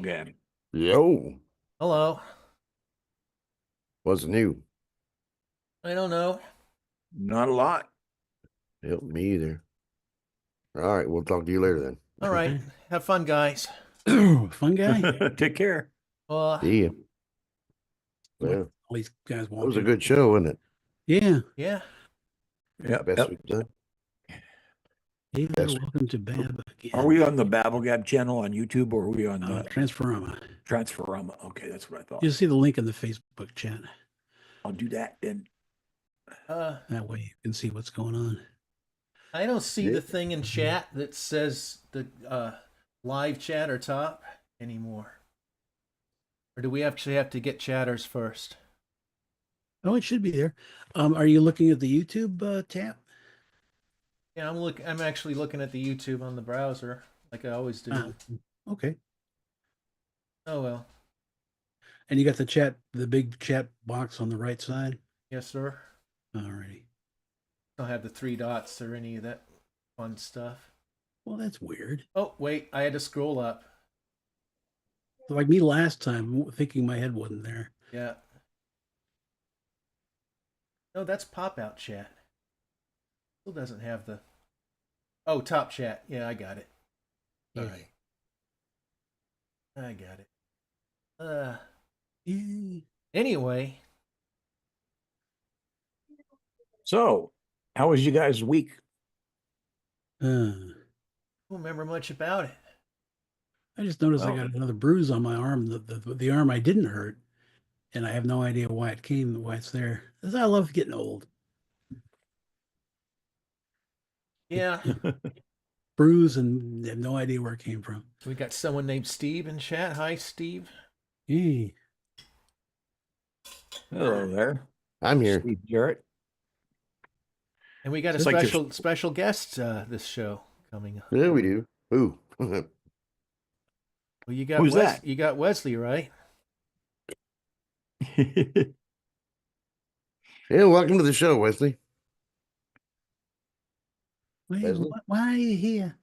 Yeah. Yo, Hello. what's new? I don't know. Not a lot. Help me either. All right, we'll talk to you later then. All right. Have fun, guys. Fun guy. Take care. Well, See ya. What Well, all these guys that was a walking? good show, wasn't it? Yeah. yeah. Yep. Best Yep. we've done. Hey there, Yes. welcome to Bab again. Are we on the BabbleGab channel on YouTube or are we on the Transforama? Transforama? Okay, that's what I thought. You'll see the link in the Facebook chat. I'll do that then. That way you can see what's going on. I don't see Yeah. the thing in chat that says the live chat or top anymore. Or do we actually have to get chatters first? Oh, it should be there. Are you looking at the YouTube tab? Yeah, I'm actually looking at the YouTube on the browser, like I always do. Okay. Oh well. And you got the chat, the big chat box on the right side. Yes, sir. Alrighty. Don't have the 3 dots or any of that fun stuff. Well, that's weird. Oh wait, I had to scroll up. Like me last time, thinking my head wasn't there. Yeah. No, that's pop out chat. Still doesn't have the. Oh, top chat. Yeah, I got it. All right. I got it. Yeah. Anyway. So, how was you guys' week? Don't remember much about it. I just noticed I got another bruise on my arm, the arm I didn't hurt, and I have no idea why it's there. I love getting old. Yeah. Bruise and have no idea where it came from. We got someone named Steve in chat. Hi, Steve. Hey. Hello there. I'm here. Steve Jarrett. And we got It's a like special guest this show coming up. Yeah, we do. Ooh. Well, you got Who's that? You got Wesley, right? Yeah, welcome to the show, Wesley. Wesley? Why are you here?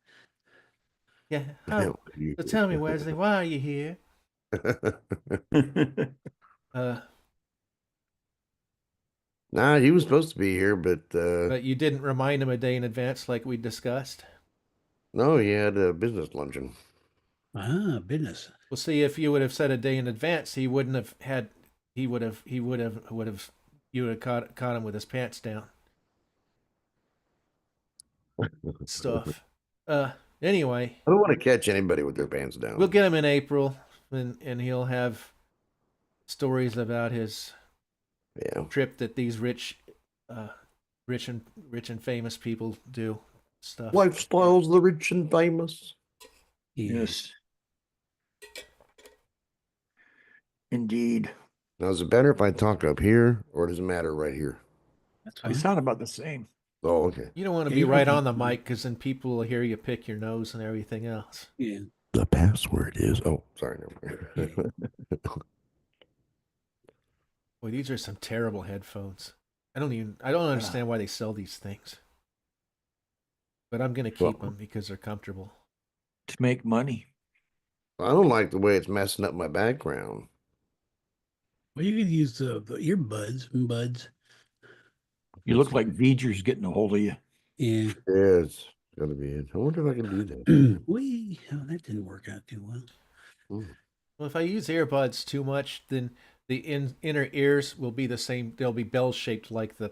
Yeah. Oh, so tell me, Wesley, why are you here? Nah, he was supposed to be here, but you didn't remind him a day in advance like we discussed. no, he had a business luncheon. Business. Well, see, if you would have said a day in advance, he wouldn't have had. You would have caught him with his pants down. Stuff. Anyway, I don't want to catch anybody with their pants down. we'll get him in April, and he'll have stories about his trip that these rich and famous people do. Stuff. Lifestyles, the rich and famous. Yes. Indeed. Now, is it better if I talk up here, or does it matter right here? That's They fine. sound about the same. Oh, okay. You don't want to be right on the mic because then people will hear you pick your nose and everything else. Yeah. The password is. Oh, sorry. Never mind. Boy, these are some terrible headphones. I don't understand why they sell these things. But I'm gonna keep them because they're comfortable. To make money. I don't like the way it's messing up my background. Well, you could use the earbuds and buds. You look like V'ger's getting a hold of you. Yeah. Yeah, it's gonna be it. I wonder if I can do that. That didn't work out too well. Well, if I use earbuds too much, then the inner ears will be the same. They'll be bell shaped like the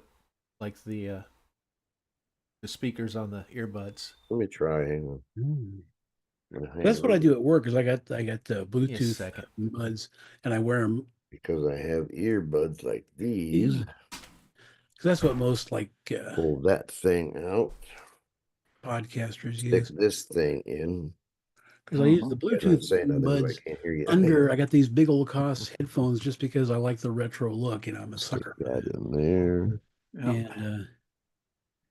speakers on the earbuds. Let me try. Hang on. That's what I do at work. Is I got Bluetooth second. buds, and I wear them because I have earbuds like these. Because that's what most pull that thing out. Podcasters Stick use this thing in. Because I use the Bluetooth buds I can't hear you. I got these big old cost headphones just because I like the retro look. I'm a sucker. That in there. And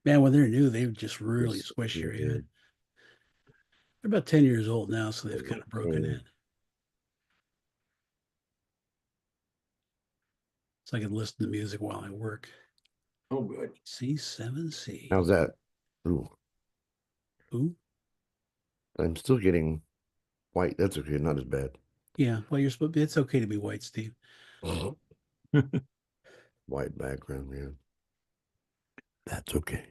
man, when they're new, they just really squish your head. They're about 10 years old now, so they've kind of broken in. So I can listen to music while I work. Oh, good. C7C. How's that? Ooh. Ooh. I'm still getting white. That's okay. Not as bad. Yeah, well, you're supposed. It's okay to be white, Steve. White background, yeah. That's okay.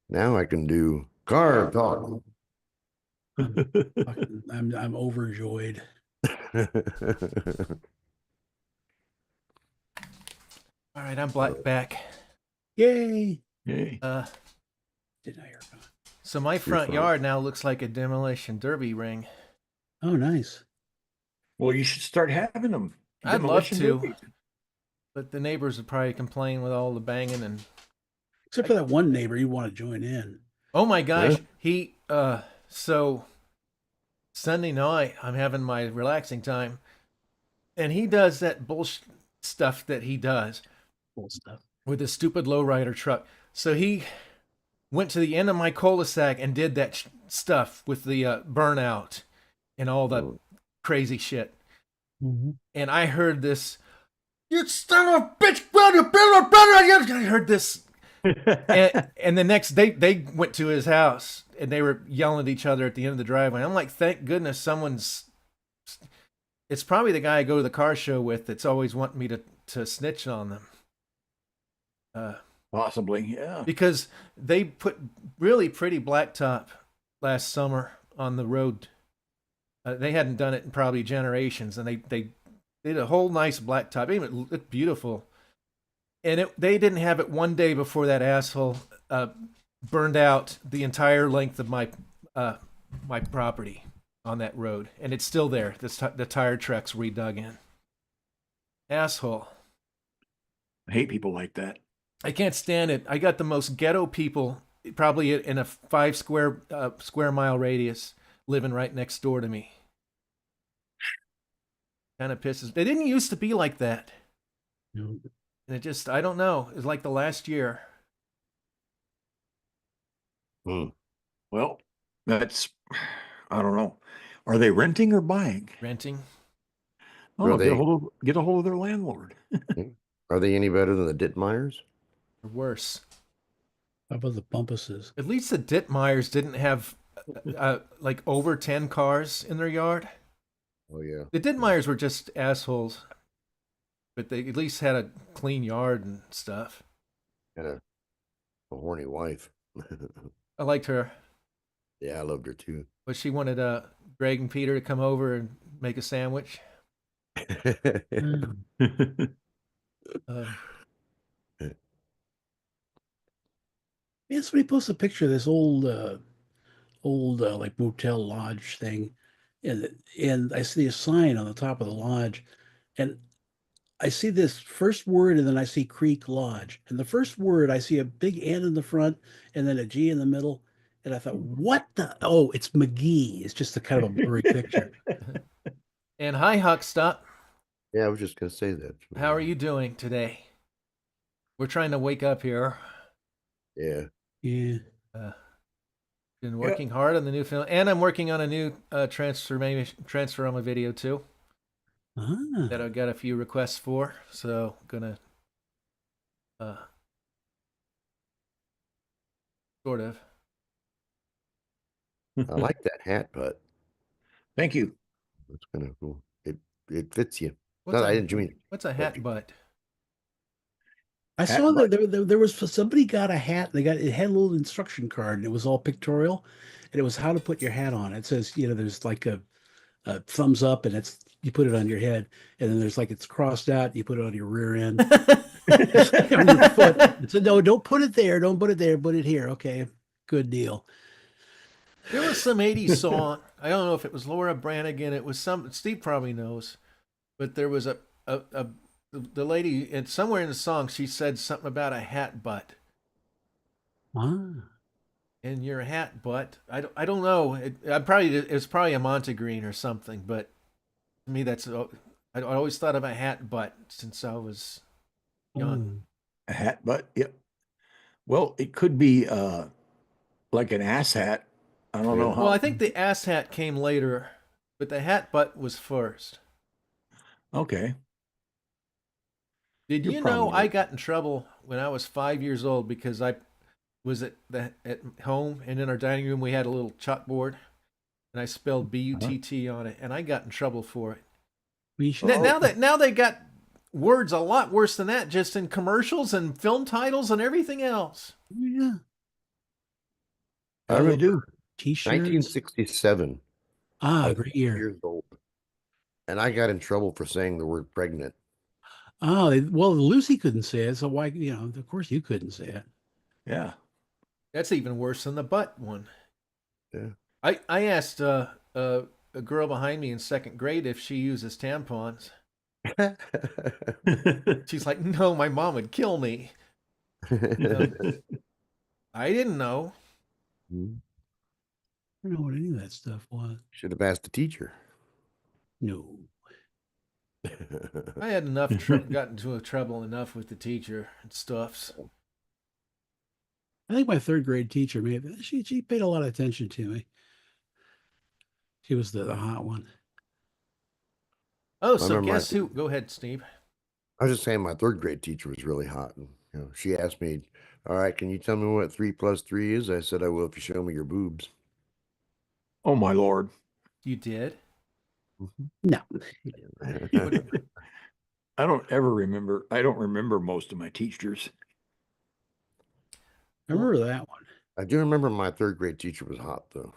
Now I can do car talk. I'm overjoyed. All right, I'm black back. Yay! Yay. Didn't know you were gone. So my front fine. yard now looks like a demolition derby ring. Oh, nice. Well, you should start having them. I'd love Demolition to. derbies. But the neighbors would probably complain with all the banging and Except for that one neighbor you want to join in. oh my gosh, Yeah. he so Sunday night I'm having my relaxing time and he does that bullshit stuff that he does Cool stuff. with his stupid lowrider truck. So he went to the end of my cul-de-sac and did that stuff with the burnout and all the crazy shit. Mm-hmm. And I heard this, you son of a bitch, I heard this. and the next day they went to his house and they were yelling at each other at the end of the driveway. I'm like, thank goodness someone's. It's probably the guy I go to the car show with that's always wanting me to snitch on them. Possibly, yeah. Because they put really pretty blacktop last summer on the road. They hadn't done it in probably generations, and they did a whole nice blacktop. It even looked beautiful. And they didn't have it one day before that asshole burned out the entire length of my my property on that road, and it's still there. The tire tracks redug in. Asshole. I hate people like that. I can't stand it. I got the most ghetto people probably in a 5 square mile radius living right next door to me. Kind of pisses. They didn't used to be like that. No. And it just, I don't know. It's like the last year. Well, that's, I don't know. Are they renting or buying? Renting. Oh, Are they- get a hold of their landlord. Are they any better than the Dittmeyers? Or worse. How about the Bumpuses? At least the Dittmeyers didn't have like over 10 cars in their yard. Oh yeah. The Dittmeyers were just assholes. But they at least had a clean yard and stuff. Had a horny wife. I liked her. Yeah, I loved her too. But she wanted Greg and Peter to come over and make a sandwich. Oh. Uh, Yeah, somebody posted a picture of this old like motel lodge thing, and I see a sign on the top of the lodge, and I see this first word, and then I see Creek Lodge, and the first word I see a big N in the front, and then a G in the middle, and I thought, what the? Oh, it's McGee. It's just a kind of a blurry picture. and hi, Huckstop. Yeah, I was just gonna say that. How are you doing today? We're trying to wake up here. Yeah. Yeah. Been working hard on the new film, and I'm working on a new Transforama video too Ah. that I've got a few requests for. So gonna sort of. I like that hat, but Thank you. it's kind of cool. It fits you. What's No, a, I didn't mean. what's a hat butt? I Hat saw that butt. there was somebody got a hat. It had a little instruction card, and it was all pictorial, and it was how to put your hat on. It says, there's like a thumbs up, and you put it on your head, and then there's like it's crossed out. You put it on your rear end, on your foot. It said, no, don't put it there. Don't put it there. Put it here. Okay, good deal. There was some 80s song. I don't know if it was Laura Branigan. It was Steve probably knows. But there was the lady, and somewhere in the song, she said something about a hat butt. Ah, In your hat butt. I don't know. It's probably a Montegreen or something, but to me, I always thought of a hat butt since I was young. A hat butt. Yep. Well, it could be like an ass hat. I don't know how. Well, I think the ass hat came later, but the hat butt was first. Okay. Did You're you know probably I right. got in trouble when I was 5 years old because I was at home, and in our dining room we had a little chalkboard, and I spelled B-U-T-T on it, and I got in trouble for it. We should. Now they got words a lot worse than that, just in commercials and film titles and everything else. Yeah. I How do they remember do? T-shirts. 1967. I was Great 4 year. years old, and I got in trouble for saying the word pregnant. Well, Lucy couldn't say it, so why? Of course you couldn't say it. Yeah. That's even worse than the butt one. Yeah. I asked a girl behind me in second grade if she uses tampons. She's like, no, my mom would kill me. I didn't know. I don't know what any of that stuff was. Should have asked the teacher. No. I had gotten into trouble enough with the teacher and stuffs. I think my third grade teacher she paid a lot of attention to me. She was the hot one. Oh, I so remember guess who? Go ahead, Steve. I was just saying my third grade teacher was really hot. And, she asked me, all right, can you tell me what 3 + 3 is? I said, I will if you show me your boobs. Oh my Lord. You did? No. I don't remember most of my teachers. I remember that one. I do remember my third grade teacher was hot, though.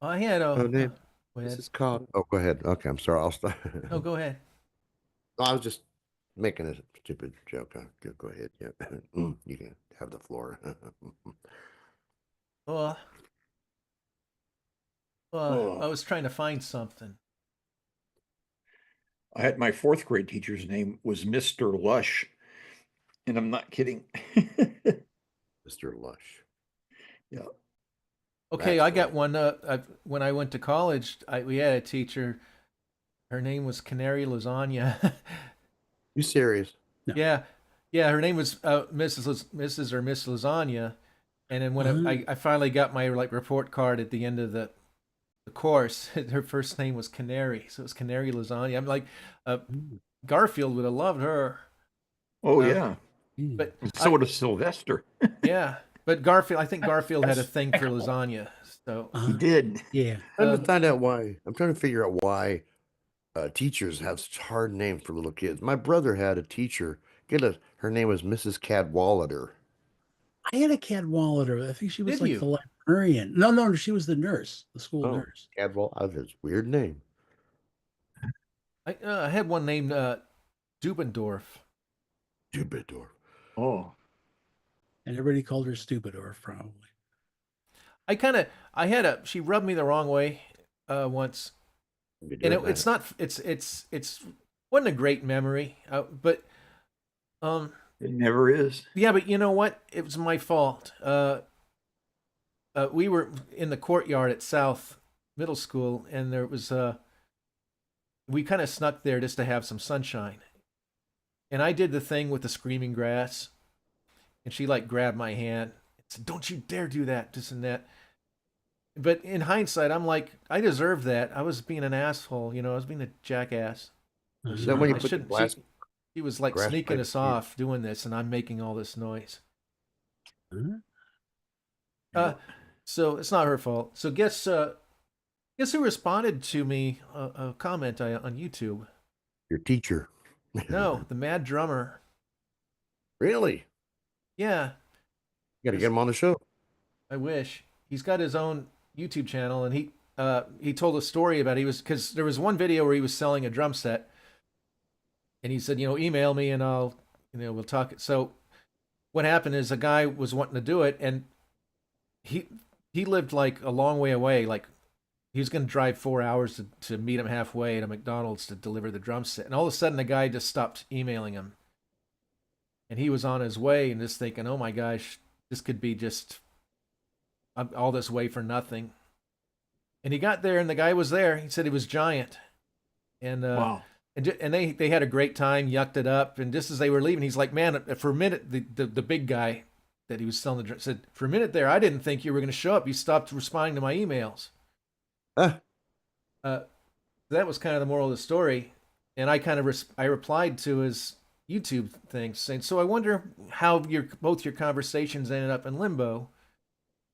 I had a. Oh, Dave, Go this ahead. is called. Oh, go ahead. Okay, I'm sorry. I'll stop. No, go ahead. I was just making a stupid joke. Go ahead. Yeah, you can have the floor. Well, Oh. I was trying to find something. I had my fourth grade teacher's name was Mr. Lush, and I'm not kidding. Mr. Lush. Yeah. Okay, That's I got funny. one. When I went to college, we had a teacher. Her name was Canary Lasagna. You serious? No. Yeah. Her name was Mrs. or Miss Lasagna. And then when I finally got my report card at the end of the course, her first name was Canary, so it was Canary Lasagna. I'm like, Garfield would have loved her. Oh yeah. But So would have Sylvester. yeah, but Garfield, I think Garfield had a thing for lasagna, so He did. Yeah. I'm trying to find out why. I'm trying to figure out why teachers have such hard names for little kids. My brother had a teacher. Her name was Mrs. Cadwallader. I had a Cadwallader. I think she was Did like you? the librarian. No, she was the nurse, the school Oh, nurse. Cadwallader. Weird name. I had one named Dubendorf. Dubendorf. Oh. And everybody called her Stupidorf, probably. She rubbed me the wrong way once, and it's wasn't a great memory, but It never is. yeah, but you know what? It was my fault. We were in the courtyard at South Middle School, and there was we kind of snuck there just to have some sunshine. And I did the thing with the screaming grass, and she grabbed my hand and said, "Don't you dare do that, this and that." But in hindsight, I'm like, I deserved that. I was being an asshole, I was being a jackass. Is that when you I put the shouldn't- glass? She was grass sneaking pipe us in? off doing this, and I'm making all this noise. Huh? So it's not her fault. So guess who responded to me a comment on YouTube? Your teacher. No, the Mad Drummer. Really? Yeah, You got to get him on the show. I wish. He's got his own YouTube channel, and he told a story about because there was one video where he was selling a drum set, and he said, email me and I'll, we'll talk. So what happened is a guy was wanting to do it, and he lived a long way away. He was going to drive 4 hours to meet him halfway at a McDonald's to deliver the drum set. And all of a sudden, the guy just stopped emailing him. And he was on his way and just thinking, oh my gosh, this could be just all this way for nothing. And he got there, and the guy was there. He said he was giant. And Wow. and they had a great time, yucked it up. And just as they were leaving, he's like, man, for a minute, the big guy that he was selling the drum said, for a minute there, I didn't think you were going to show up. You stopped responding to my emails. That was kind of the moral of the story, and I replied to his YouTube thing saying, "So I wonder how both your conversations ended up in limbo."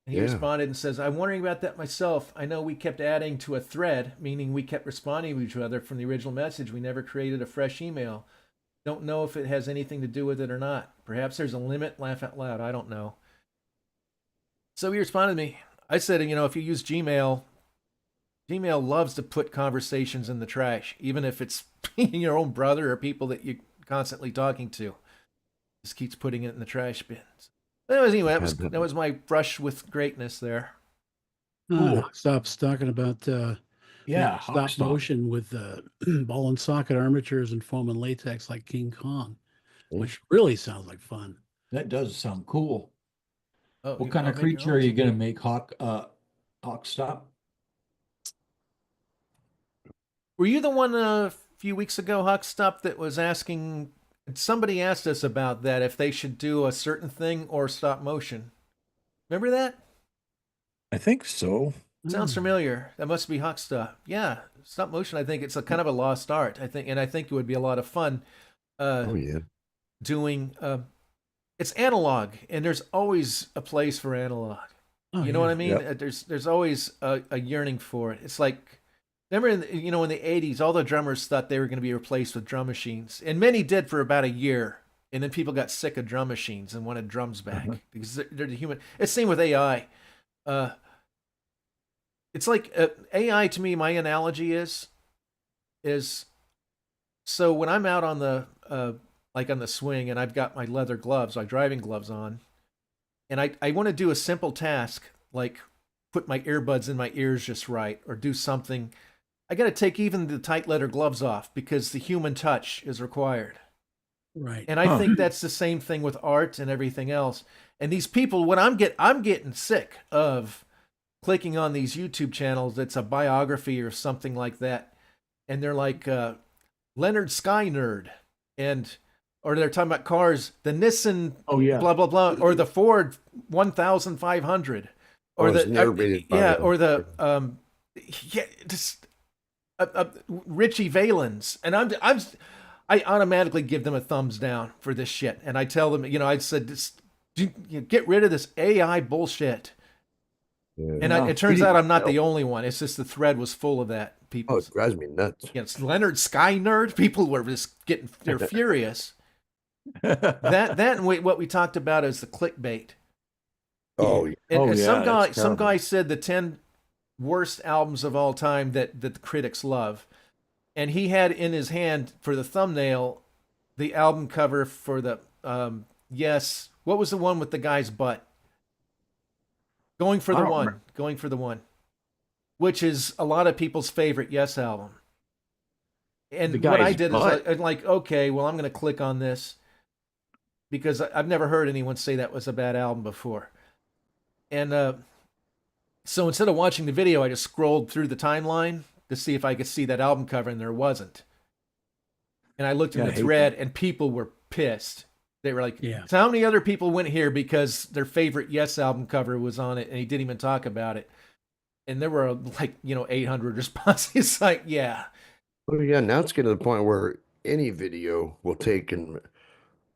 And he responded and says, I'm wondering about that myself. I know we kept adding to a thread, meaning we kept responding to each other from the original message. We never created a fresh email. Don't know if it has anything to do with it or not. Perhaps there's a limit. Laugh out loud. I don't know. So he responded to me. I said, if you use Gmail, Gmail loves to put conversations in the trash, even if it's your own brother or people that you're constantly talking to. Just keeps putting it in the trash bins. Anyway, that was my brush with greatness there. Stops talking about stop motion with ball and socket armatures and foam and latex like King Kong, which really sounds like fun. That does sound cool. Oh, What kind of creature are you going to make, Hawk stop? Were you the one a few weeks ago, Hawk Stop, that was asking? Somebody asked us about that, if they should do a certain thing or stop motion. Remember that? I think so. Sounds familiar. That must be Hawk Stop. Yeah, stop motion. I think it's a kind of a lost art. I think it would be a lot of fun. Doing. It's analog, and there's always a place for analog. You know what I mean? Yep. There's always a yearning for it. It's like, remember in the 80s, all the drummers thought they were going to be replaced with drum machines, and many did for about a year, and then people got sick of drum machines and wanted drums back because they're the human. It's the same with AI. It's like AI to me. My analogy is so when I'm out on the on the swing and I've got my leather gloves, my driving gloves on, and I want to do a simple task like put my earbuds in my ears just right or do something. I got to take even the tight leather gloves off because the human touch is required. Right. And I think that's the same thing with art and everything else. And these people, when I'm getting sick of clicking on these YouTube channels that's a biography or something like that, and they're like Leonard Sky Nerd, or they're talking about cars, the Nissan, blah blah blah, or the Ford 1500, or Richie Valens, and I automatically give them a thumbs down for this shit, and I tell them, I said, get rid of this AI bullshit. Yeah. And it turns out I'm not the only one. It's just the thread was full of that. People. Oh, it drives me nuts. It's Leonard Sky Nerd. People were just they're furious. that and what we talked about is the clickbait. Oh, and some guy said the 10 worst albums of all time that the critics love, and he had in his hand for the thumbnail the album cover for the what was the one with the guy's butt? Going for the one, which is a lot of people's favorite Yes album. And what I did is I'm like, okay, well, I'm going to click on this because I've never heard anyone say that was a bad album before. And so instead of watching the video, I just scrolled through the timeline to see if I could see that album cover, and there wasn't. And I looked in the thread, and people were pissed. They were like, so how many other people went here because their favorite Yes album cover was on it and he didn't even talk about it? And there were 800 responses. It's like, yeah. Well, yeah, now it's getting to the point where any video will take and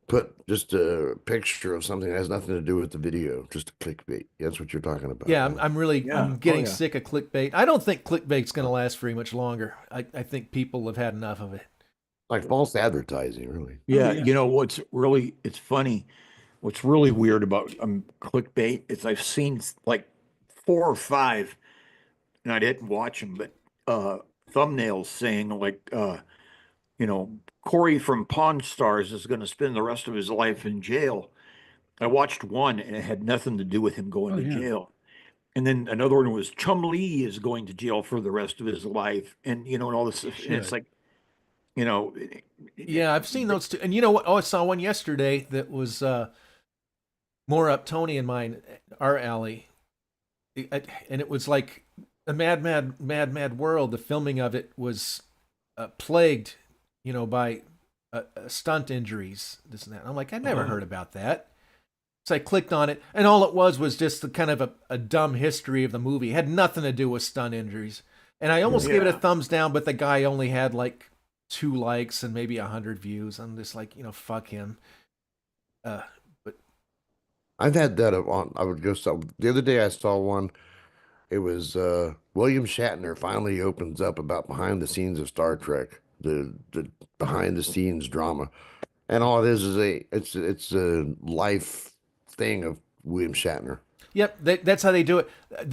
put just a picture of something that has nothing to do with the video, just a clickbait. That's what you're talking about. Yeah, I'm getting sick of clickbait. I don't think clickbait's going to last very much longer. I think people have had enough of it. Like false advertising, really. Yeah, it's funny. What's really weird about clickbait is I've seen like 4 or 5, and I didn't watch them, but thumbnails saying like, Corey from Pawn Stars is going to spend the rest of his life in jail. I watched one, and it had nothing to do with him going to jail. And then another one was Chum Lee is going to jail for the rest of his life, and and all this. And it's like, yeah, I've seen those too. And you know what? I saw one yesterday that was more up Tony and mine, our alley. And it was like a mad world. The filming of it was plagued, by stunt injuries, this and that. I'm like, I never heard about that. So I clicked on it, and all it was just the kind of a dumb history of the movie. It had nothing to do with stunt injuries. And I almost gave it a thumbs down, but the guy only had like 2 likes and maybe 100 views. I'm just like, fuck him. But I've had that on. I would go. The other day I saw one. It was William Shatner finally opens up about behind the scenes of Star Trek, the behind the scenes drama, and all it is it's a life thing of William Shatner. Yep, that's how they do it.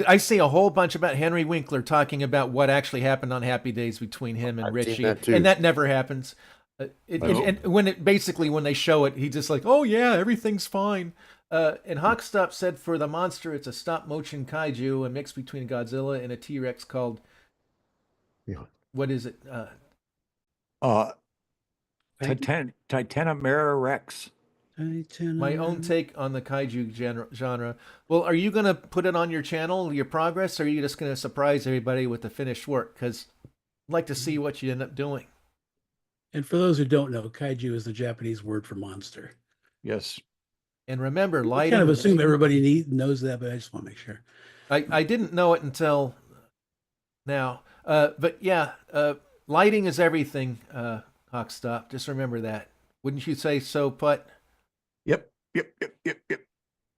I see a whole bunch about Henry Winkler talking about what actually happened on Happy Days between him and I've seen Richie, that too. and that never happens. Oh. And when when they show it, he's just like, "Oh yeah, everything's fine." And Hawkstop said for the monster, it's a stop motion kaiju, a mix between a Godzilla and a T-Rex called Yeah. what is it? Titanomera Rex. My own take on the kaiju genre. Well, are you going to put it on your channel, your progress, or are you just going to surprise everybody with the finished work? Because I'd like to see what you end up doing. And for those who don't know, kaiju is the Japanese word for monster. Yes. And remember, I lighting. kind of assume everybody knows that, but I just want to make sure. I didn't know it until now. But yeah, lighting is everything, Hawkstop. Just remember that. Wouldn't you say so, Putt? Yep.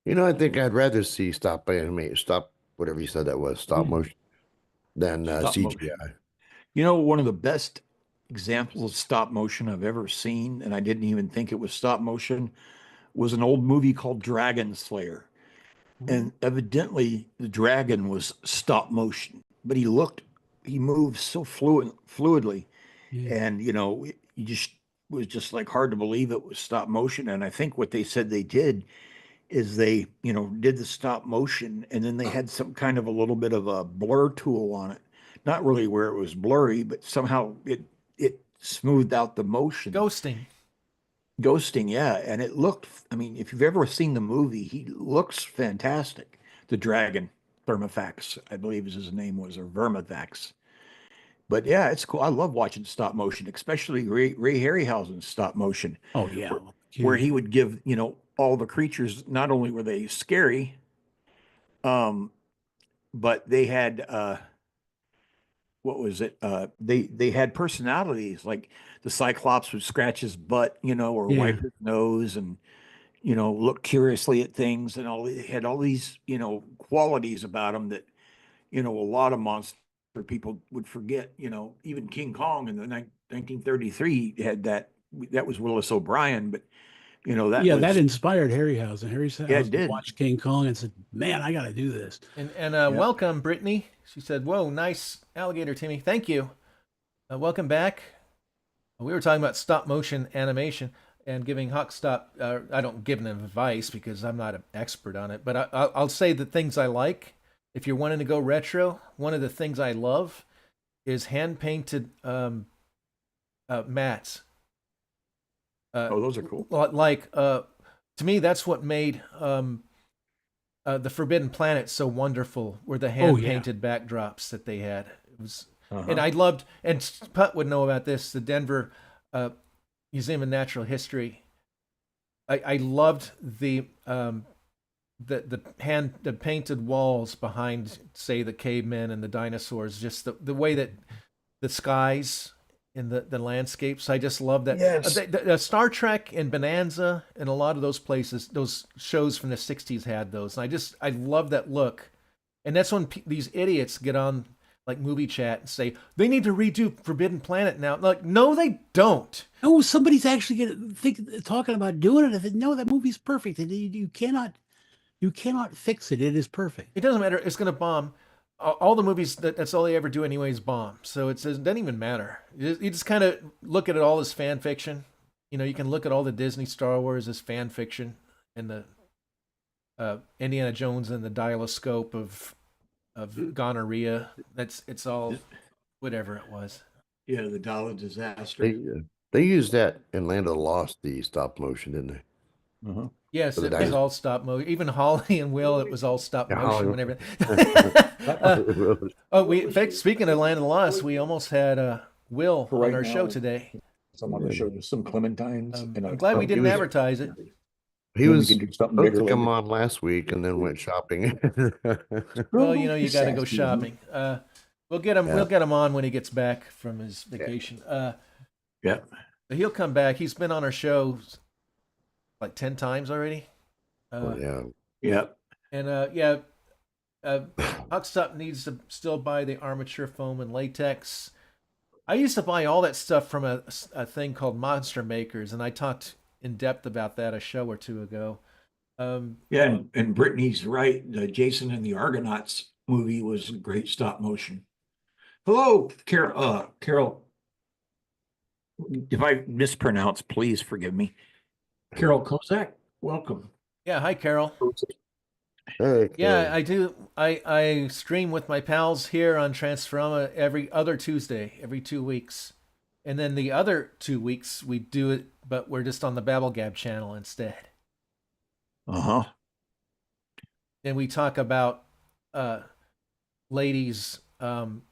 You know, I think I'd rather see stop whatever you said that was, stop Yeah. motion, than Stop CGI. motion. You know, one of the best examples of stop motion I've ever seen, and I didn't even think it was stop motion, was an old movie called Dragon Slayer. And evidently the dragon was stop motion, but he moved so fluidly. Yeah. And, you know, you just was just like hard to believe it was stop motion. And I think what they said they did is they, you know, did the stop motion and then they had some kind of a little bit of a blur tool on it. Not really where it was blurry, but somehow it smoothed out the motion. Ghosting, yeah. And it looked, I mean, if you've ever seen the movie, he looks fantastic. The dragon, Thermofax, I believe his name was, or Vermithax. But yeah, it's cool. I love watching stop motion, especially Ray Harryhausen's stop motion, Oh yeah. where he would give, you know, all the creatures, not only were they scary, but they had what was it? They had personalities. Like the Cyclops would scratch his butt, you know, or Yeah. wipe his nose and, you know, look curiously at things, and all had all these, you know, qualities about him that, you know, a lot of monster people would forget. You know, even King Kong in the 1933 had that. That was Willis O'Brien, but you know that Yeah, was, that inspired Harryhausen. yeah, it did. Watched King Kong and said, "Man, I got to do this." And welcome, Brittany. She said, "Whoa, nice alligator, Timmy. Thank you. Welcome back." We were talking about stop motion animation and giving Hawkstop. I don't give them advice because I'm not an expert on it, but I'll say the things I like. If you're wanting to go retro, one of the things I love is hand painted mats. Oh, those are cool. Like to me, that's what made the Forbidden Planet so wonderful. Were the hand painted backdrops that they had. It was, and I loved. And Putt would know about this. The Denver Museum of Natural History. I loved the painted walls behind, say, the cavemen and the dinosaurs. Just the way that the skies in the landscapes. I just love that. Yes. The Star Trek and Bonanza and a lot of those places, those shows from the 60s had those. And I love that look. And that's when these idiots get on like Movie Chat and say, they need to redo Forbidden Planet now. Like, no, they don't. No, somebody's actually talking about doing it. I said, no, that movie's perfect. You cannot fix it. It is perfect. It doesn't matter. It's going to bomb. All the movies, that's all they ever do anyways, bomb. So it doesn't even matter. You just kind of look at it all as fan fiction. You know, you can look at all the Disney Star Wars as fan fiction, and the Indiana Jones and the Dial-a-Scope of gonorrhea. It's all whatever it was. Yeah, the Dollar Disaster. They used that in Land of the Lost, the stop motion, didn't they? Uh-huh. Yes, it was all stop motion. Even Holly and Will, it was all stop motion. Holly. Whenever. Speaking of Land of the Lost, we almost had Will on our show today. Someone to show us some clementines. I'm glad we didn't advertise it. He was can do something supposed bigger to come later. on last week and then went shopping. Well, you know, you got to go shopping. We'll get him. Yeah. We'll get him on when he gets back from his vacation. Yeah. He'll come back. He's been on our show like 10 times already. Oh, yeah. Yeah. And yeah, Huckstup needs to still buy the armature foam and latex. I used to buy all that stuff from a thing called Monster Makers, and I talked in depth about that a show or two ago. Yeah, and Brittany's right. The Jason and the Argonauts movie was great stop motion. Hello, Carol. Carol, if I mispronounce, please forgive me. Carol Kozak, welcome. Yeah, hi Carol. Hey, Yeah, Carol. I do. I stream with my pals here on Transforama every other Tuesday, every 2 weeks, and then the other 2 weeks we do it, but we're just on the BabbleGab channel instead. Uh-huh. And we talk about ladies'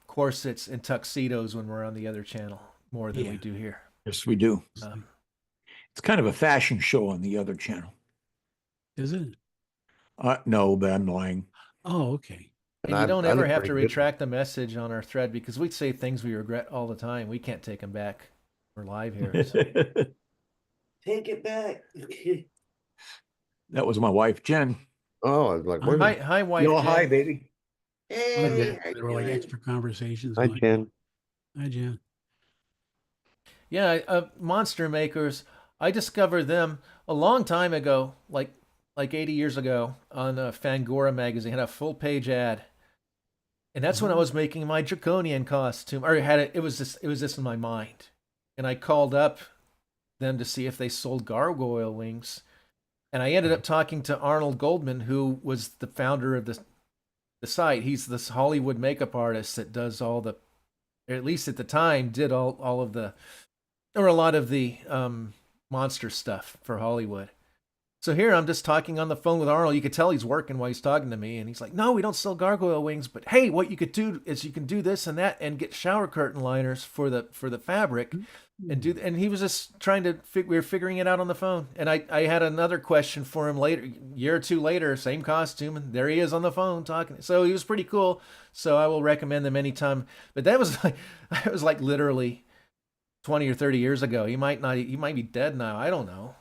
corsets and tuxedos when we're on the other channel more than we do here. Yes, we do. It's kind of a fashion show on the other channel. Is it? No, but I'm lying. Oh, okay. And you don't I ever look have to pretty good. retract the message on our thread because we say things we regret all the time. We can't take them back. We're live here. So. Take it back. That was my wife, Jen. Oh, I was like, wait a Hi, minute. hi, wife. Yo, Jen. hi, baby. Hey, There were like extra conversations. Hi, going. Jen. Hi, Jen. Yeah, Monster Makers. I discovered them a long time ago, like 80 years ago, on Fangora magazine. Had a full page ad, and that's when I was making my draconian costume. Or had it. It was just in my mind, and I called up them to see if they sold gargoyle wings, and I ended up talking to Arnold Goldman, who was the founder of the site. He's this Hollywood makeup artist that does all the, or at least at the time, did all of the, or a lot of the monster stuff for Hollywood. So here I'm just talking on the phone with Arnold. You could tell he's working while he's talking to me, and he's like, "No, we don't sell gargoyle wings, but hey, what you could do is you can do this and that, and get shower curtain liners for the fabric, and do." And he was just trying to we were figuring it out on the phone. And I had another question for him later, year or two later, same costume, and there he is on the phone talking. So he was pretty cool. So I will recommend them anytime. But that was like literally 20 or 30 years ago. He might be dead now. I don't know.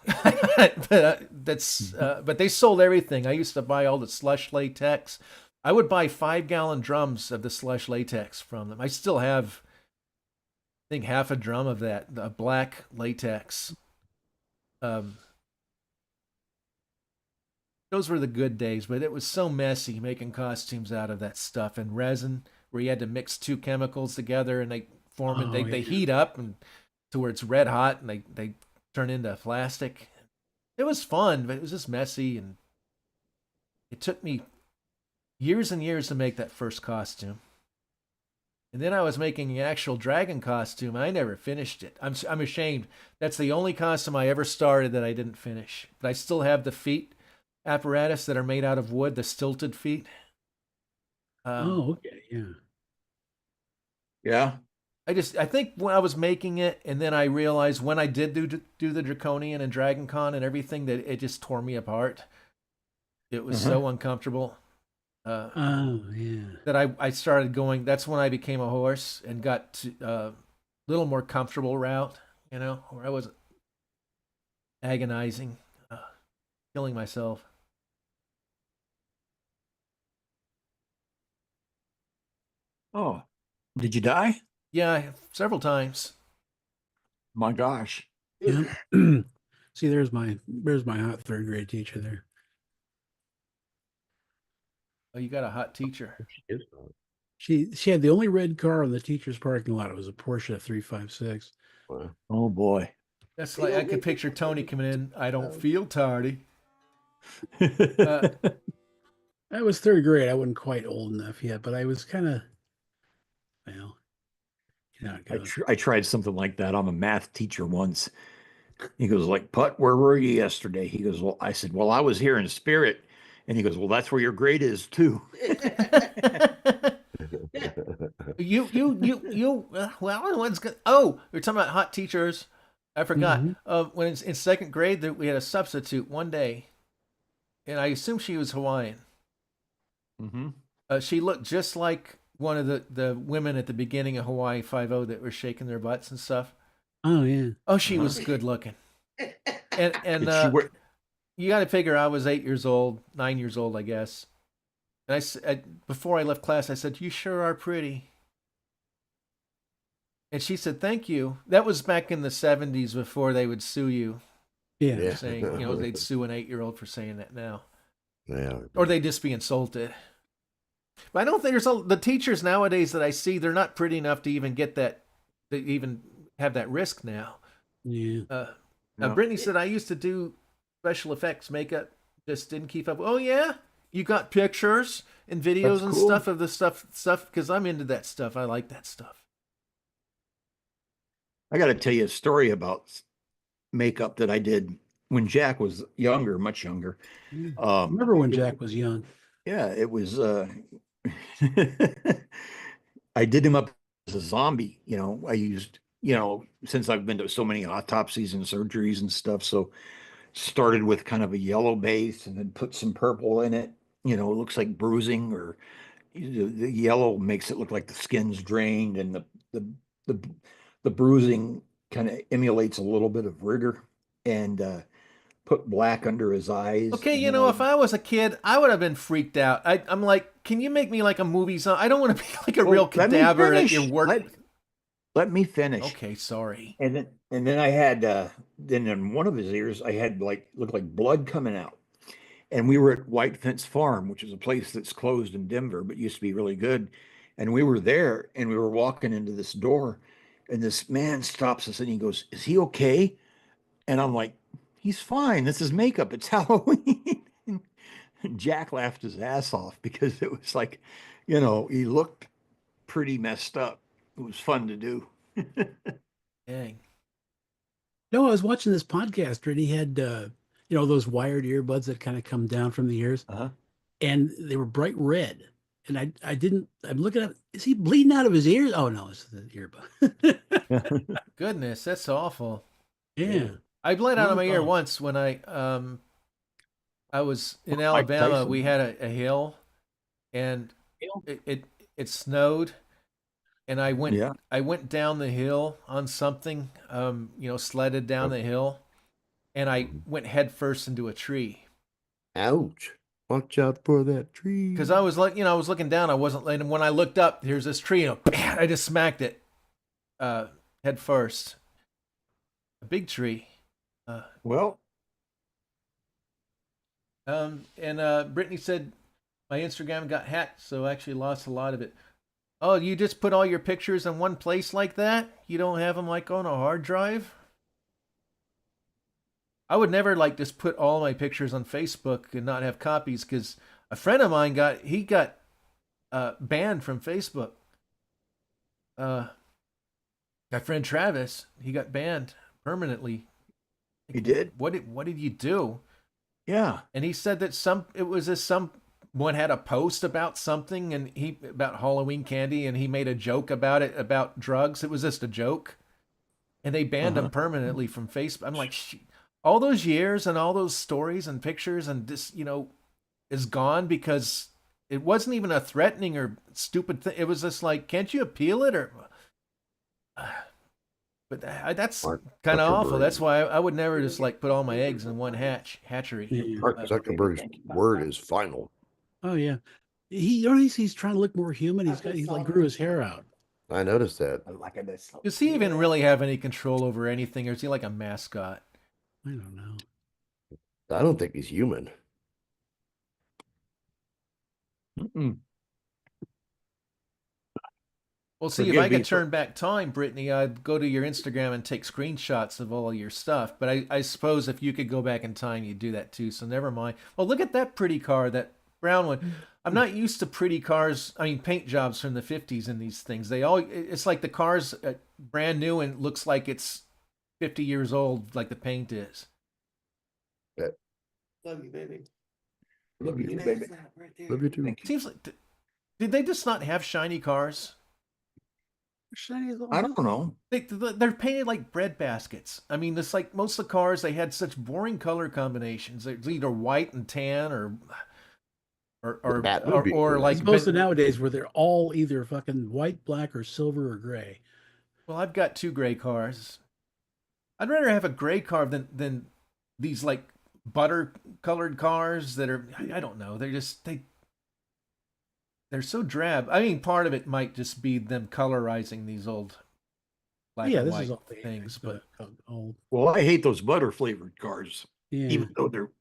But they sold everything. I used to buy all the slush latex. I would buy 5-gallon drums of the slush latex from them. I still have, I think, half a drum of that, the black latex. Those were the good days, but it was so messy making costumes out of that stuff and resin, where you had to mix two chemicals together and they form it. They heat up and to where it's red hot, and they turn into plastic. It was fun, but it was just messy, and it took me years and years to make that first costume. And then I was making an actual dragon costume. I never finished it. I'm ashamed. That's the only costume I ever started that I didn't finish. But I still have the feet apparatus that are made out of wood, the stilted feet. Okay, yeah. Yeah. I think when I was making it, and then I realized when I did do the Draconian and Dragon Con and everything, that it just tore me apart. It was so uncomfortable. Oh, yeah. That I started going. That's when I became a horse and got to a little more comfortable route, where I wasn't agonizing, killing myself. Oh, did you die? Yeah, several times. My gosh. Yeah. See, there's my hot third grade teacher there. Oh, you got a hot teacher. She had the only red car in the teacher's parking lot. It was a Porsche 356. Oh boy. That's like I could picture Tony coming in. I don't feel tardy. I was third grade. I wasn't quite old enough yet, but I was kind of, well, I tried something like that. I'm a math teacher once. He goes like, "Putt, where were you yesterday?" He goes, "Well," I said, "Well, I was here in spirit." And he goes, "Well, that's where your grade is too." Well, what's good? Oh, we're talking about hot teachers. I forgot. Mm-hmm. When in second grade, we had a substitute one day, and I assume she was Hawaiian. Mm-hmm. She looked just like one of the women at the beginning of Hawaii Five-0 that were shaking their butts and stuff. Oh yeah. Oh, she was good looking. And you got to figure I was 8 years old, 9 years old, I guess. And before I left class, I said, "You sure are pretty." And she said, "Thank you." That was back in the 70s before they would sue you Yeah. for saying, they'd sue an 8-year-old for saying that now. Yeah. Or they'd just be insulted. But I don't think the teachers nowadays that I see, they're not pretty enough to even get that, to even have that risk now. Yeah. No. Brittany said, "I used to do special effects makeup, just didn't keep up." Oh, yeah? You got pictures and videos That's and cool. stuff of the stuff, because I'm into that stuff. I like that stuff. I got to tell you a story about makeup that I did when Jack was younger, much younger. I remember when Jack was young. Yeah, it was I did him up as a zombie, I used, since I've been to so many autopsies and surgeries and stuff, so started with kind of a yellow base and then put some purple in it. It looks like bruising, or the yellow makes it look like the skin's drained, and the the, the bruising kind of emulates a little bit of rigor, and put black under his eyes. Okay, and then if I was a kid, I would have been freaked out. I'm like, can you make me like a movie song? I don't want to be like a Well, real let me cadaver at finish. your work. Let me finish. Okay, sorry. And then I had then in one of his ears I had looked like blood coming out. And we were at White Fence Farm, which is a place that's closed in Denver, but used to be really good. And we were there and we were walking into this door, and this man stops us and he goes, "Is he okay?" And I'm like, "He's fine. This is makeup. It's Halloween." And Jack laughed his ass off because it was like, he looked pretty messed up. It was fun to do. Dang. No, I was watching this podcast and he had those wired earbuds that kind of come down from the ears, Uh-huh. and they were bright red. And I'm looking at, is he bleeding out of his ears? Oh no, it's the earbud. Goodness, that's awful. Yeah. I bled out of my ear Oh. once when I was in Mike Alabama. Tyson. We had a hill, and it snowed, and I went down the hill on something, sledded down the hill, and I went head first into a tree. Ouch. Watch out for that tree. Because I was I was looking down. I wasn't letting. When I looked up, here's this tree, and I just smacked it head first. A big tree. Well, And Brittany said my Instagram got hacked, so I actually lost a lot of it. Oh, you just put all your pictures in one place like that? You don't have them like on a hard drive? I would never just put all my pictures on Facebook and not have copies, because a friend of mine got banned from Facebook. My friend Travis, he got banned permanently. he did. What did you do? Yeah. And he said that someone had a post about something, and about Halloween candy, and he made a joke about it, about drugs. It was just a joke, and they banned him permanently from Facebook. I'm like, all those years and all those stories and pictures and this, is gone because it wasn't even a threatening or stupid thing. It was just like, can't you appeal it? Or, but that's kind of awful. That's why I would never just put all my eggs in one hatchery. Yeah. Mark Zuckerberg's word is final. Oh yeah. He's trying to look more human. He's grew his hair out. I noticed that. Does he even really have any control over anything, or is he like a mascot? I don't know. I don't think he's human. Mm-mm. Well, see, if I could turn back time, Brittany, I'd go to your Instagram and take screenshots of all your stuff. But I suppose if you could go back in time, you'd do that too. So never mind. Well, look at that pretty car, that brown one. I'm not used to pretty cars. I mean, paint jobs from the 50s in these things. It's like the car's brand new and looks like it's 50 years old, like the paint is. Love you, baby. Love you, That's baby. that right there. Love you too. Seems like, did they just not have shiny cars? Shiny as all I don't know. They're painted like bread baskets. I mean, it's like most of the cars, they had such boring color combinations. It's either white and tan or like As opposed to nowadays where they're all either fucking white, black, or silver or gray. Well, I've got two gray cars. I'd rather have a gray car than these butter colored cars that are, I don't know, they're so drab. I mean, part of it might just be them colorizing these old black Yeah, and this white is all they things, but all Well, I hate those butter flavored cars, yeah. even though they're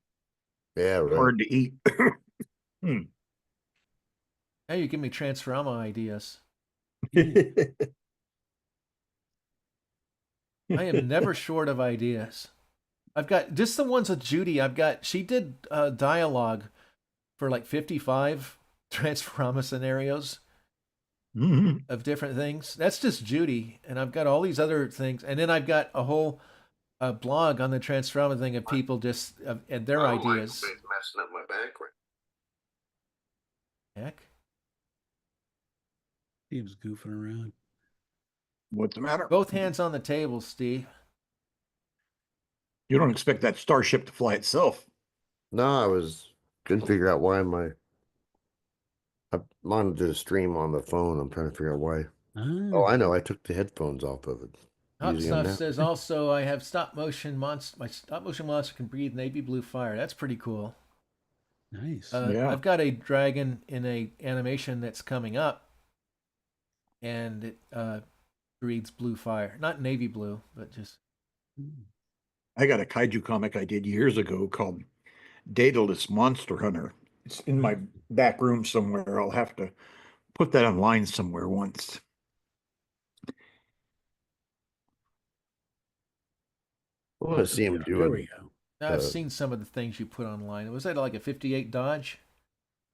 Yeah, right. hard to eat. now you give me Transforama ideas. I am never short of ideas. I've got just the ones with Judy. She did dialogue for like 55 Transforama scenarios Mhm. of different things. That's just Judy, and I've got all these other things, and then I've got a whole blog on the Transforama thing of people just and their ideas. Messing up my background. Heck, He was goofing around. What's the matter? both hands on the table, Steve. You don't expect that starship to fly itself. No, couldn't figure out why I wanted to stream on the phone. I'm trying to figure out why. Oh, I know. I took the headphones off of it. Hot Using them Stuff now. says also I have stop motion monster. My stop motion monster can breathe navy blue fire. That's pretty cool. Nice. Yeah. I've got a dragon in a animation that's coming up, and it breathes blue fire. Not navy blue, but just. I got a kaiju comic I did years ago called Daedalus Monster Hunter. It's in my back room somewhere. I'll have to put that online somewhere once. I want to see him There we doing. go. I've seen some of the things you put online. Was that like a 58 Dodge?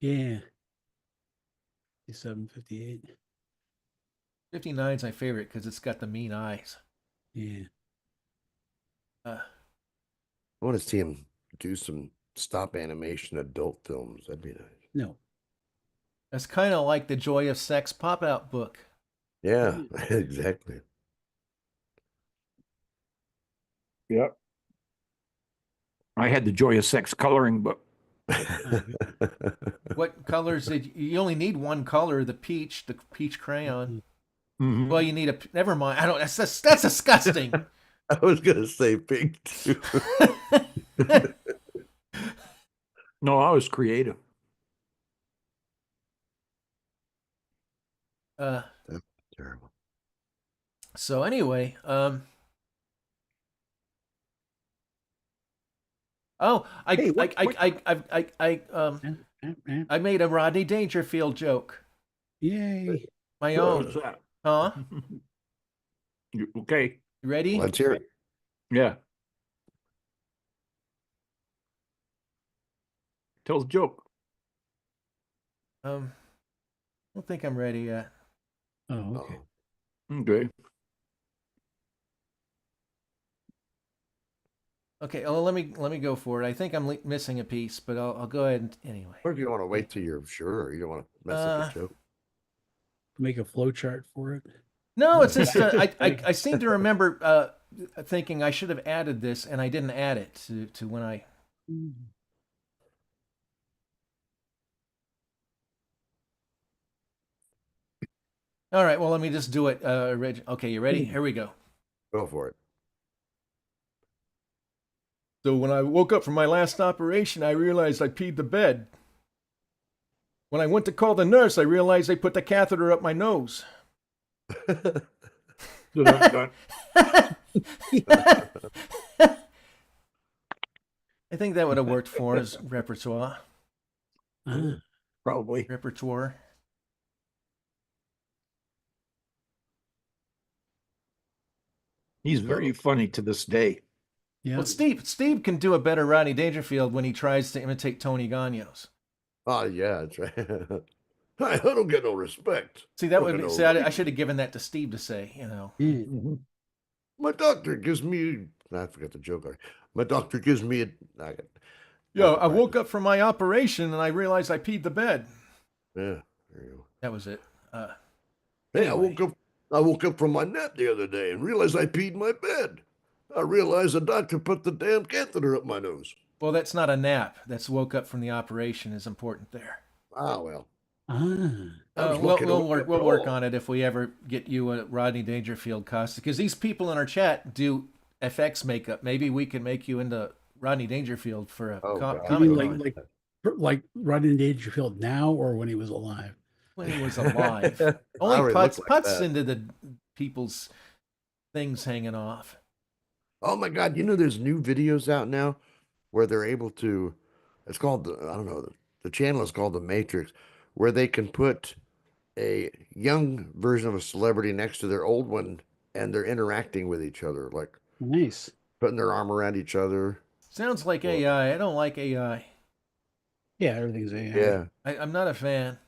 Yeah. 758. 59 is my favorite because it's got the mean eyes. Yeah. I want to see him do some stop animation adult films. That'd be nice. No. That's kind of like the Joy of Sex pop-out book. Yeah, exactly. Yep. I had the Joy of Sex coloring book. What colors did you only need one color, the peach crayon. Mhm. Well, you need never mind. I don't that's disgusting. I was gonna say pink too. No, I was creative. That's terrible. So anyway, Hey, I made a Rodney Dangerfield joke. Yay. My What own. was that? Huh? Okay. You ready? Let's hear it. Yeah. Tell the joke. I don't think I'm ready yet. Oh, okay. Okay. Okay, well, let me go for it. I think I'm missing a piece, but I'll go ahead anyway. Or if you want to wait till you're sure, you don't want to mess up the joke. Make a flow chart for it. No, it's just I seem to remember thinking I should have added this, and I didn't add it to when I. All right, well, let me just do it. Okay, you ready? Here we go. Go for it. So when I woke up from my last operation, I realized I peed the bed. When I went to call the nurse, I realized they put the catheter up my nose. Dun-dun-dun. I think that would have worked for his repertoire. Probably. Repertoire. He's very funny to this day. Yeah. Well, Steve can do a better Rodney Dangerfield when he tries to imitate Tony Gagnos. Oh yeah, that's right. I don't get no respect. See, that Don't would get be. no See, I respect. should have given that to Steve to say. You know. Yeah. My doctor gives me. I forgot the joke. My doctor gives me a. Yo, I woke up from my operation and I realized I peed the bed. Yeah, there you go. That was it. Hey, Anyway. I woke up from my nap the other day and realized I peed my bed. I realized the doctor put the damn catheter up my nose. Well, that's not a nap. That's woke up from the operation is important there. Ah, well. We'll work on it if we ever get you a Rodney Dangerfield costume. Because these people in our chat do FX makeup. Maybe we can make you into Rodney Dangerfield for a Oh, God. You Comic mean Con like Rodney Dangerfield now or when he was alive? when he was alive. I Only already puts look like puts that. into the people's things hanging off. Oh my God! You know, there's new videos out now where they're able to. It's called I don't know. The channel is called The Matrix, where they can put a young version of a celebrity next to their old one, and they're interacting with each other, like Nice. putting their arm around each other. Sounds like Well, AI. I don't like AI. Yeah, everything's AI. yeah, I'm not a fan.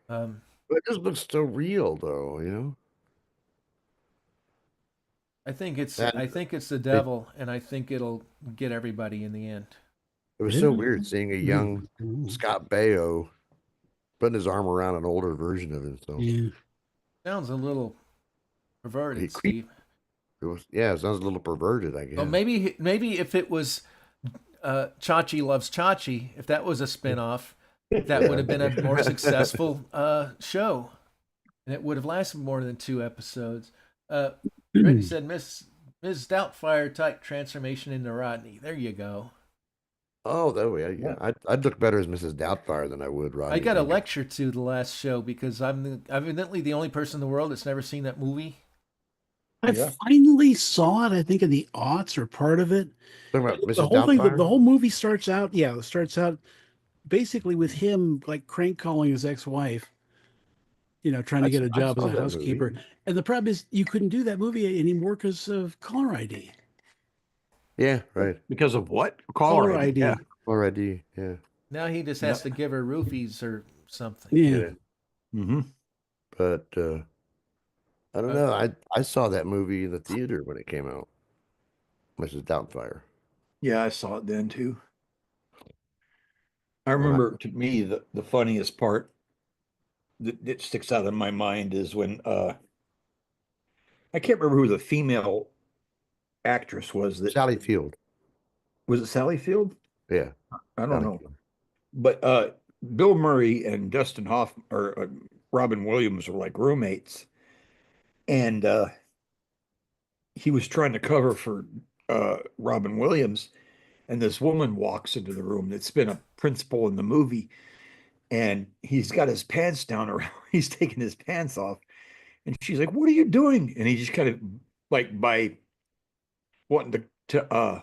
but it just looks so real, though. You know, I think it's and I think it's the it, devil, and I think it'll get everybody in the end. it was so Really? weird seeing a young Mm. Scott Baio putting his arm around an older version of himself. Yeah. Sounds a little He perverted, creeped. Steve. It was, yeah, it sounds a little perverted, I Well, guess. maybe if it was Chachi Loves Chachi, if that was a spinoff, that would Yeah. have been a more successful show, and it would have lasted more than 2 episodes. Brittany said, Ms. Doubtfire type transformation into Rodney. There you go. Oh, that way, yeah. I'd look better as Mrs. Doubtfire than I would Rodney. I got a Dangerfield. lecture to the last show because I'm evidently the only person in the world that's never seen that movie. I Yeah. finally saw it, I think in the aughts or part of it. Talking about The Mrs. whole thing, the Doubtfire? whole movie starts out, it starts out basically with him like crank calling his ex-wife, trying to get a I job as saw a that housekeeper. movie. And the problem is you couldn't do that movie anymore because of caller ID. Yeah, right. Because of what? Caller ID. ID. Yeah. Already, yeah. Now he just Yeah. has to give her roofies or something. Yeah. Yeah. Mm-hmm. But I don't Uh, know. I saw that movie in the theater when it came out. Mrs. Doubtfire. Yeah, I saw it then too. I And remember to me the funniest part that sticks out in my mind is when I can't remember who the female actress was that Sally Field. was it Sally Field? Yeah. I don't Sally know. Field. But Bill Murray and Dustin Hoffman or Robin Williams were like roommates, and he was trying to cover for Robin Williams, and this woman walks into the room that's been a principal in the movie, and he's got his pants down around, he's taking his pants off, and she's like, "What are you doing?" And he just kind of like by wanting to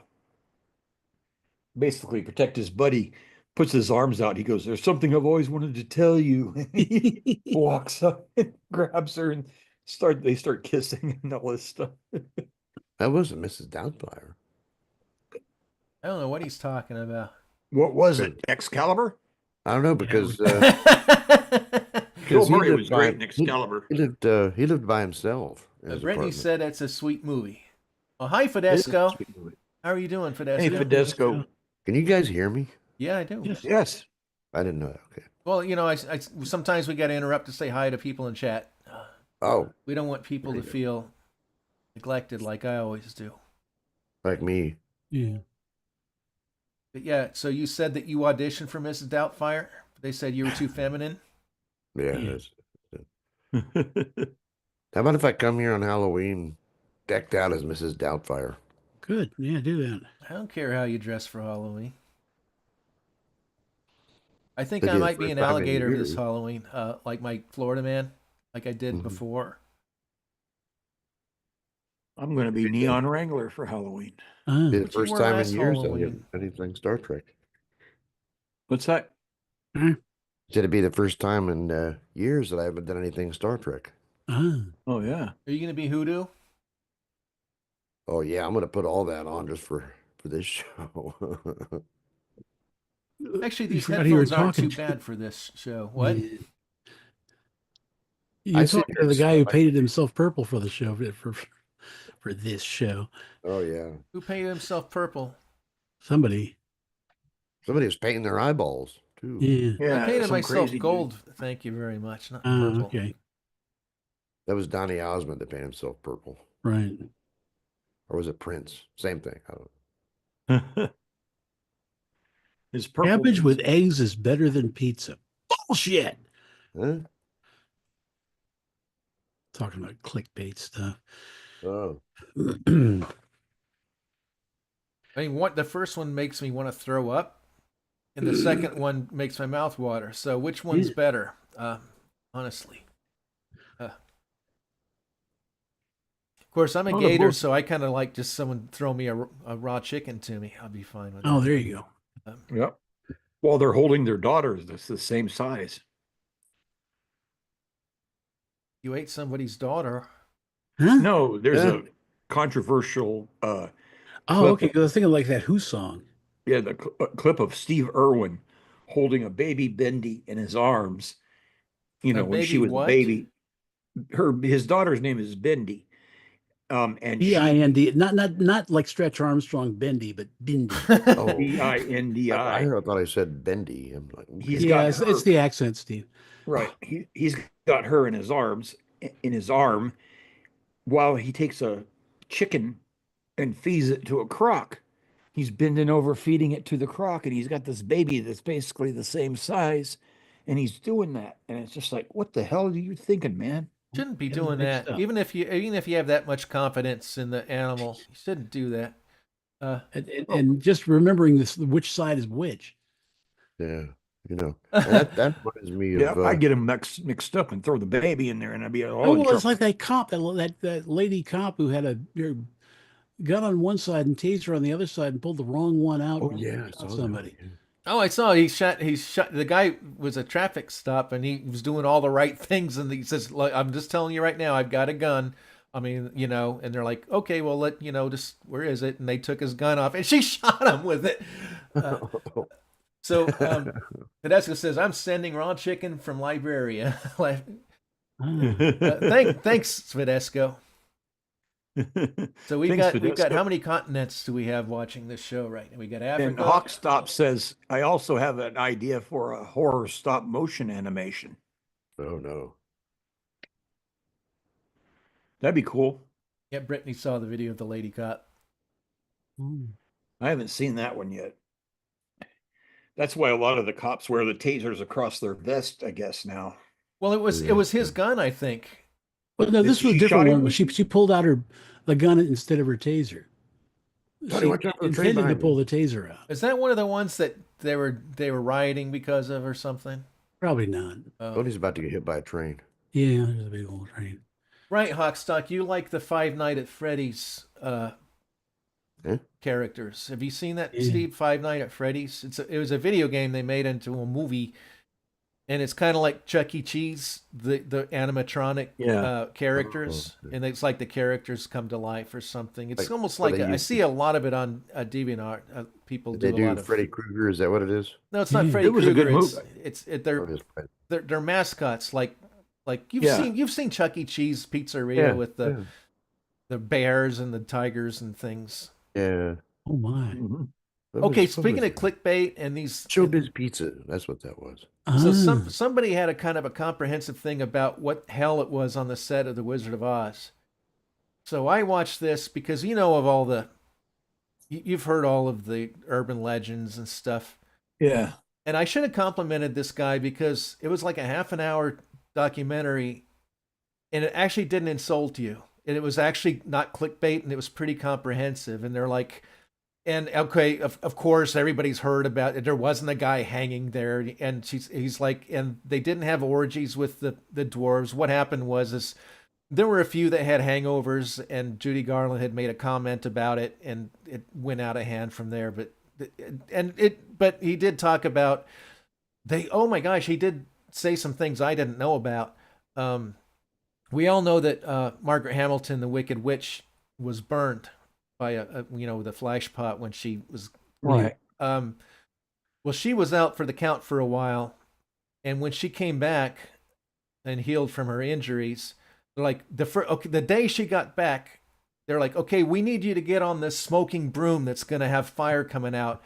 basically protect his buddy, puts his arms out. He goes, "There's something I've always wanted to tell you." And he walks up and grabs her and they start kissing and all this stuff. That wasn't Mrs. Doubtfire. I don't know what he's talking about. What was it? Excalibur? I don't know because Bill he Murray lived was great in by- Excalibur. he lived by himself in his Brittany apartment. said it's a sweet movie. Well, hi, It is a Fidesco. sweet movie. How are you doing, Fidesco? Hey, Fidesco. Can you guys hear me? Yeah, I do. Yes. Yes. I didn't know that. Okay. Well, I sometimes we got to interrupt to say hi to people in chat. Oh, We don't want people There to you go. feel neglected like I always do. like me. Yeah. But yeah, so you said that you auditioned for Mrs. Doubtfire. They said you were too feminine. Yeah. Yeah. How about if I come here on Halloween decked out as Mrs. Doubtfire? Good. Yeah, do that. I don't care how you dress for Halloween. I think That'd I be the might be first an time in alligator this years. Halloween, like my Florida man, like I did Mhm. before. I'm going to be Neon Wrangler for Halloween. Ah. Be the What you first wore time in last years that I Halloween? have anything Star Trek. What's that? Said it'd be the first time in years that I haven't done anything Star Trek. Ah. Oh, yeah. Are you going to be Hoodoo? Oh yeah, I'm gonna put all that on just for this show. Actually, You these forgot who you were headphones aren't too talking to. bad for this show. What? Yeah. I You see talked to the this guy who stuff. painted himself purple for the show for this show. Oh yeah, Who painted himself purple? Somebody. somebody was painting their eyeballs too. Yeah. Yeah. I painted some myself crazy gold. Thank you very much. Not Ah, purple. okay. That was Donny Osmond that painted himself purple, Right. or was it Prince? Same thing. I don't know. dude. His purple Cabbage with dudes- eggs is better than pizza. Bullshit. Huh? Talking about clickbait stuff. Oh, I mean, the first one makes me want to throw up, and the second one makes my mouth water. So which one's better? Honestly. Of course, I'm a Oh, they're gator, both- so I kind of like just someone throw me a raw chicken to me. I'll be fine with Oh, that. there you go. Yep. While they're holding their daughters, that's the same size. You ate somebody's daughter. Huh? No, there's Yeah. a controversial Oh, clip. okay. 'Cause I was thinking like that Who song. Yeah, the clip of Steve Irwin holding a baby Bendy in his arms, when she baby was a what? baby. His daughter's name is Bendy. And she B-I-N-D. Not like Stretch Armstrong Bendy, but Bindi. Oh, Bindi. I thought I said bendy. I'm like, okay. He's Yeah, got it's her, the accent, Steve. right. He's got her in his arm, while he takes a chicken and feeds it to a croc. He's bending over, feeding it to the croc, and he's got this baby that's basically the same size, and he's doing that. And it's just like, what the hell are you thinking, man? Shouldn't be Getting doing mixed that. up. Even if you have that much confidence in the animal, you shouldn't do that. And just remembering which side is which. Yeah, and that reminds me Yeah, of I get him mixed up and throw the baby in there, and I'd be all Oh, in well, it's trouble. like that cop, that lady cop who had a gun on one side and taser on the other side and pulled the wrong one out. Oh and yeah, I shot saw that. somebody. Oh, I saw he shot. The guy was a traffic stop, and he was doing all the right things. And he says, "Look, I'm just telling you right now, I've got a gun. I mean, and they're like, okay, well, just where is it?" And they took his gun off, and she shot him with it. So Tedesco says, "I'm sending raw chicken from Liberia." Thanks, Svedesco. So we've got how many continents do we have watching this show right now? We got Africa. And Hawkstop says, I also have an idea for a horror stop motion animation. Oh no. That'd be cool. Yeah, Brittany saw the video of the lady cop. I haven't seen that one yet. That's why a lot of the cops wear the tasers across their vest, I guess, now. Well, it was his gun, I think. Well, no, this was a She different shot one. him? When she pulled out the gun instead of her taser. Tony, She watch out for the train intended to behind pull you. the taser out. Is that one of the ones that they were rioting because of or something? Probably not. Tony's about to get hit by a train. Yeah, there's a big old train. Right, Hawkstock, you like the Five Nights at Freddy's characters. Have you seen that, Yeah. Steve? Five Nights at Freddy's? It was a video game they made into a movie, and it's kind of like Chuck E. Cheese, the animatronic characters, Oh, and it's like the characters come to life or something. It's Like almost what like they I used see a lot of it on DeviantArt. People Did they do a lot do of Freddy Krueger? Is that what it is? No, it's not Yeah. Freddy It was a Krueger. good It's movie. they're mascots like you've Yeah. seen Chuck E. Cheese Pizzeria with yeah. the bears and the tigers and things. Yeah. Oh my. Mhm. What Okay, was- what speaking was of clickbait and these, Showbiz Pizza. That's what that was. so Ah. somebody had a kind of a comprehensive thing about what hell it was on the set of The Wizard of Oz. So I watched this because of all you've heard all of the urban legends and stuff. Yeah. And I should have complimented this guy because it was like a half an hour documentary and it actually didn't insult you. And it was actually not clickbait and it was pretty comprehensive. And they're like, and okay, of course, everybody's heard about it. There wasn't a guy hanging there. And he's like, and they didn't have orgies with the dwarves. What happened was there were a few that had hangovers and Judy Garland had made a comment about it and it went out of hand from there. But he did talk about oh my gosh, he did say some things I didn't know about. We all know that Margaret Hamilton, the Wicked Witch, was burned by the flash pot when she was Right. well, she was out for the count for a while, and when she came back and healed from her injuries, they're like the day she got back, they're like, okay, we need you to get on this smoking broom that's going to have fire coming out,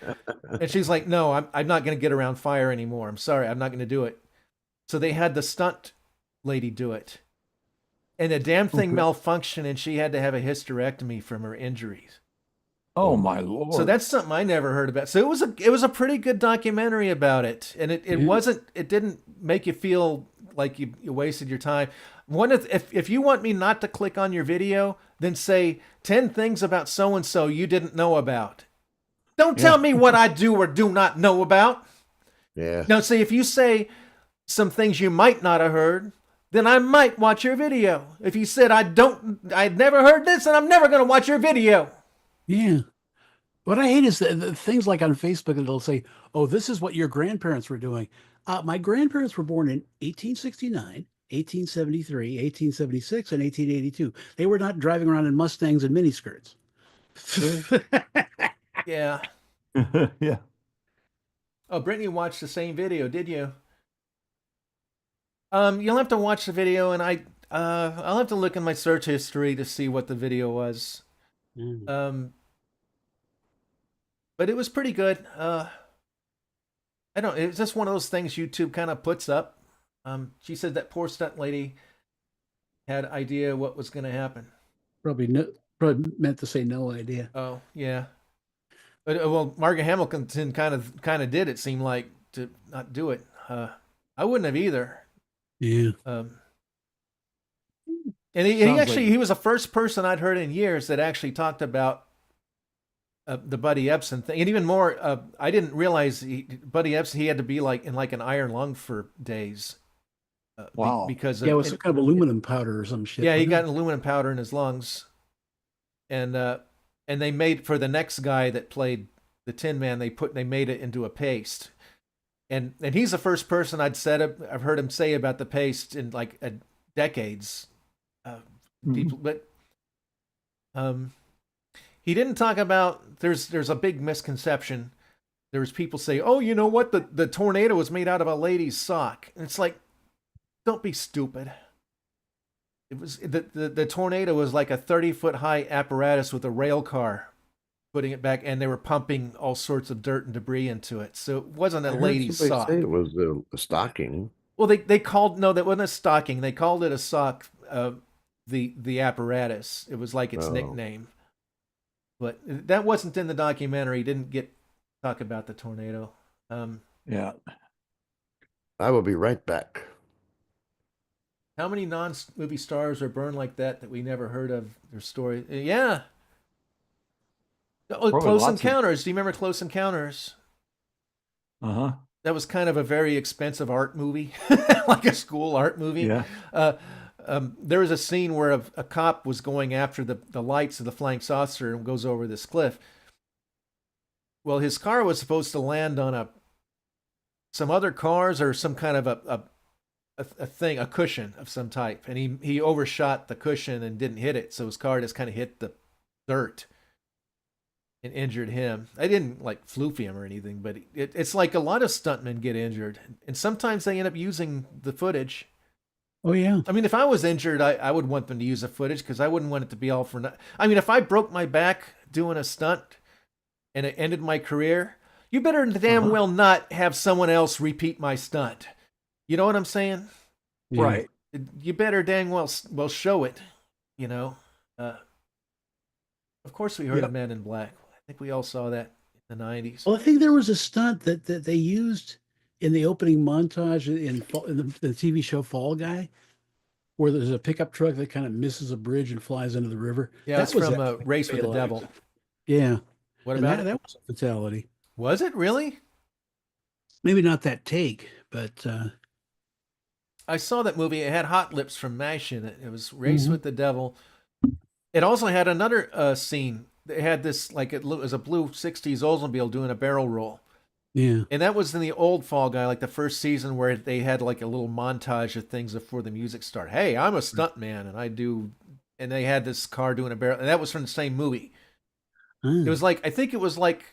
and she's like, no, I'm not going to get around fire anymore. I'm sorry, I'm not going to do it. So they had the stunt lady do it. And the damn thing malfunctioned, and she had to have a hysterectomy from her injuries. Oh my Lord. So that's something I never heard about. So it was a pretty good documentary about it, and it didn't make you feel like you wasted your time. If you want me not to click on your video, then say 10 things about so and so you didn't know about, Don't tell me what I do or do not know about. Yeah. Now, see, if you say some things you might not have heard, then I might watch your video. If you said I'd never heard this, and I'm never going to watch your video. Yeah. What I hate is the things like on Facebook that they'll say, "Oh, this is what your grandparents were doing." My grandparents were born in 1869, 1873, 1876, and 1882. They were not driving around in Mustangs and miniskirts. Yeah. Yeah. Oh, Brittany watched the same video, did you? You'll have to watch the video, and I'll have to look in my search history to see what the video was. Mm. But it was pretty good. It's just one of those things YouTube kind of puts up. She said that poor stunt lady had idea what was going to happen. Probably meant to say no idea. Oh yeah, but well, Margaret Hamilton kind of did. It seemed like to not do it. I wouldn't have either. Yeah. And he was the first person I'd heard in years that actually talked about the Buddy Epson thing, and even more. I didn't realize Buddy Epson, he had to be like in like an iron lung for days. Wow. Because it was some kind of aluminum powder or some shit. Yeah, he got an aluminum powder in his lungs, and they made for the next guy that played the Tin Man. They made it into a paste, and he's the first person I've heard him say about the paste in like decades. But he didn't talk about. There's a big misconception. There's people say, "Oh, you know what? The tornado was made out of a lady's sock," and it's like, don't be stupid. It was the tornado was like a 30-foot high apparatus with a rail car putting it back, and they were pumping all sorts of dirt and debris into it. So it wasn't a lady's sock. It was a stocking. Well, they called that wasn't a stocking. They called it a sock. The apparatus. It was like its nickname. But that wasn't in the documentary. Didn't talk about the tornado. Yeah. I will be right back. How many non-movie stars are burned like that we never heard of their story? Yeah. Oh, Close Encounters. Do you remember Close Encounters? Uh-huh. That was kind of a very expensive art movie, like a school art movie. Yeah. There was a scene where a cop was going after the lights of the flying saucer and goes over this cliff. Well, his car was supposed to land on some other cars or some kind of a cushion of some type, and he overshot the cushion and didn't hit it, so his car just kind of hit the dirt and injured him. I didn't like floofy him or anything, but it's like a lot of stuntmen get injured, and sometimes they end up using the footage. Oh yeah. I mean, if I was injured, I would want them to use the footage because I wouldn't want it to be all for nothing. I mean, if I broke my back doing a stunt and it ended my career, you better damn well not have someone else repeat my stunt. You know what I'm saying? Yeah. Right. You better dang well show it, you know. Of course we heard of Men in Black. I think we all saw that in the 90s. Well, I think there was a stunt that they used in the opening montage in the TV show Fall Guy, where there's a pickup truck that kind of misses a bridge and flies into the river. Yeah, that that's from Race with the Devil. Yeah. What about it? That was a fatality. Was it really? Maybe not that take, but I saw that movie. It had Hot Lips from MASH in it. It was Race with the Devil. It also had another scene. It had this, like, it was a blue 60s Oldsmobile doing a barrel roll. yeah. And that was in the old Fall Guy, like the first season where they had like a little montage of things before the music started. Hey, I'm a stuntman and they had this car doing a barrel, and that was from the same movie. It was like, I think it was like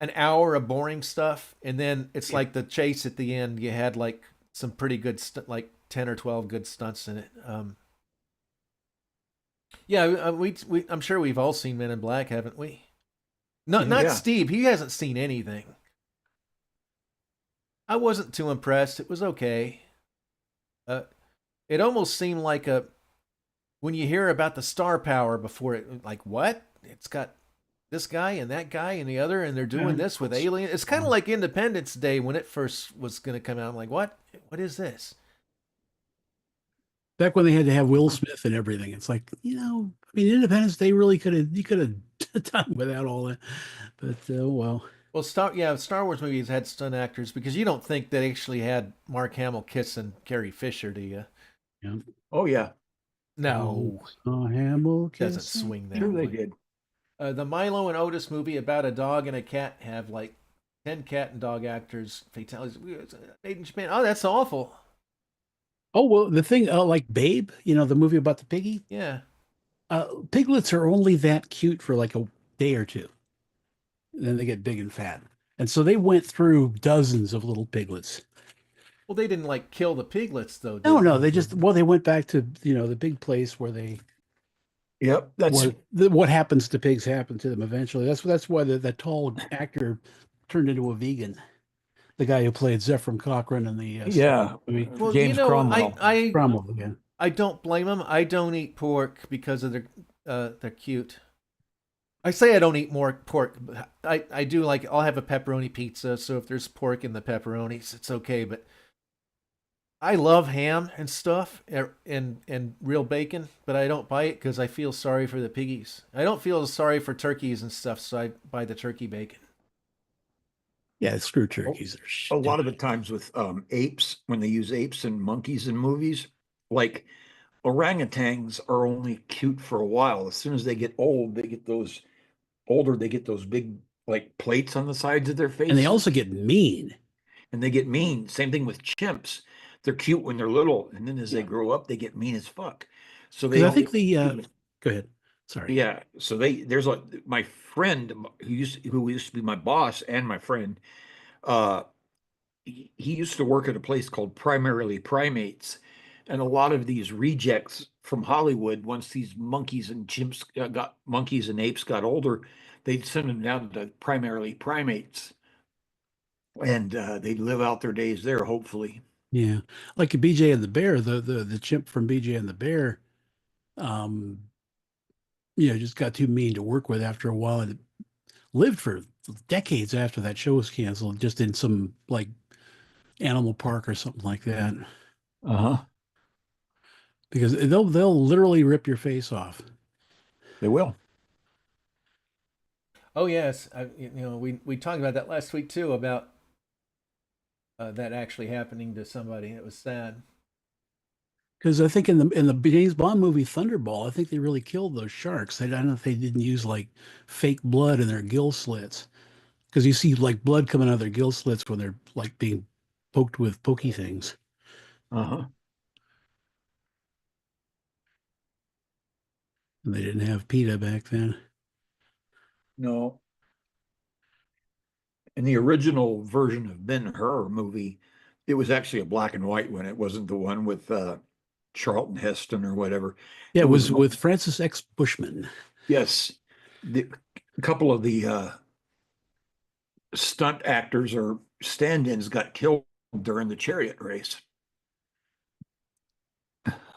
an hour of boring stuff, and then it's like the chase at the end. You had like some pretty good like 10 or 12 good stunts in it. I'm sure we've all seen Men in Black, haven't we? No, not Steve. He hasn't seen anything. I wasn't too impressed. It was okay. It almost seemed like when you hear about the star power before it, like, what? It's got this guy and that guy and the other, and they're doing this with aliens. It's kind of like Independence Day when it first was going to come out. I'm like, what? What is this? Back when they had to have Will Smith and everything, it's like, I mean, Independence Day really you could have done without all that. But well, Well, Star Wars movies had stunt actors because you don't think they actually had Mark Hamill kissing Carrie Fisher, do you? yeah. Oh yeah, No, Hamilton doesn't swing that sure they way. did. The Milo and Otis movie about a dog and a cat have like 10 cat and dog actors fatalities. Made in Japan. Oh, that's awful. Oh well, the thing like Babe, the movie about the piggy. Yeah. Piglets are only that cute for like a day or two, and then they get big and fat. And so they went through dozens of little piglets. Well, they didn't like kill the piglets though, No, did no, they just they went back to the big place where they Yep, that's what happens to pigs happen to them eventually. That's why that tall actor turned into a vegan. The guy who played Zephyr Cochrane in the yeah. movie Well, James Cromwell. Cromwell again. I don't blame them. I don't eat pork because of they're cute. I say I don't eat more pork. But I do like I'll have a pepperoni pizza. So if there's pork in the pepperonis, it's okay. But I love ham and stuff and real bacon, but I don't buy it because I feel sorry for the piggies. I don't feel sorry for turkeys and stuff, so I buy the turkey bacon. Yeah, screw turkeys. A lot of the times with apes, when they use apes and monkeys in movies, like orangutans are only cute for a while. As soon as they get old, they get those big like plates on the sides of their face. And they also get mean. And they get mean. Same thing with chimps. They're cute when they're little, and then as they grow up, they get mean as fuck. So they I think go ahead. Sorry. Yeah. So there's my friend who used to be my boss and my friend. He used to work at a place called Primarily Primates, and a lot of these rejects from Hollywood, once these monkeys and apes got older, they'd send them down to Primarily Primates, and they'd live out their days there, hopefully. Yeah, like BJ and the Bear, the chimp from BJ and the Bear, just got too mean to work with after a while, and lived for decades after that show was canceled, just in some like animal park or something like that. Uh-huh. Because they'll literally rip your face off. They will. Oh yes, we talked about that last week too about that actually happening to somebody. It was sad. Because I think in the James Bond movie Thunderball, I think they really killed those sharks. I don't know if they didn't use like fake blood in their gill slits, because you see like blood coming out of their gill slits when they're like being poked with pokey things. Uh-huh. And they didn't have PETA back then. No. In the original version of Ben-Hur movie, it was actually a black and white one. It wasn't the one with Charlton Heston or whatever. Yeah, it was with Francis X. Bushman. Yes. A couple of the stunt actors or stand-ins got killed during the chariot race.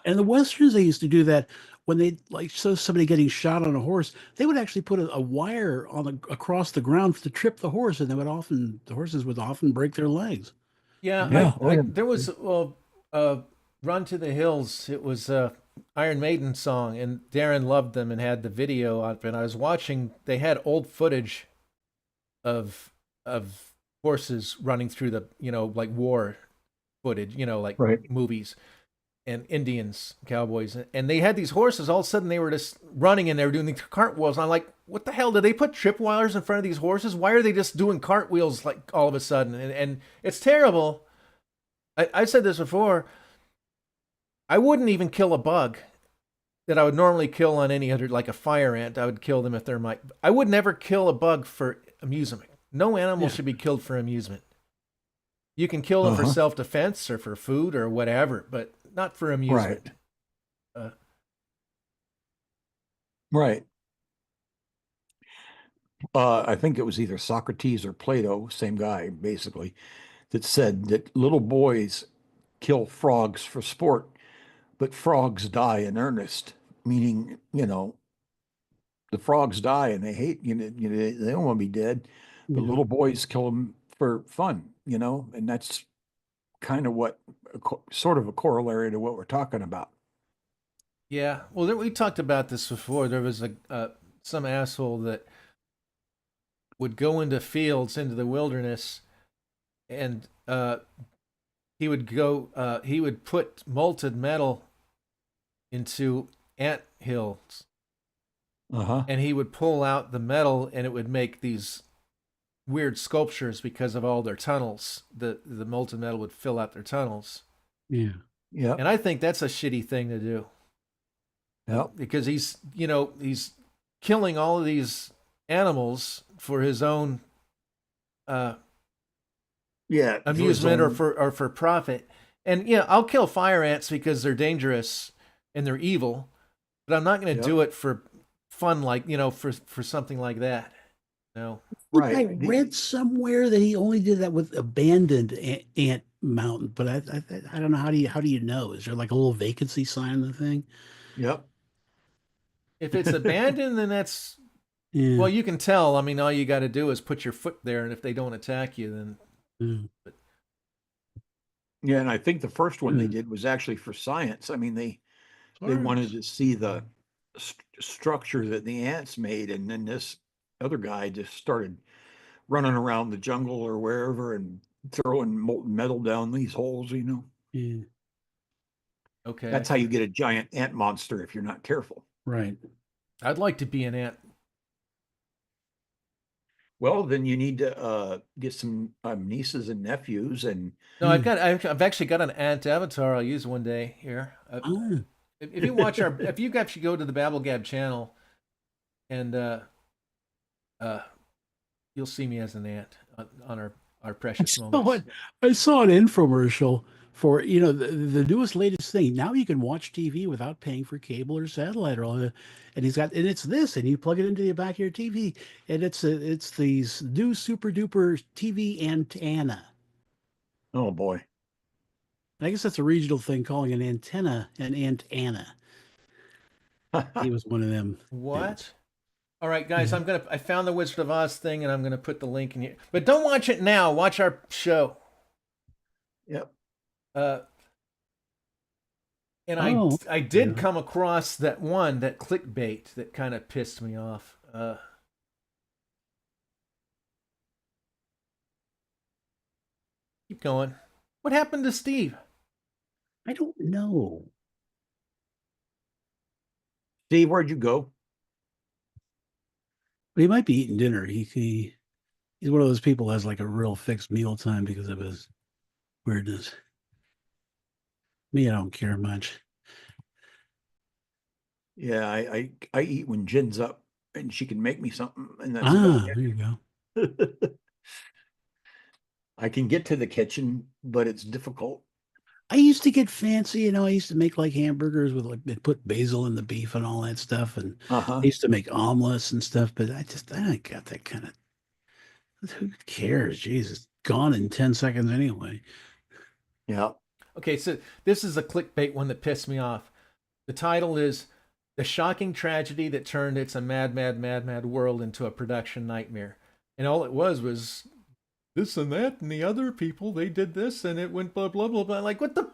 And the Westerns, they used to do that when they like saw somebody getting shot on a horse. They would actually put a wire across the ground to trip the horse, and the horses would often break their legs. Yeah, there was Run to the Hills. It was Iron Maiden song, and Darren loved them and had the video up. And I was watching. They had old footage of horses running through the like war footage, like movies. And Indians, cowboys, and they had these horses. All of a sudden, they were just running and they were doing these cartwheels. And I'm like, what the hell? Did they put tripwires in front of these horses? Why are they just doing cartwheels like all of a sudden? And it's terrible. I said this before. I wouldn't even kill a bug that I would normally kill on any other, like a fire ant. I would kill them if they're I would never kill a bug for amusement. No animal should be killed for amusement. You can kill them for self-defense or for food or whatever, but not for amusement. Right. I think it was either Socrates or Plato, same guy, basically, that said that little boys kill frogs for sport, but frogs die in earnest, meaning, the frogs die and they hate, they don't want to be dead, but little boys kill them for fun, and that's kind of sort of a corollary to what we're talking about. Yeah. Well, we talked about this before. There was some asshole that would go into fields, into the wilderness, and he would put molten metal into ant hills, and he would pull out the metal, and it would make these weird sculptures because of all their tunnels. The molten metal would fill out their tunnels. Yeah. Yeah. And I think that's a shitty thing to do. Yep. Because he's killing all of these animals for his own amusement or for profit. And I'll kill fire ants because they're dangerous and they're evil, but I'm not going to do it for fun, like for something like that. No. Right. I read somewhere that he only did that with abandoned ant mountain, but I don't know, how do you know? Is there like a little vacancy sign on the thing? Yep. If it's abandoned, then that's Yeah. well, you can tell. I mean, all you got to do is put your foot there, and if they don't attack you, then Yeah, and I think the first one they did was actually for science. I mean, they wanted to see the structure that the ants made, and then this other guy just started running around the jungle or wherever and throwing molten metal down these holes. Yeah. okay. That's how you get a giant ant monster if you're not careful. Right. I'd like to be an ant. Well, then you need to get some nieces and nephews, and No, I've actually got an ant avatar I'll use one day here. If you watch if you actually go to the BabbleGab channel, and you'll see me as an ant on our precious moments. I saw an infomercial for the newest latest thing. Now you can watch TV without paying for cable or satellite or all that. And it's this, and you plug it into the back of your TV, and it's these new super duper TV antenna. oh boy. I guess that's a regional thing, calling an antenna an antenna. He was one of them. What? things. All right, guys, I found the Wizard of Oz thing, and I'm gonna put the link in here. But don't watch it now. Watch our show. Yep. And I did come across that clickbait that kind of pissed me off. Keep going. What happened to Steve? I don't know. Steve, where'd you go? But he might be eating dinner. He's one of those people who has like a real fixed meal time because of his weirdness. Me, I don't care much. Yeah, I eat when Jen's up and she can make me something, and that's there you go. it. I can get to the kitchen, but it's difficult. I used to get fancy, I used to make like hamburgers with they put basil in the beef and all that stuff, and I used to make omelets and stuff, but I don't got that kind of. Who cares? Jesus, gone in 10 seconds anyway. Yeah. Okay, so this is a clickbait one that pissed me off. The title is "The Shocking Tragedy That Turned It's a Mad, Mad, Mad, Mad World into a Production Nightmare." And all it was this and that and the other people, they did this and it went blah, blah, blah, blah. Like, what the?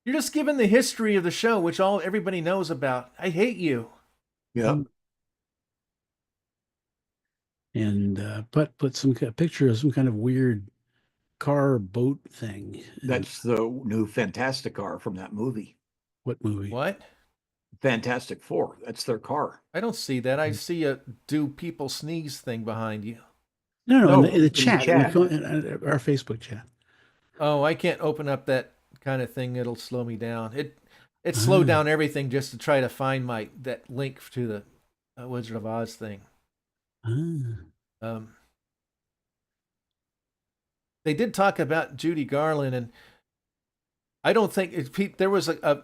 You're just giving the history of the show, which everybody knows about. I hate you. Yeah. And put some picture of some kind of weird car boat thing. That's the new Fantastic car from that movie. What movie? What? Fantastic Four. That's their car. I don't see that. I see a "do people sneeze" thing behind you. No, in the chat, in our Facebook chat. Oh, I can't open up that kind of thing. It'll slow me down. It slowed down everything just to try to find that link to the Wizard of Oz thing. They did talk about Judy Garland, and I don't think there was a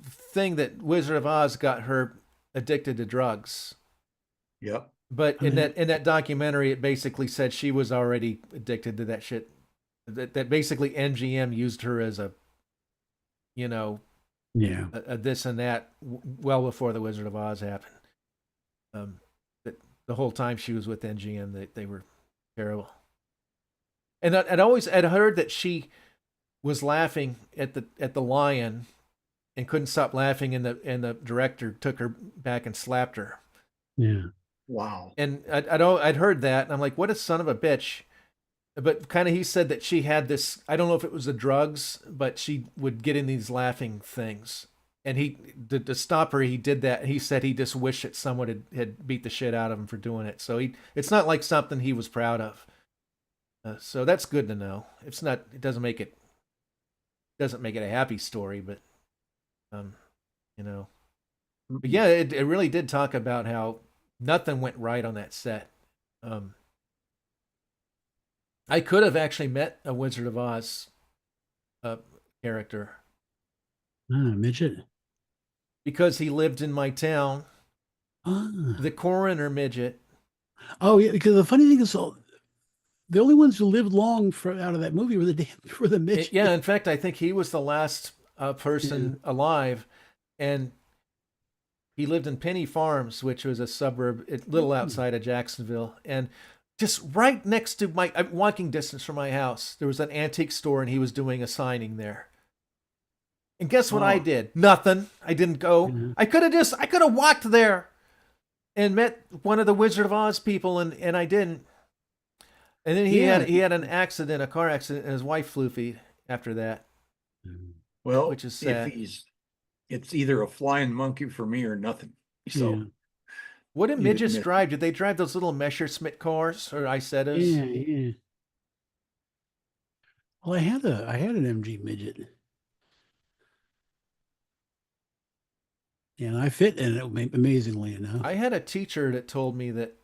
thing that Wizard of Oz got her addicted to drugs. Yep. But in that documentary, it basically said she was already addicted to that shit. That basically MGM used her as a this and that well before the Wizard of Oz happened. That the whole time she was with MGM, they were terrible. And I'd heard that she was laughing at the lion and couldn't stop laughing, and the director took her back and slapped her. Yeah. Wow. And I'd heard that, and I'm like, what a son of a bitch. But kind of he said that she had this, I don't know if it was the drugs, but she would get in these laughing things. And he, to stop her, he did that. He said he just wished that someone had beat the shit out of him for doing it. So it's not like something he was proud of. So that's good to know. It's not, it doesn't make it a happy story, but, you know. But yeah, it really did talk about how nothing went right on that set. I could have actually met a Wizard of Oz character Midget. because he lived in my town. Ah. The coroner midget. Oh yeah, because the funny thing is, the only ones who lived long out of that movie were the midget. Yeah, in fact, I think he was the last person alive, and he lived in Penny Farms, which was a suburb, a little outside of Jacksonville, and just right next to my walking distance from my house, there was an antique store, and he was doing a signing there. And guess what I did? Nothing. I didn't go. Mm-hmm. I could have walked there and met one of the Wizard of Oz people, and I didn't. And then he had an accident, a car accident, and his wife flew feed after that. Well, which is sad. It's either a flying monkey for me or nothing. So. Yeah. What did midgets drive? Did they drive those little Messerschmitt cars or Isettas? Yeah. Well, I had an MG midget. Yeah, and I fit in it amazingly enough. I had a teacher that told me that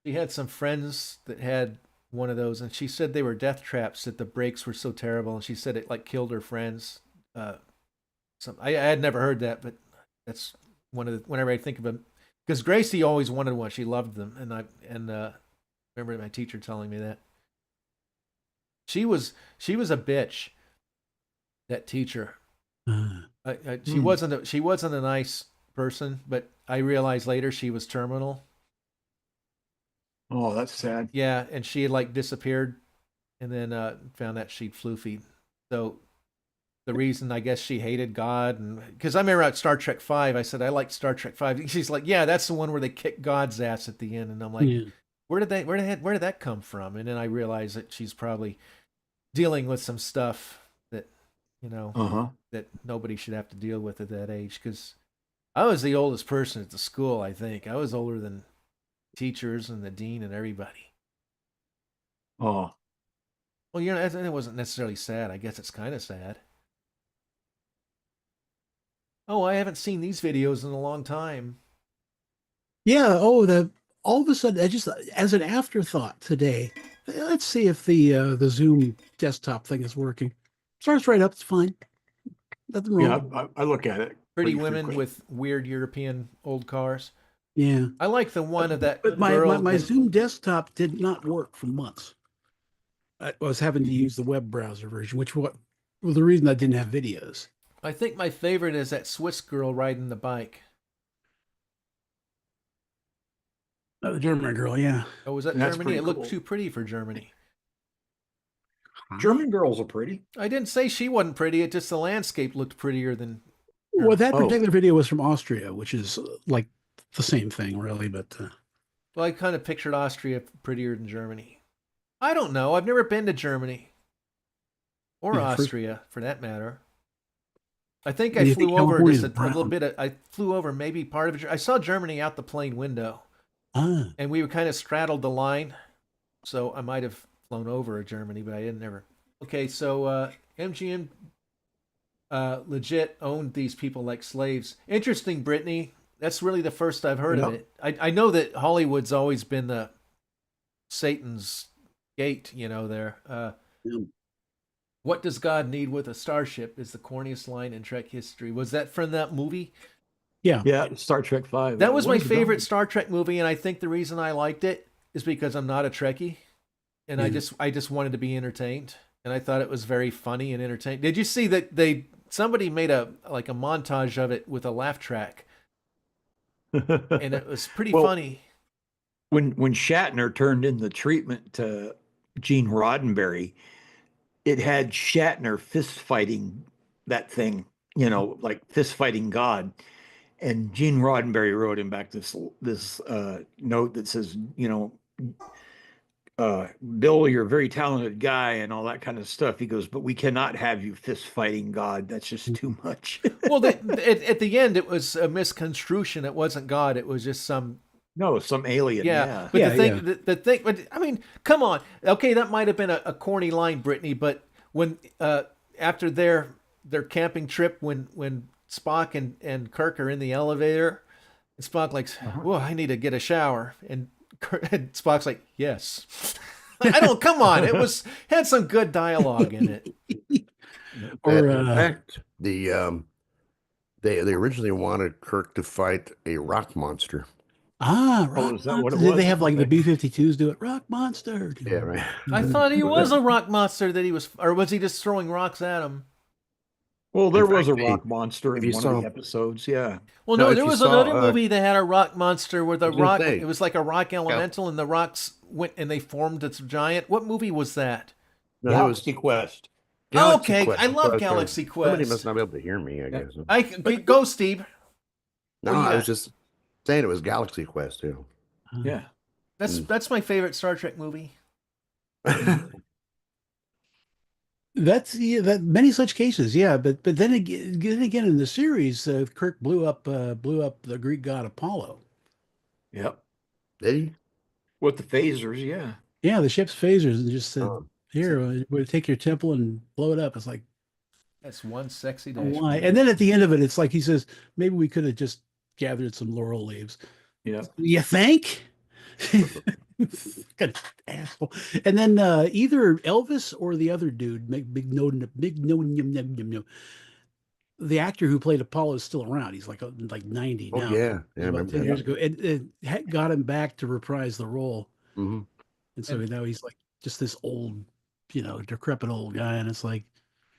she had some friends that had one of those, and she said they were death traps, that the brakes were so terrible, and she said it like killed her friends. I had never heard that, but that's whenever I think of them, because Gracie always wanted one. She loved them, and I remember my teacher telling me that. She was a bitch. That teacher. She wasn't a nice person, but I realized later she was terminal. Oh, that's sad. Yeah, and she had like disappeared, and then found that she'd flu feed. So the reason I guess she hated God, and because I remember at Star Trek V, I said I liked Star Trek V. She's like, yeah, that's the one where they kick God's ass at the end, and I'm like, where did that come from? And then I realized that she's probably dealing with some stuff that that nobody should have to deal with at that age. Because I was the oldest person at the school. I think I was older than teachers and the dean and everybody. Oh, well, it wasn't necessarily sad. I guess it's kind of sad. Oh, I haven't seen these videos in a long time. Yeah. Oh, all of a sudden, I just as an afterthought today. Let's see if the Zoom desktop thing is working. Starts right up. It's fine. Nothing wrong. Yeah, I look at it. Pretty women frequent. With weird European old cars. Yeah. I like the one of that. But my Zoom desktop did not work for months. I was having to use the web browser version, which was the reason I didn't have videos. I think my favorite is that Swiss girl riding the bike. The German girl, yeah. Oh, was that Germany? It looked too pretty for Germany. German girls are pretty. I didn't say she wasn't pretty. It just the landscape looked prettier than. Well, that particular video was from Austria, which is like the same thing, really. But well, I kind of pictured Austria prettier than Germany. I don't know. I've never been to Germany or Austria, for that matter. I think I flew over just a little bit. I flew over maybe part of it. I saw Germany out the plane window, and we were kind of straddled the line, so I might have flown over Germany, but I didn't ever. Okay, so MGM legit owned these people like slaves. Interesting, Brittany. That's really the first I've heard of it. I know that Hollywood's always been the Satan's gate, there. What does God need with a starship is the corniest line in Trek history. Was that from that movie? Yeah. Yeah, Star Trek V. That was my favorite Star Trek movie, and I think the reason I liked it is because I'm not a Trekkie, and I just wanted to be entertained, and I thought it was very funny and entertaining. Did you see that somebody made a montage of it with a laugh track, and it was pretty funny. When Shatner turned in the treatment to Gene Roddenberry, it had Shatner fist fighting that thing, like fist fighting God. And Gene Roddenberry wrote him back this note that says, Bill, you're a very talented guy and all that kind of stuff. He goes, but we cannot have you fist fighting God. That's just too much. Well, at the end, it was a misconstruction. It wasn't God. It was just some. No, some alien. Yeah. But Yeah, the thing, but I mean, come on. Okay, that might have been a corny line, Brittany, but when after their camping trip, when Spock and Kirk are in the elevator, and Spock like, "Whoa, I need to get a shower," and Spock's like, "Yes." I don't. Come on, had some good dialogue in it. Or In fact, they originally wanted Kirk to fight a rock monster. rock is that what it monster. Did they was? have like the Okay. B-52s do it? Rock monster. Yeah, right. I thought he was a rock monster that he was, or was he just throwing rocks at him? Well, there was a fact, rock monster if in you one of saw- the episodes. Yeah. Well, No, no, if there you was saw, another movie that had a rock monster where the was gonna rock, say, it was like a rock elemental and the rocks went and they formed this giant. What movie was that? No, that was Galaxy Quest. Galaxy Okay, Quest. I That's what love was trying- Galaxy Somebody Quest. must not be able to hear me, I guess. Go, Steve. No, what do you I was got? just saying it was Galaxy Quest too. Yeah. That's my favorite Star Trek movie. That's that many such cases, yeah. But then again in the series, Kirk blew up the Greek god Apollo. Yep. Did he? With the phasers. Yeah. Yeah, the ship's phasers and just said, Oh. "Here, we'll take your temple and blow it up." It's like, That's one sexy day. why? And then at the end of it, it's like he says, "Maybe we could have just gathered some laurel leaves." Yeah. You think? Fucking asshole. And then either Elvis or the other dude, the actor who played Apollo is still around. He's like 90 Oh now. yeah, It was yeah. I about remember 10 that. years ago. It got him back to reprise the role. Mhm. And so now he's like just this old, decrepit old guy. And it's like,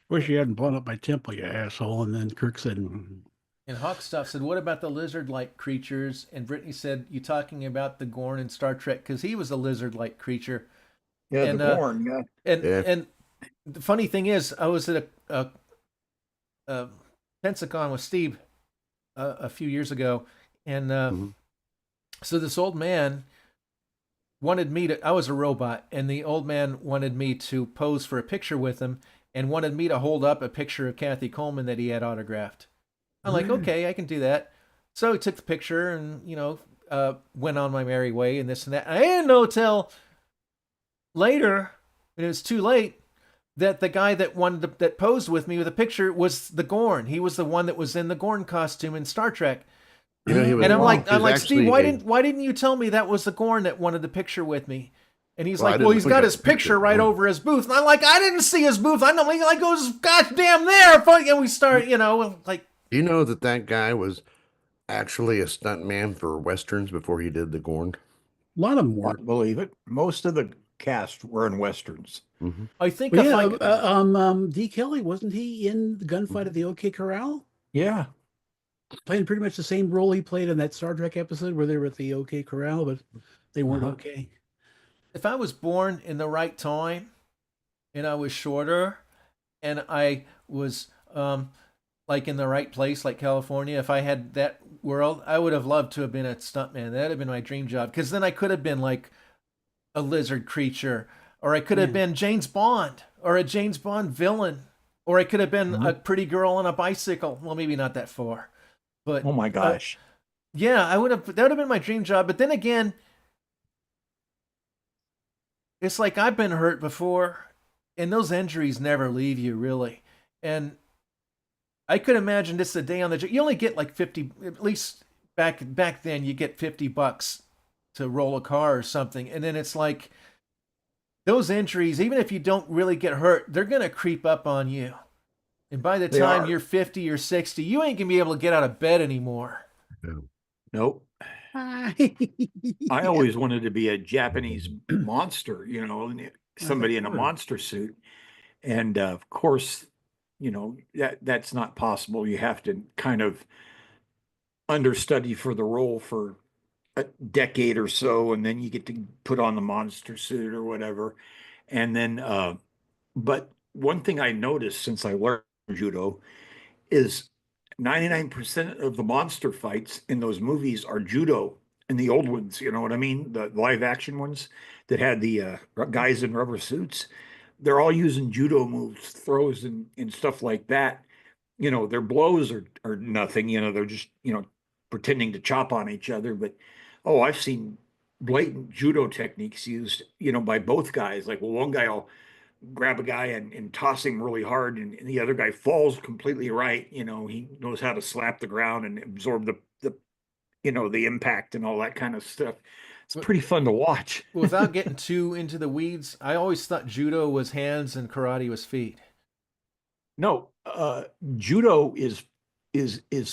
wish you hadn't blown up my temple, you asshole. And then Kirk said, And Hawkstuff said, "What about the lizard-like creatures?" And Brittany said, "You talking about the Gorn in Star Trek because he was a lizard-like creature." Yeah. And, The corn. Yeah. And the funny thing is, I was at a Pensacon with Steve a few years ago, and so this old man wanted me to. I was a robot, and the old man wanted me to pose for a picture with him, and wanted me to hold up a picture of Kathy Coleman that he had autographed. I'm like, okay, I can do that. So I took the picture and, went on my merry way and this and that. I didn't know till later, and it was too late, that the guy that that posed with me with a picture was the Gorn. He was the one that was in the Gorn costume in Star Trek. He was. And I'm like, actually Steve, why didn't you tell me that was the Gorn that wanted the picture with me? And he's Well, I like, well, didn't he's look got at his the picture, picture right no. over his booth. And I'm like, I didn't see his booth. I know, he like goes, goddamn there. And we start, like. Do you know that guy was actually a stuntman for westerns before he did the Gorn? a lot of them were. Can't believe it. Most of the cast were in westerns. Mm-hmm. I think Well, if I D. Kelly, wasn't he in the gunfight at the OK Corral? Yeah. Playing pretty much the same role he played in that Star Trek episode where they were at the OK Corral, but they weren't okay. if I was born in the right time and I was shorter and I was like in the right place, like California, if I had that world, I would have loved to have been a stuntman. That'd have been my dream job. Because then I could have been like a lizard creature, or I could have been James Bond, or a James Bond villain, or I could have been a pretty girl on a bicycle. Well, maybe not that far. But Oh my gosh. yeah, that would have been my dream job. But then again, it's like I've been hurt before, and those injuries never leave you really. And I could imagine this a day on the job. You only get like 50, at least back then you get $50 to roll a car or something. And then it's like those injuries, even if you don't really get hurt, they're gonna creep up on you. And by the They time are. you're 50 or 60, you ain't gonna be able to get out of bed anymore. Nope. I always wanted to be a Japanese monster, somebody in a course. monster suit. And of course, that's not possible. You have to kind of understudy for the role for a decade or so, and then you get to put on the monster suit or whatever. And then, but one thing I noticed since I learned judo is 99% of the monster fights in those movies are judo in the old ones. You know what I mean? The live action ones that had the guys in rubber suits. They're all using judo moves, throws, and stuff like that. You know, their blows are nothing. You know, they're just, pretending to chop on each other. But oh, I've seen blatant judo techniques used, by both guys. Like, well, one guy will grab a guy and toss him really hard, and the other guy falls completely right. He knows how to slap the ground and absorb the impact and all that kind of stuff. It's But pretty fun to watch. without getting too into the weeds, I always thought judo was hands and karate was feet. No, judo is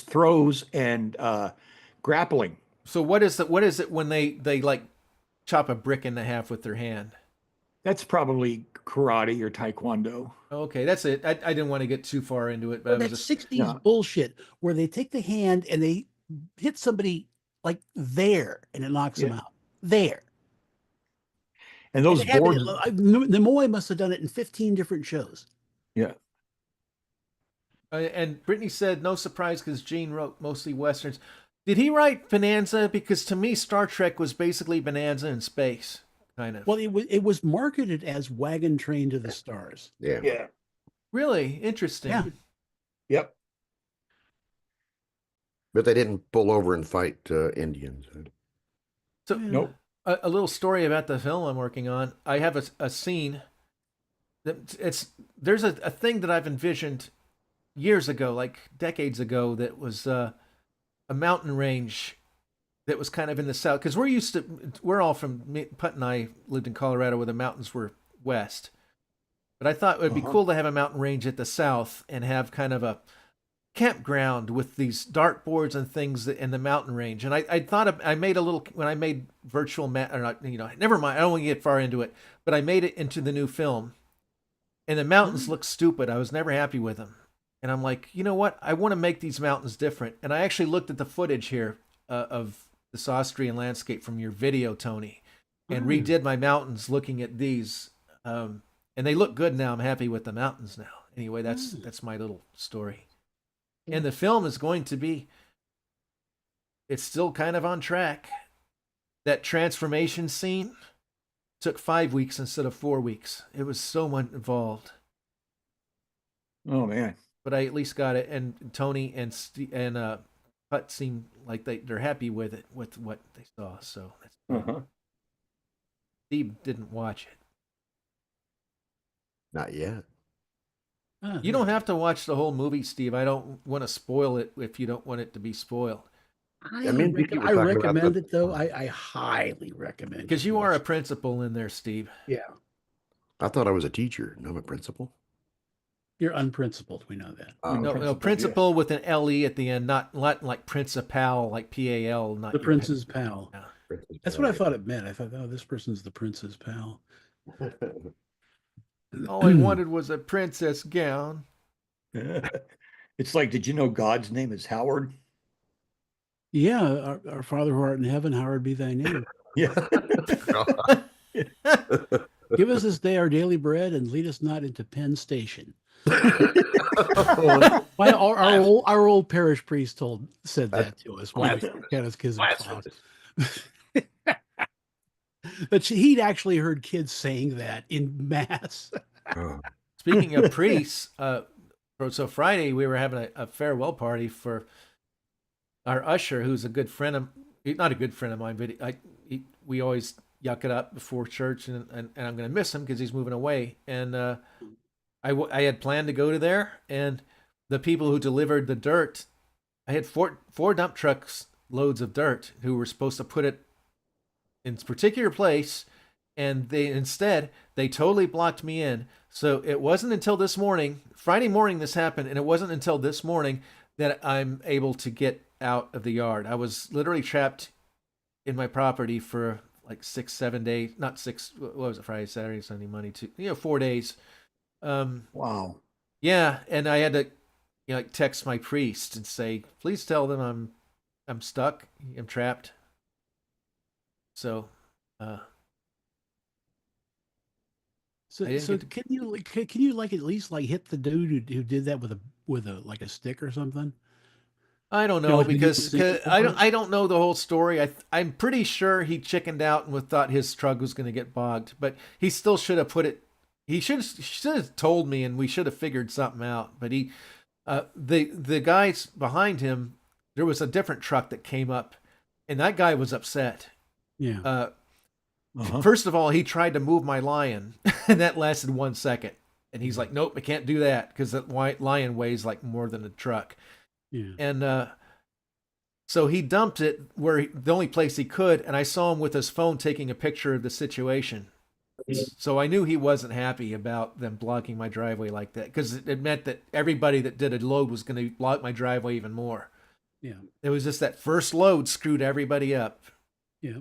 throws and grappling. So what is it when they like chop a brick in half with their hand? That's probably karate or taekwondo. Okay, that's it. I didn't want to get too far into it, but I Well, was that's just 60s Yeah. bullshit where they take the hand and they hit somebody like there and it knocks them Yeah. out. There. And And those it happened, boards, Nimoy must have done it in 15 different shows. yeah. and Brittany said no surprise because Gene wrote mostly westerns. Did he write Bonanza? Because to me, Star Trek was basically Bonanza in space, kind of. Well, it was marketed as Wagon Train to the Stars. Yeah. Yeah. Really interesting. Yeah. Yep. But they didn't pull over and fight Indians. So Nope. a little story about the film I'm working on. I have a scene that there's a thing that I've envisioned years ago, like decades ago, that was a mountain range that was kind of in the south, because we're all from Putt and I lived in Colorado where the mountains were west, but I thought it would be cool to have a mountain range at the south and have kind of a campground with these dartboards and things in the mountain range. And I made a little, when I made virtual or not, never mind, I don't want to get far into it, but I made it into the new film, and the mountains look stupid. I was never happy with them. And I'm like, you know what? I want to make these mountains different. And I actually looked at the footage here of this Austrian landscape from your video, Tony, and redid my mountains looking at these. And they look good now. I'm happy with the mountains now. Anyway, that's my little story. And the film is going to be, it's still kind of on track. That transformation scene took 5 weeks instead of 4 weeks. It was so much involved. Oh man. But I at least got it, and Tony and Putt seem like they're happy with it, with what they saw. So that's Steve didn't watch it. Not yet. You don't have to watch the whole movie, Steve. I don't want to spoil it if you don't want it to be spoiled. I mean, Vicky was I talking about recommend the- it though. I highly recommend it. Because you are a principal in there, Steve. Yeah. I thought I was a teacher, and I'm a principal. You're unprincipled. We know that. Oh, No, principal with an LE at the end, not like principal, like PAL. Not The your prince's pal. Yeah. That's what I thought it meant. I thought, oh, this person's the prince's pal. All I wanted was a princess gown. It's like, did you know God's name is Howard? Yeah, our Father who art in heaven, hallowed be thy name. Yeah. Give us this day our daily bread and lead us not into Penn Station. Our old parish priest said that to us when we were catechism class. But he'd actually heard kids saying that in mass. Speaking of priests, so Friday we were having a farewell party for our usher, who's a good friend of, not a good friend of mine, but we always yuck it up before church, and I'm going to miss him because he's moving away. And I had planned to go to there, and the people who delivered the dirt, I had four dump trucks loads of dirt who were supposed to put it in this particular place, and they totally blocked me in. So it wasn't until this morning, Friday morning, this happened, and it wasn't until this morning that I'm able to get out of the yard. I was literally trapped in my property for like 6-7 days, not six. What was it? Friday, Saturday, Sunday, Monday, 4 days. Wow. Yeah, and I had to text my priest and say, please tell them I'm stuck, I'm trapped. So So can you like at least like hit the dude who did that with a like a stick or something? I don't You know know, he did because sing I don't know the whole story. I'm pretty sure he chickened out and thought his truck was going to get bogged, but he still should have put it. He should have told me, and we should have figured something out. But the guys behind him, there was a different truck that came up, and that guy was upset. Yeah. First of all, he tried to move my lion, and that lasted 1 second. And he's like, "Nope, I can't do that because that white lion weighs like more than a truck." Yeah. And so he dumped it the only place he could, and I saw him with his phone taking a picture of the situation. So I knew he wasn't happy about them blocking my driveway like that because it meant that everybody that did a load was going to block my driveway even more. Yeah. It was just that first load screwed everybody up. Yeah.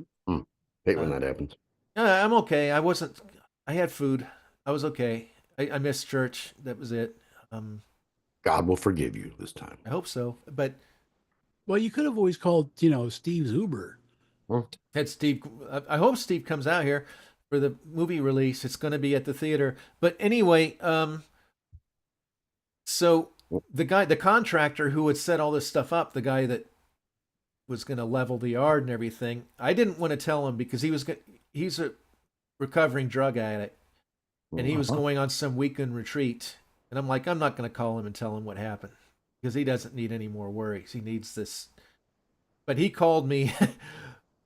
Hate when that happens. I'm okay. I had food. I was okay. I missed church. That was it. God will forgive you this time. I hope so. But Well, you could have always called, Steve's Uber. had Steve. I hope Steve comes out here for the movie release. It's going to be at the theater. But anyway, so the contractor who had set all this stuff up, the guy that was going to level the yard and everything, I didn't want to tell him because he's a recovering drug addict, and he was going on some weekend retreat. And I'm like, I'm not going to call him and tell him what happened because he doesn't need any more worries. He needs this. But he called me.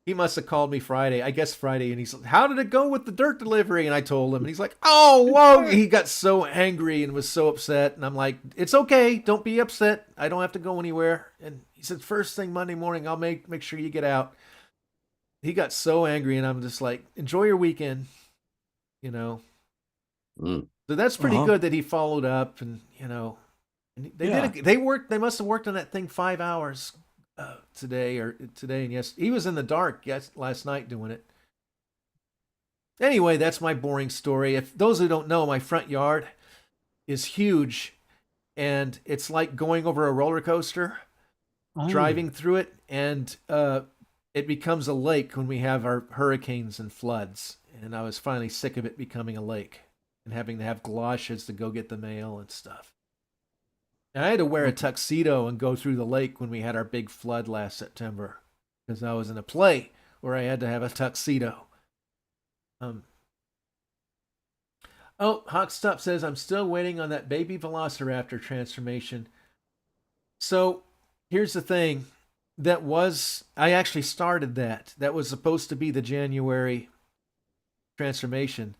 He must have called me Friday, I guess Friday, and he's like, "How did it go with the dirt delivery?" And I told him, and he's like, "Oh, whoa!" He got so angry and was so upset, and I'm like, "It's okay, don't be upset. I don't have to go anywhere." And he said, "First thing Monday morning, I'll make sure you get out." He got so angry, and I'm just like, "Enjoy your weekend," So that's pretty good that he followed up, and and they did it. They worked. They must have worked on that thing 5 hours. Today, and yes, he was in the dark last night doing it. Anyway, that's my boring story. If those who don't know, my front yard is huge, and it's like going over a roller coaster, driving through it, and it becomes a lake when we have our hurricanes and floods. And I was finally sick of it becoming a lake and having to have galoshes to go get the mail and stuff. And I had to wear a tuxedo and go through the lake when we had our big flood last September because I was in a play where I had to have a tuxedo. Hawkstop says, "I'm still waiting on that baby Velociraptor transformation." So here's the thing. I actually started that. That was supposed to be the January transformation.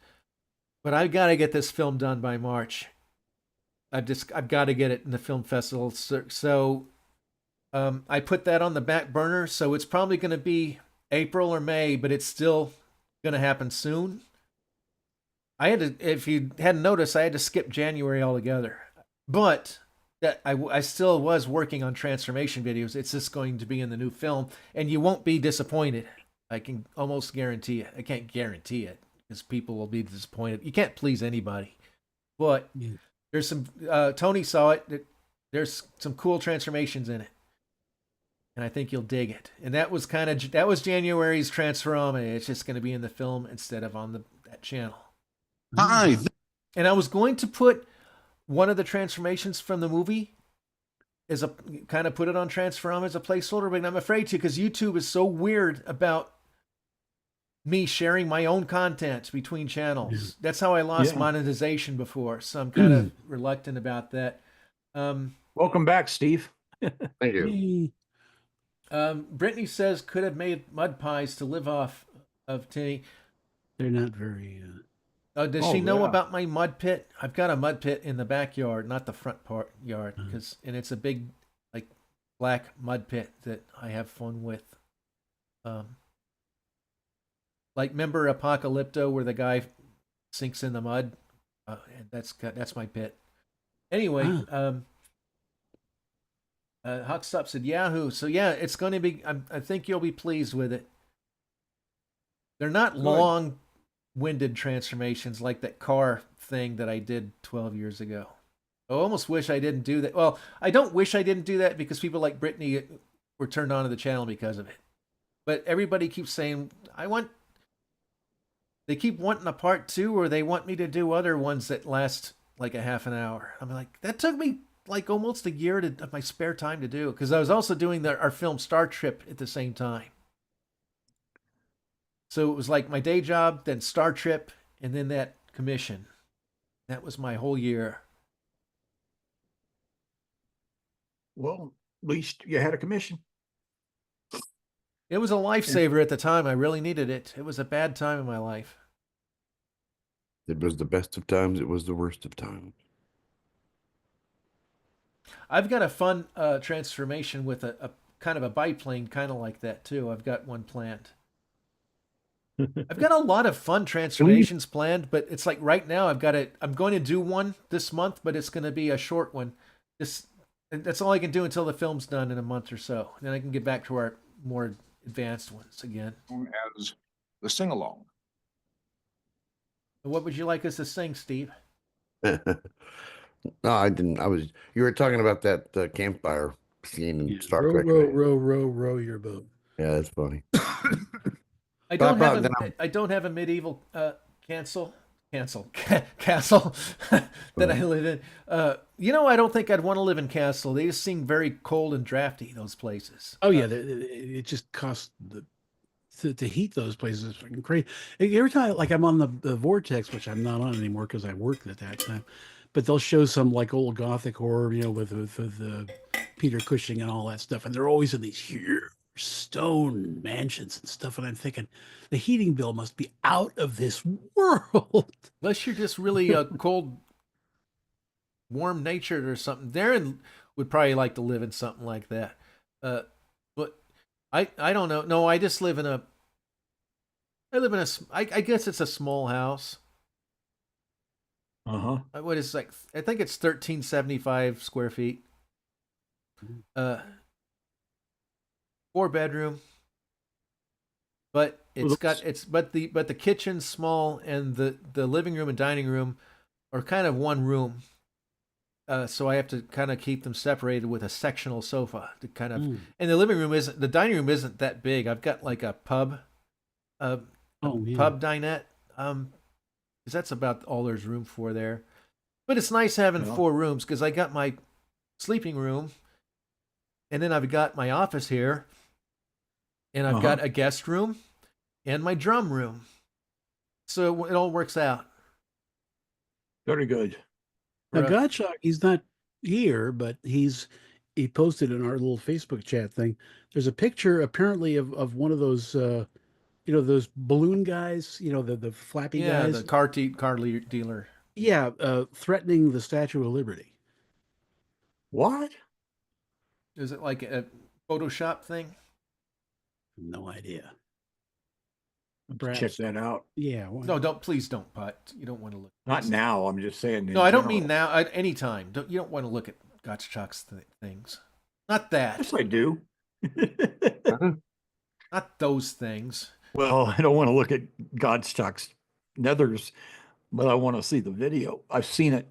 But I've got to get this film done by March. I've got to get it in the film festival. So I put that on the back burner. So it's probably going to be April or May, but it's still going to happen soon. If you hadn't noticed, I had to skip January altogether. But that I still was working on transformation videos. It's just going to be in the new film, and you won't be disappointed. I can almost guarantee it. I can't guarantee it because people will be disappointed. You can't please anybody, but. Yeah. There's some, Tony saw it. There's some cool transformations in it. And I think you'll dig it. And that was January's Transforama. It's just going to be in the film instead of on that channel. Hi. And I was going to put one of the transformations from the movie put it on Transforama as a placeholder, but I'm afraid to because YouTube is so weird about me sharing my own content between channels. That's how I lost monetization before. So I'm kind of reluctant about that. Welcome back, Steve. Thank you. Brittany says could have made mud pies to live off of Timmy. They're not very. Does she know about my mud pit? I've got a mud pit in the backyard, not the front yard, and it's a big, like, black mud pit that I have fun with. Like, remember Apocalypto where the guy sinks in the mud? And that's my pit. Anyway, Hawkstop said Yahoo. So yeah, it's going to be. I think you'll be pleased with it. They're not long-winded transformations like that car thing that I did 12 years ago. I almost wish I didn't do that. Well, I don't wish I didn't do that because people like Brittany were turned on to the channel because of it. But everybody keeps saying they keep wanting a part 2, or they want me to do other ones that last like a half an hour. I'm like, that took me like almost a year of my spare time to do, because I was also doing our film Star Trip at the same time. So it was like my day job, then Star Trip, and then that commission. That was my whole year. Well, at least you had a commission. It was a lifesaver at the time. I really needed it. It was a bad time in my life. It was the best of times. It was the worst of times. I've got a fun transformation with a kind of a biplane, kind of like that too. I've got one planned. I've got a lot of fun transformations planned, but it's like right now I'm going to do one this month, but it's going to be a short one. That's all I can do until the film's done in a month or so. Then I can get back to our more advanced ones again. As the sing-along. What would you like us to sing, Steve? No, I didn't. You were talking about that campfire scene in Star row, Trek. row your boat. Yeah, that's funny. I don't have a medieval castle that I live in. I don't think I'd want to live in castle. They just seem very cold and drafty, those places. Oh yeah, it just costs to heat those places is fucking crazy. Every time, like I'm on the Vortex, which I'm not on anymore because I worked at that time, but they'll show some like old Gothic horror, with the Peter Cushing and all that stuff, and they're always in these huge stone mansions and stuff. And I'm thinking, the heating bill must be out of this world. Unless you're just really cold, warm natured or something. Darren would probably like to live in something like that. But I don't know. No, I just live in a. I guess it's a small house. What is like? I think it's 1375 square feet. 4-bedroom. But but the kitchen's small and the living room and dining room are kind of one room. So I have to kind of keep them separated with a sectional sofa to kind of, and the dining room isn't that big. I've got like a pub dinette, because that's about all there's room for there. But it's nice having 4 rooms because I got my sleeping room, and then I've got my office here, and I've got a guest room, and my drum room. So it all works out. Very good. Now, Gottschalk, he's not here, but he posted in our little Facebook chat thing. There's a picture apparently of one of those, those balloon guys, the flappy guys. Yeah, the car dealer. Yeah, threatening the Statue of Liberty. What? Is it like a Photoshop thing? No idea. Check that out. Yeah. No, please don't, Putt. You don't want to look. Not now. I'm just saying. No, I don't mean now. At any time. You don't want to look at Gottschalk's things. Not that. Yes, I do. Not those things. Well, I don't want to look at Gottschalk's nethers, but I want to see the video. I've seen it.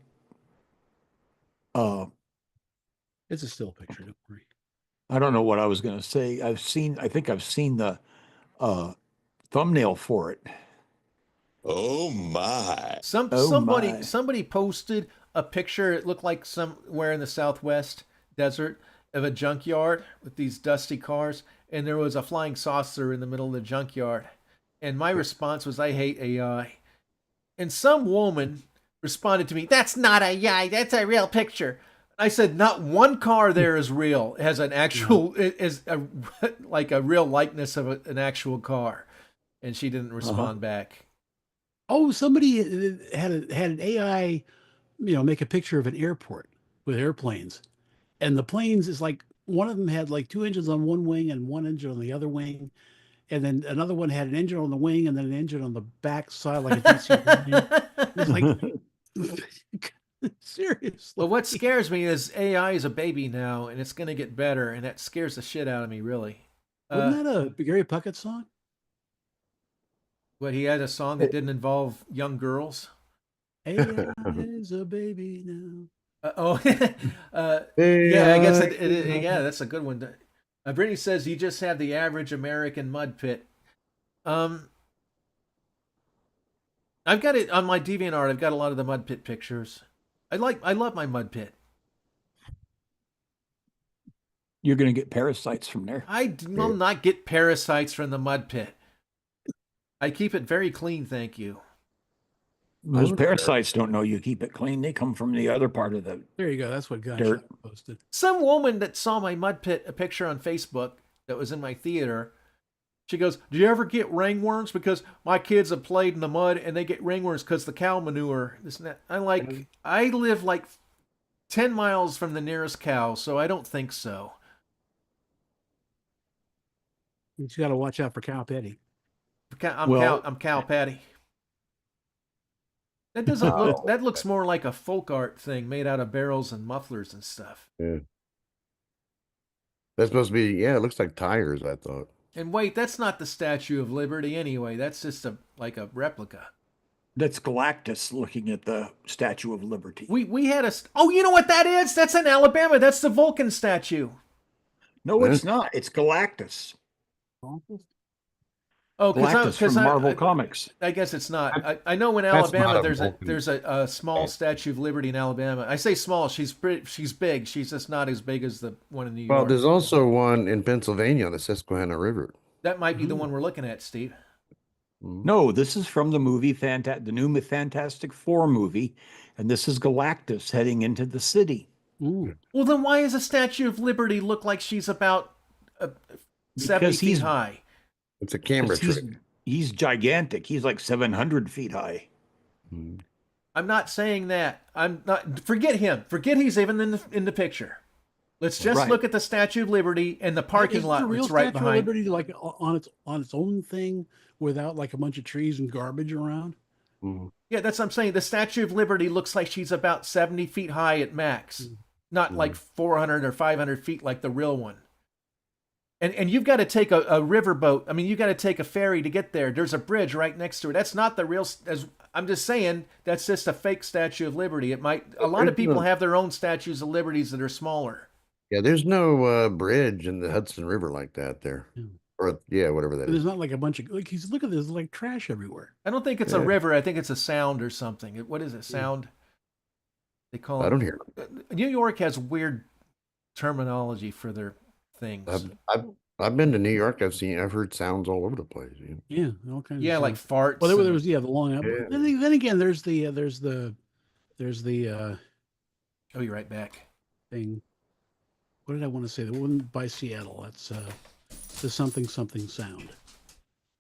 It's a still picture. Don't worry. I don't know what I was going to say. I think I've seen the thumbnail for it. Oh my. Somebody posted a picture. It looked like somewhere in the Southwest desert of a junkyard with these dusty cars, and there was a flying saucer in the middle of the junkyard. And my response was, I hate AI. And some woman responded to me, that's not AI, that's a real picture. I said, not one car there is real. It has an actual, like a real likeness of an actual car. And she didn't respond back. Oh, somebody had an AI, make a picture of an airport with airplanes. And the planes is like, one of them had like 2 engines on one wing and 1 engine on the other wing. And then another one had an engine on the wing and then an engine on the back side, like a DC. It's like, seriously. Well, what scares me is AI is a baby now, and it's going to get better, and that scares the shit out of me, really. Wasn't that a Gary Puckett song? But he had a song that didn't involve young girls. AI is a baby now. Yeah, I guess yeah, that's a good one. Brittany says you just have the average American mud pit. I've got it on my DeviantArt. I've got a lot of the mud pit pictures. I love my mud pit. You're going to get parasites from there. I will not get parasites from the mud pit. I keep it very clean, thank you. Those parasites don't know you keep it clean. They come from the other part of the There you go. That's what dirt. Gunshot posted. Some woman that saw my mud pit, a picture on Facebook that was in my theater, she goes, "Do you ever get ringworms? Because my kids have played in the mud and they get ringworms because the cow manure." This and that. I live like 10 miles from the nearest cow, so I don't think so. You just got to watch out for cow petty. I'm cow patty. That doesn't look. That looks more like a folk art thing made out of barrels and mufflers and stuff. Yeah. That's supposed to be, yeah, it looks like tires, I thought. And wait, that's not the Statue of Liberty anyway. That's just like a replica. That's Galactus looking at the Statue of Liberty. We had a. Oh, you know what that is? That's in Alabama. That's the Vulcan statue. No, it's not. It's Galactus. Oh, Galactus from Marvel Comics. I guess it's not. I know in That's Alabama not there's a a small Statue of Liberty in Alabama. I say small. She's big. She's just not as big as the one in New York. Well, there's also one in Pennsylvania on the Susquehanna River. That might be the one we're looking at, Steve. No, this is from the movie the new Fantastic Four movie, and this is Galactus heading into the city. Ooh. Well, then why does a Statue of Liberty look like she's about 70 feet high? It's a camera trick. He's gigantic. He's like 700 feet high. I'm not saying that. I'm not. Forget him. Forget he's even in the picture. Let's just look at the Statue of Liberty and the parking lot that's right Statue behind. of Liberty, like on its own thing, without like a bunch of trees and garbage around. Yeah, that's what I'm saying. The Statue of Liberty looks like she's about 70 feet high at max, not like 400 or 500 feet like the real one. And you've got to take a river boat. I mean, you've got to take a ferry to get there. There's a bridge right next to it. That's not the real. I'm just saying, that's just a fake Statue of Liberty. It might. A lot of people have their own statues of liberties that are smaller. Yeah, there's no bridge in the Hudson River like that there. Or, whatever that is. There's not like a bunch of, like, look at this, like trash everywhere. I don't think it's a river. I think it's a sound or something. What is it? Sound? They call it. I don't hear it. New York has weird terminology for their things. I've been to New York. I've heard sounds all over the place. Yeah, all kinds. Yeah, of like sounds. farts. Well, there was the long. Yeah. Then again, there's the Oh, you're right back. thing. What did I want to say? The one by Seattle. That's the something sound.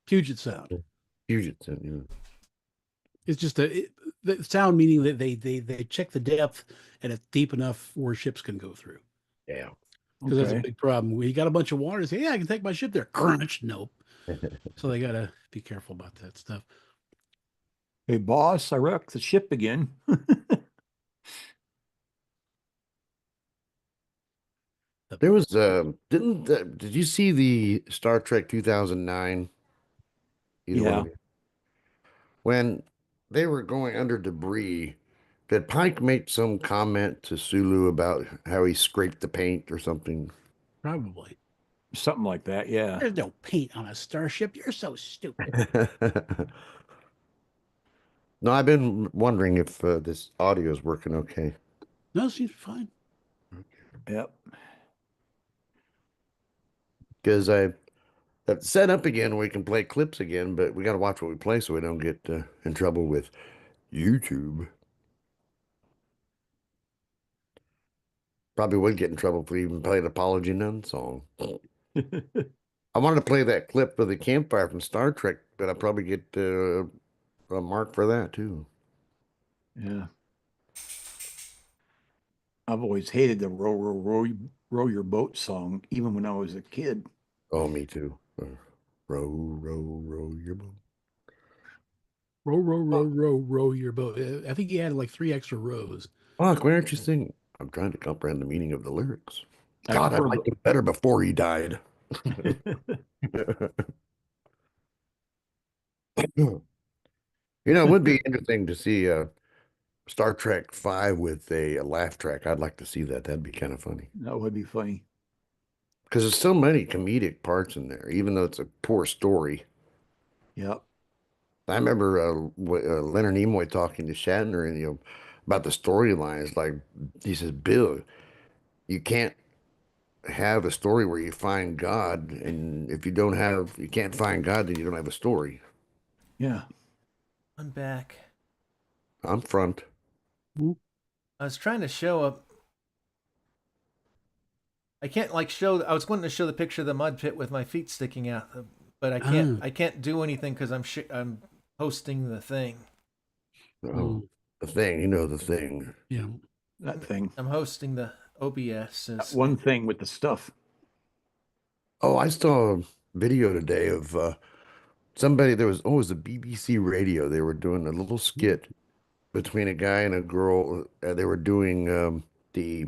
Puget Sound. Puget Sound. It's just the sound, meaning that they check the depth and it's deep enough where ships can go through. Yeah. Because that's a big problem. We got a bunch of water. Say, yeah, I can take my ship there. Crunch. Nope. So they got to be careful about that stuff. Hey, boss, I wrecked the ship again. There was did you see the Star Trek 2009? Either one of you? When they were going under debris, did Pike make some comment to Sulu about how he scraped the paint or something? Probably. Something like that, yeah. There's no paint on a starship. You're so stupid. No, I've been wondering if this audio is working okay. No, it seems fine. Yep. Because I have set up again, we can play clips again, but we got to watch what we play so we don't get in trouble with YouTube. Probably would get in trouble if we even played Apology None song. I wanted to play that clip of the campfire from Star Trek, but I'd probably get a mark for that too. Yeah. I've always hated the row your boat song, even when I was a kid. Oh, me too. Row, row, row your boat. Row your boat. I think he added like 3 extra rows. Fuck, why aren't you singing? I'm trying to comprehend the meaning of the lyrics. God, I liked it better before he died. It would be interesting to see Star Trek 5 with a laugh track. I'd like to see that. That'd be kind of funny. That would be funny. Because there's so many comedic parts in there, even though it's a poor story. Yep. I remember Leonard Nimoy talking to Shatner and about the storylines. Like he says, Bill, you can't have a story where you find God, and if you can't find God, then you don't have a story. Yeah. I'm back. I'm front. I was trying to show up. I can't like show. I was going to show the picture of the mud pit with my feet sticking out, but I can't. I can't do anything because I'm hosting the thing. Oh, the thing, the thing. Yeah. That thing. I'm hosting the OBS. That one thing with the stuff. Oh, I saw a video today of somebody. It was a BBC radio. They were doing a little skit between a guy and a girl. They were doing the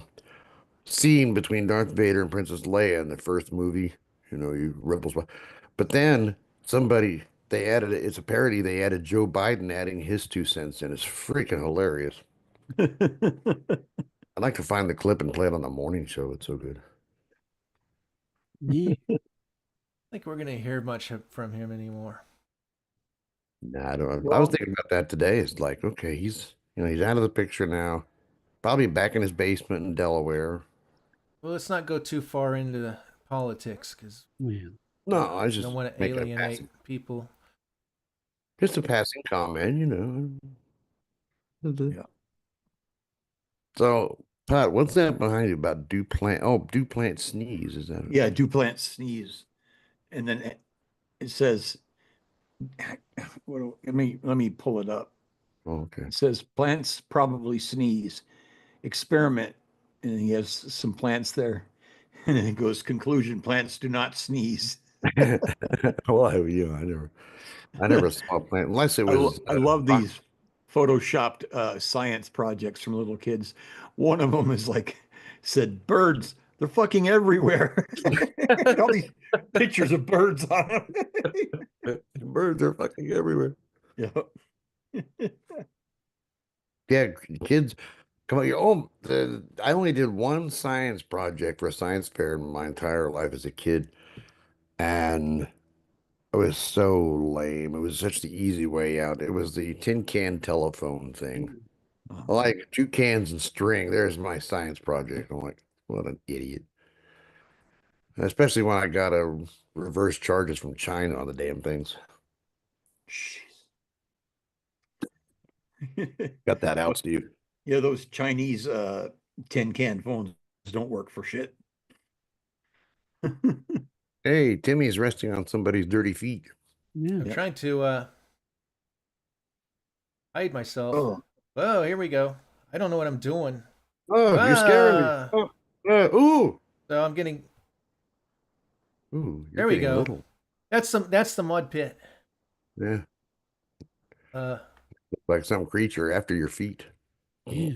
scene between Darth Vader and Princess Leia in the first movie. You rebels. But then they added it. It's a parody. They added Joe Biden adding his 2 cents in. It's freaking hilarious. I'd like to find the clip and play it on the morning show. It's so good. Yeah. I think we're gonna hear much from him anymore. Nah, I don't. I was thinking about that today. It's like, okay, he's out of the picture now. Probably back in his basement in Delaware. Well, let's not go too far into the politics because No, I I just don't want to make alienate people. just a passing comment. Yeah. So, Pat, what's that behind you about Duplant? Oh, Duplant sneeze. Is that? Yeah, Duplant sneeze. And then it says, let me pull it up. Oh, okay. It says plants probably sneeze. Experiment. And he has some plants there. And then it goes, conclusion, plants do not sneeze. Well, I never saw a plant unless it was. I love these photoshopped science projects from little kids. One of them is said birds, they're fucking everywhere. All these pictures of birds on them. Birds are fucking everywhere. Yeah. Yeah, kids, come on. I only did one science project for a science fair in my entire life as a kid, and it was so lame. It was such the easy way out. It was the tin can telephone thing. Like 2 cans and string. There's my science project. I'm like, what an idiot. Especially when I got to reverse charges from China on the damn things. Got that out, Steve. Yeah, those Chinese tin can phones don't work for shit. Hey, Timmy's resting on somebody's dirty feet. Yeah. I'm trying to hide myself. Oh, here we go. I don't know what I'm doing. Oh, you're scaring me. Ooh. So I'm getting. Ooh, There we go. Little. That's the mud pit. Yeah. Uh, Like some creature after your feet. Yeah.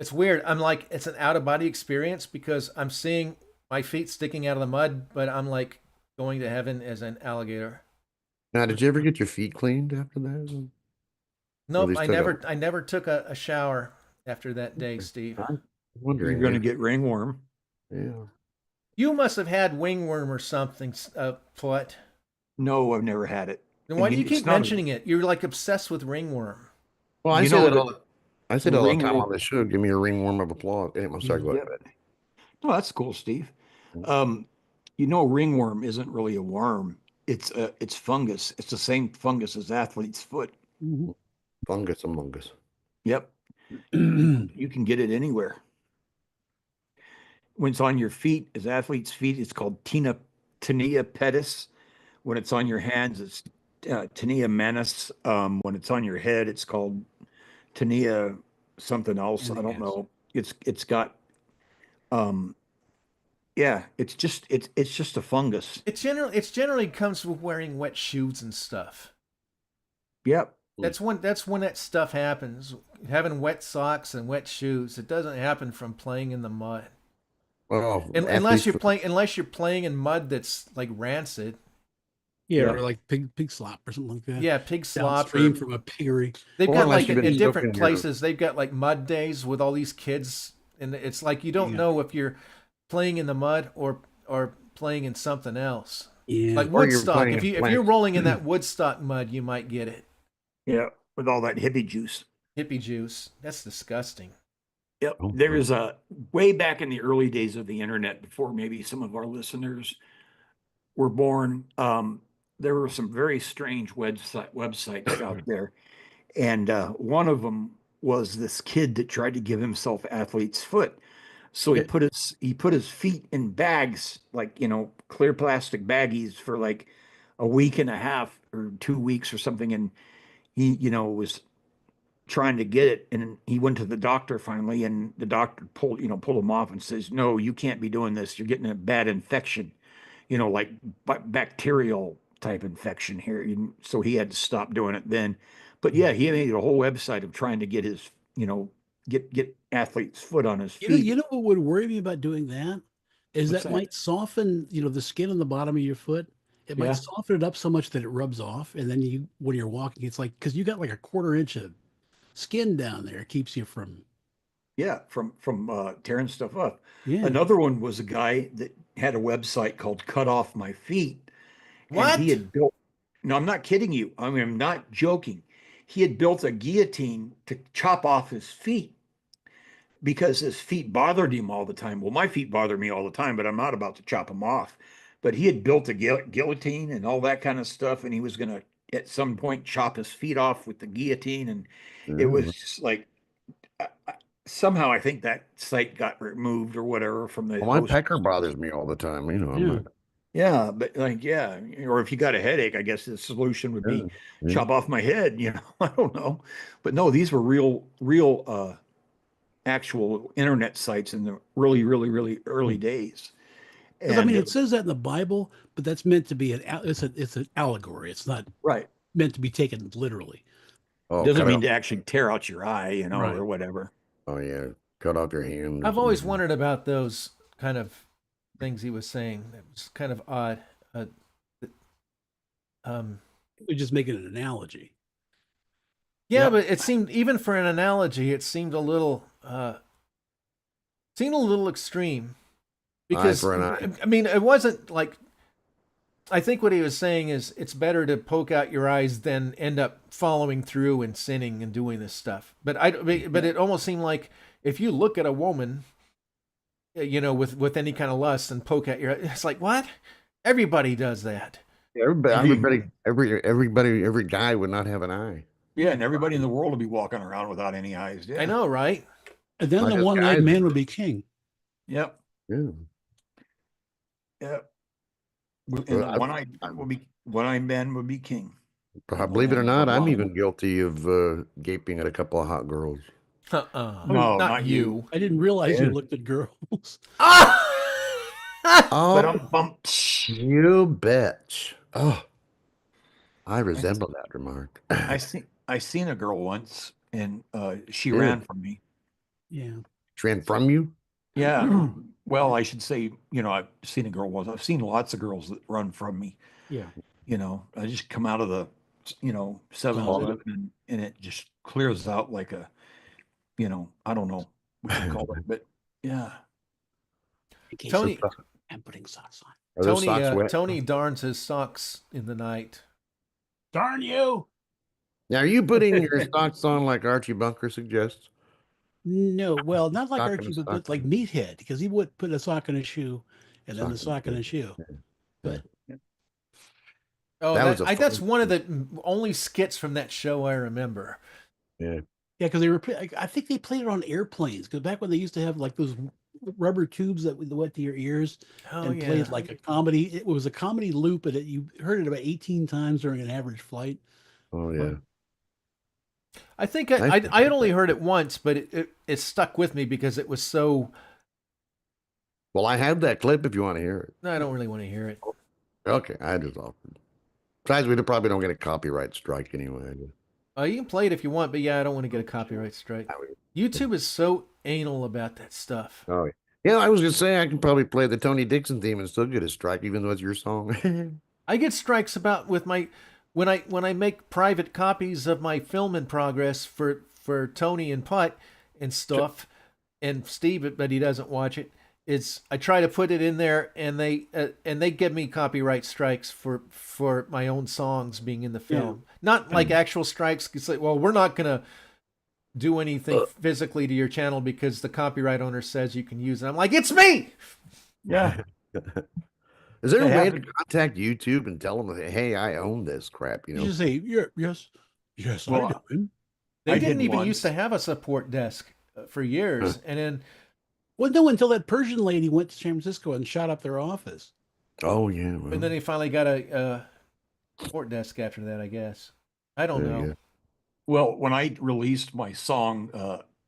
It's weird. I'm like, it's an out of body experience because I'm seeing my feet sticking out of the mud, but I'm like going to heaven as an alligator. Now, did you ever get your feet cleaned after that? Nope, least I took never took a shower after that day, Steve. I'm wondering. you're going to if- get ringworm. Yeah. You must have had wingworm or something, Plut. No, I've never had it. Then why do you It's keep not a- mentioning it? You're like obsessed with ringworm. Well, I You say know that that all. I say that all the time ringworm- on the show. Give me a ringworm of applause. Hey, I'm sorry. Go ahead. No, that's cool, Steve. Ringworm isn't really a worm. It's fungus. It's the same fungus as athlete's foot. Fungus among us. Yep. You can get it anywhere. When it's on your feet, as athlete's feet, it's called tinea pedis. When it's on your hands, it's tinea manis. When it's on your head, it's called tinea something else. I don't know. It's got it's just a fungus. It's generally comes with wearing wet shoes and stuff. Yep. That's when that stuff happens. Having wet socks and wet shoes. It doesn't happen from playing in the mud. Well, Unless you're playing in mud that's like rancid. Yeah, Yeah. or like pig slop or something like that. Yeah, pig slop. Downstream from a piggery. They've Or got unless like you've been in different soaking your- places. They've got like mud days with all these kids, and it's like you don't know if you're playing in the mud or playing in something else. Yeah. Like Or you're Woodstock. playing If in you're plants. rolling in that Woodstock mud, you might get it. Yeah. With all that hippie juice. Hippie juice. That's disgusting. Yep. Oh, There's a way back in the early days of the internet, before maybe some of our listeners were born. There were some very strange websites out there, and one of them was this kid that tried to give himself athlete's foot. So he put his feet in bags, like, clear plastic baggies, for like a week and a half or 2 weeks or something, and he was trying to get it, and he went to the doctor finally, and the doctor pulled him off and says, no, you can't be doing this, you're getting a bad infection, like bacterial type infection here. So he had to stop doing it then. But yeah, he made a whole website of trying to get his get athlete's foot on his feet. You know what would worry me about doing that is What's that that? might soften, the skin on the bottom of your foot. It might Yeah. soften it up so much that it rubs off, and then when you're walking, it's like, because you got like a quarter inch of skin down there, it keeps you from. Yeah, from tearing stuff up. Yeah. Another one was a guy that had a website called Cut Off My Feet, and What? he had built. No, I'm not kidding you. I mean, I'm not joking. He had built a guillotine to chop off his feet because his feet bothered him all the time. Well, my feet bother me all the time, but I'm not about to chop them off. But he had built a guillotine and all that kind of stuff, and he was going to at some point chop his feet off with the guillotine, and it was just like, somehow I think that site got removed or whatever from the Well, my host. pecker bothers me all the time. I'm Yeah. not. Yeah, but or if you got a headache, I guess the solution would be Yeah. chop off my head, I don't know. But no, these were real actual internet sites in the really, really, really early days. Because I mean, And it says that in the Bible, but that's meant to be it's an allegory. It's not right. meant to be taken literally. Oh, Doesn't cut mean off. to actually tear out your eye, Right. or whatever. Oh yeah, cut off your hand. or I've always something. wondered about those kind of things he was saying. It was kind of odd. We're just making an analogy. Yeah, Yep. but it seemed, even for an analogy, it seemed a little extreme. Because for an eye. I mean, it wasn't like, I think what he was saying is it's better to poke out your eyes than end up following through and sinning and doing this stuff. But it almost seemed like if you look at a woman, with any kind of lust and poke at your, it's like, what? Everybody does that. Every guy would not have an eye. Yeah, and everybody in the world will be walking around without any eyes. Yeah. I know, right? And then Not the just one-eyed guys. man would be king. Yep. Yeah. Yep. Well, And one-eyed man would be king. Believe it or not, I'm Wow. even guilty of gaping at a couple of hot girls. No, not you. I didn't realize Yeah. you looked at girls. But Oh, I'm you bitch! Oh, I resemble that remark. I seen a girl once, and she Yeah. ran from me. Yeah. Ran from you? Yeah. Well, I should say, I've seen a girl once. I've seen lots of girls that run from me. Yeah. I just come out of the, 7-Eleven, and it just clears out like a, I don't know what you call it, but yeah. In case Tony, I'm putting socks on. Are those socks wet? Tony darns his socks in the night. Darn you! Now, are you putting your socks on like Archie Bunker suggests? No, well, not like Sock in Archie, a but sock. like Meathead, because he would put a sock in a shoe and then the Sock in a sock in a shoe. shoe. But Oh, That was a that's fun- one of the only skits from that show I remember. yeah, because they were, I think they played it on airplanes, because back when they used to have like those rubber tubes that went to your ears Oh, and yeah. played like a comedy. It was a comedy loop, and you heard it about 18 times during an average flight. Oh yeah. I think Nice. I had only heard it once, but it stuck with me because it was so. Well, I have that clip if you want to hear it. I don't really want to hear it. Okay, I just offered. Besides, we probably don't get a copyright strike anyway. You can play it if you want, but yeah, I don't want to get a copyright strike. YouTube is so anal about that stuff. Oh yeah, I was gonna say I can probably play the Tony Dixon theme and still get a strike, even though it's your song. I get strikes about with my when I make private copies of my film in progress for Tony and Putt and stuff, and Steve, but he doesn't watch it. I try to put it in there, and they give me copyright strikes for my own songs being in the film. Not like actual strikes. It's like, well, we're not gonna do anything physically to your channel because the copyright owner says you can use it. I'm like, it's me. Yeah. Is there a It way to happened. contact YouTube and tell them, hey, I own this crap? You You know, just say, yes, I Well, do. They I didn't did even used to once. have a support desk for years, and then Well, no, until that Persian lady went to San Francisco and shot up their office. oh yeah, well, and then they finally got a support desk after that. I guess I don't there you know. go. Well, when I released my song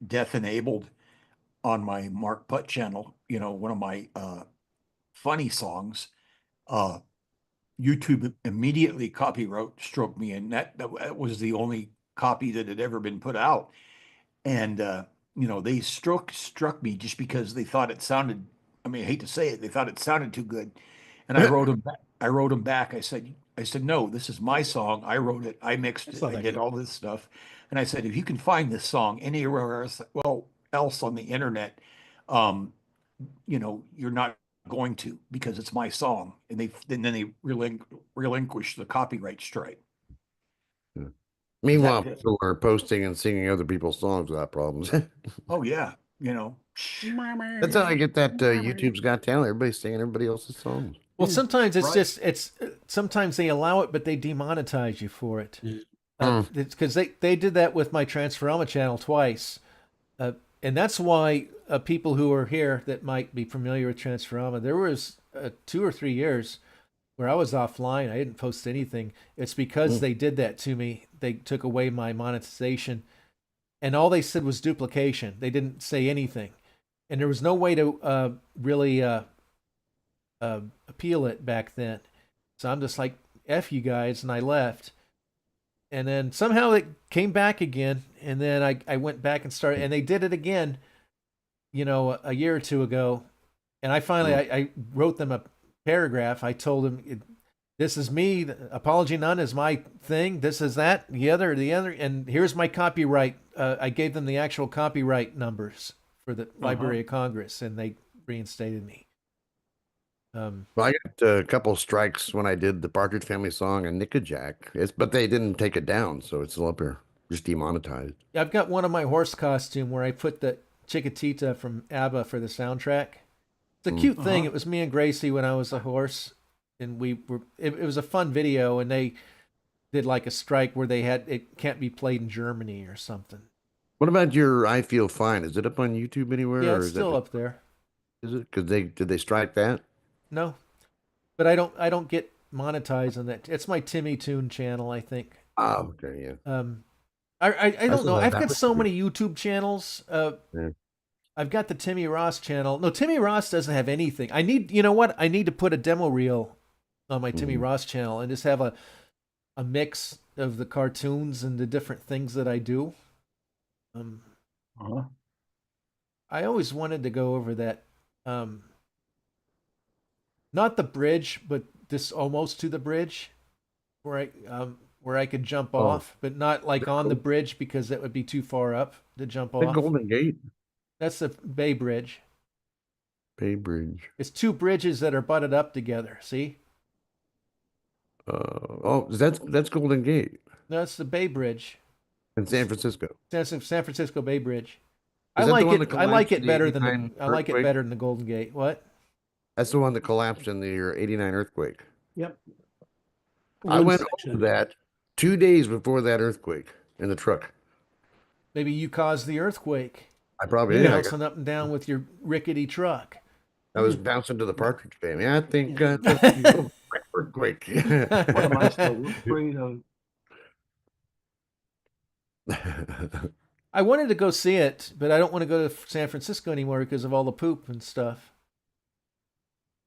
Death Enabled on my Mark Putt channel, one of my funny songs, uh, YouTube immediately copyright struck me, and that was the only copy that had ever been put out. And they struck me just because they thought it sounded. I mean, I hate to say it, they thought it sounded too good. And I wrote them back. I said, no, this is my song. I wrote it. I mixed That's it. not I that did good. all this stuff. And I said, if you can find this song anywhere else on the internet, um, you're not going to because it's my song. And then they relinquished the copyright strike. Yeah. Is Meanwhile, that people are posting and singing other people's songs without problems. Oh yeah, That's how I get that YouTube's Got Talent. Everybody's singing everybody else's songs. Well, sometimes it's Right. just sometimes they allow it, but they demonetize you for it. It's because they did that with my Transforama channel twice, and that's why people who are here that might be familiar with Transforama, there was 2 or 3 years where I was offline. I didn't post anything. It's because they did that to me. They took away my monetization, and all they said was duplication. They didn't say anything, and there was no way to really appeal it back then. So I'm just like, F you guys, and I left. And then somehow it came back again, and then I went back and started, and they did it again, a year or two ago. And I finally, I wrote them a paragraph. I told them, this is me, apology none is my thing, this is that, the other, and here's my copyright. I gave them the actual copyright numbers for the Library of Congress, and they reinstated me. Well, I got a couple strikes when I did the Partridge Family song and Nickajack. But they didn't take it down, so it's still up here, just demonetized. I've got one of my horse costume where I put the Chiquitita from ABBA for the soundtrack. It's a cute thing. It was me and Gracie when I was a horse, and it was a fun video, and they did like a strike where they had it can't be played in Germany or something. What about your I Feel Fine? Is it up on YouTube anywhere? Yeah, or it's is still that, up there. Is it? Because did they strike that? No, but I don't get monetized on that. It's my Timmy Tune channel, I think. Oh, okay, yeah. I don't know. saw I've that got was so pretty- many YouTube channels. Yeah. I've got the Timmy Ross channel. No, Timmy Ross doesn't have anything. You know what? I need to put a demo reel on my Timmy Ross channel and just have a mix of the cartoons and the different things that I do. I always wanted to go over that. Not the bridge, but this almost to the bridge, where I could jump off, but not like on the bridge because that would be too far up to jump The off. Golden Gate, That's the Bay Bridge. Bay Bridge. It's two bridges that are butted up together. See? That's Golden Gate No, it's the Bay Bridge. in San Francisco. San Francisco Bay Bridge. Is I that the like one it. that I like collapsed it in the better than 89 I like it earthquake? better than the Golden Gate. What? That's the one that collapsed in the '89 earthquake. Yep. I One went section. over that 2 days before that earthquake in the truck. Maybe you caused the earthquake. I probably You're did. bouncing up and down with your rickety truck. I was bouncing to the Partridge Family. I think Yeah. earthquake. What am I still afraid of? I wanted to go see it, but I don't want to go to San Francisco anymore because of all the poop and stuff.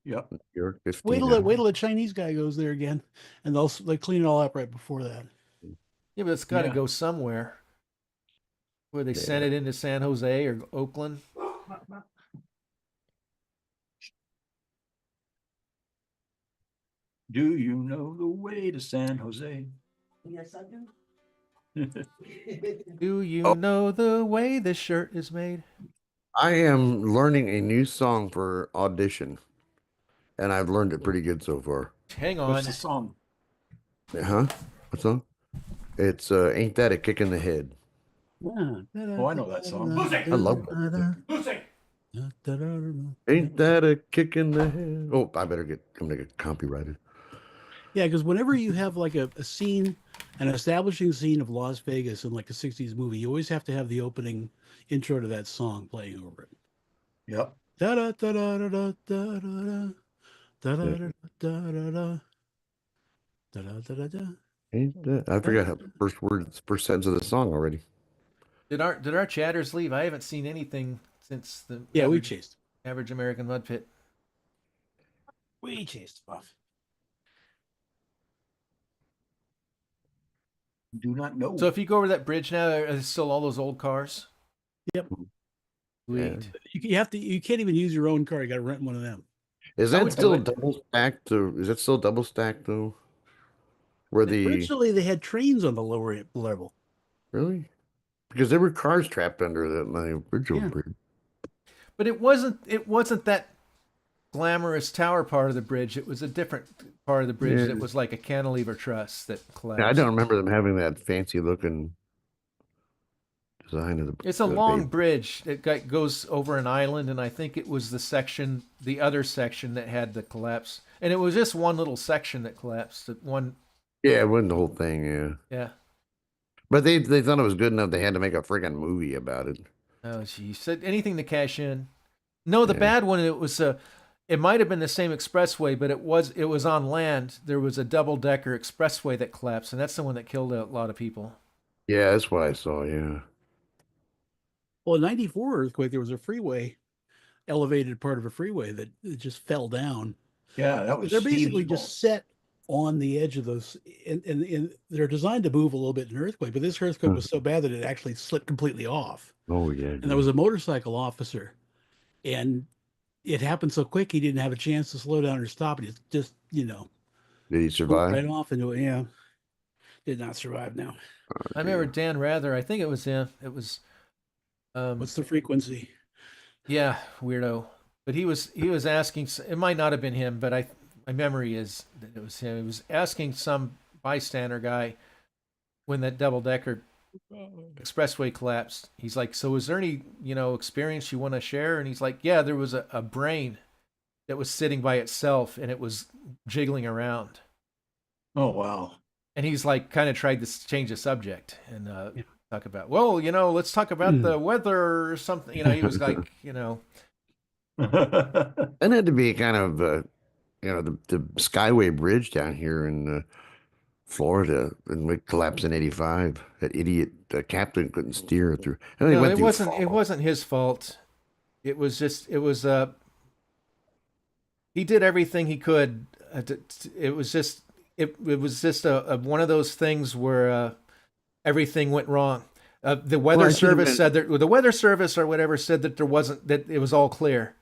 Yep. You're 15 Wait till now. the Chinese guy goes there again, and they clean it all up right before that. Yeah, but it's got to Yeah. go somewhere. Where they send it into San Jose or Oakland. Do you know the way to San Jose? Yes, I do. Do you know the way this shirt is made? I am learning a new song for audition, and I've learned it pretty good so far. Hang on. What's the song? Huh? What song? It's Ain't That a Kick in the Head. Oh, I know that song. I love that. Ain't that a kick in the head? Oh, I'm gonna get copyrighted. Yeah, because whenever you have like a scene, an establishing scene of Las Vegas in like a 60s movie, you always have to have the opening intro to that song playing over it. Yep. Da da da da da da da da da da da da da da da. Ain't that? I forgot how the first sentence of the song already. Did our chatters leave? I haven't seen anything since the Yeah, we chased. average American mud pit. We chased off. Do not know. So if you go over that bridge now, are there still all those old cars? Yep. Sweet. You have to. You can't even use your own car. You got to rent one of them. Is I that would do still it. double stacked? Is that still double stacked though? Where the Originally, they had trains on the lower level. really? Because there were cars trapped under that my original Yeah. bridge. But it wasn't that glamorous tower part of the bridge. It was a different part of the bridge Yeah. that was like a cantilever truss that collapsed. Yeah, I don't remember them having that fancy looking design of the. It's a the long base. bridge that goes over an island, and I think it was the other section that had the collapse, and it was just one little section that collapsed. One, Yeah, it wasn't the whole thing. Yeah, yeah. but they thought it was good enough. They had to make a friggin' movie about it. Oh, gee, said anything to cash in. No, the Yeah. bad one. It might have been the same expressway, but it was on land. There was a double-decker expressway that collapsed, and that's the one that killed a lot of people. Yeah, that's what I saw. Yeah. Well, in '94 earthquake, there was a freeway, elevated part of a freeway that it just fell down. Yeah, that was They're basically Steve's just set on the edge of those, and they're designed to move a little bit in earthquake. But this earthquake was so bad that it actually slipped completely off. Oh yeah. And there was a motorcycle officer, and it happened so quick he didn't have a chance to slow down or stop. It just Did he went survive? right off into it. Yeah, did not survive. Now, I remember Dan Rather. I think it was him. It was. what's the frequency? Yeah, weirdo. But he was asking. It might not have been him, but my memory is that it was him. He was asking some bystander guy when that double decker expressway collapsed. He's like, "So, is there any experience you want to share?" And he's like, "Yeah, there was a brain that was sitting by itself and it was jiggling around." Oh wow. And he's like, kind of tried to change the subject and talk about, well, let's talk about the weather or something. He was like, That had to be kind of the Skyway Bridge down here in Florida, and it collapsed in '85. That idiot captain couldn't steer it through. And he No, went it through wasn't. It fog. wasn't his fault. It was just. It was. He did everything he could. It was just. It was just a one of those things where everything went wrong. The weather Well, it should have service been- said that the weather service or whatever said that it was all clear,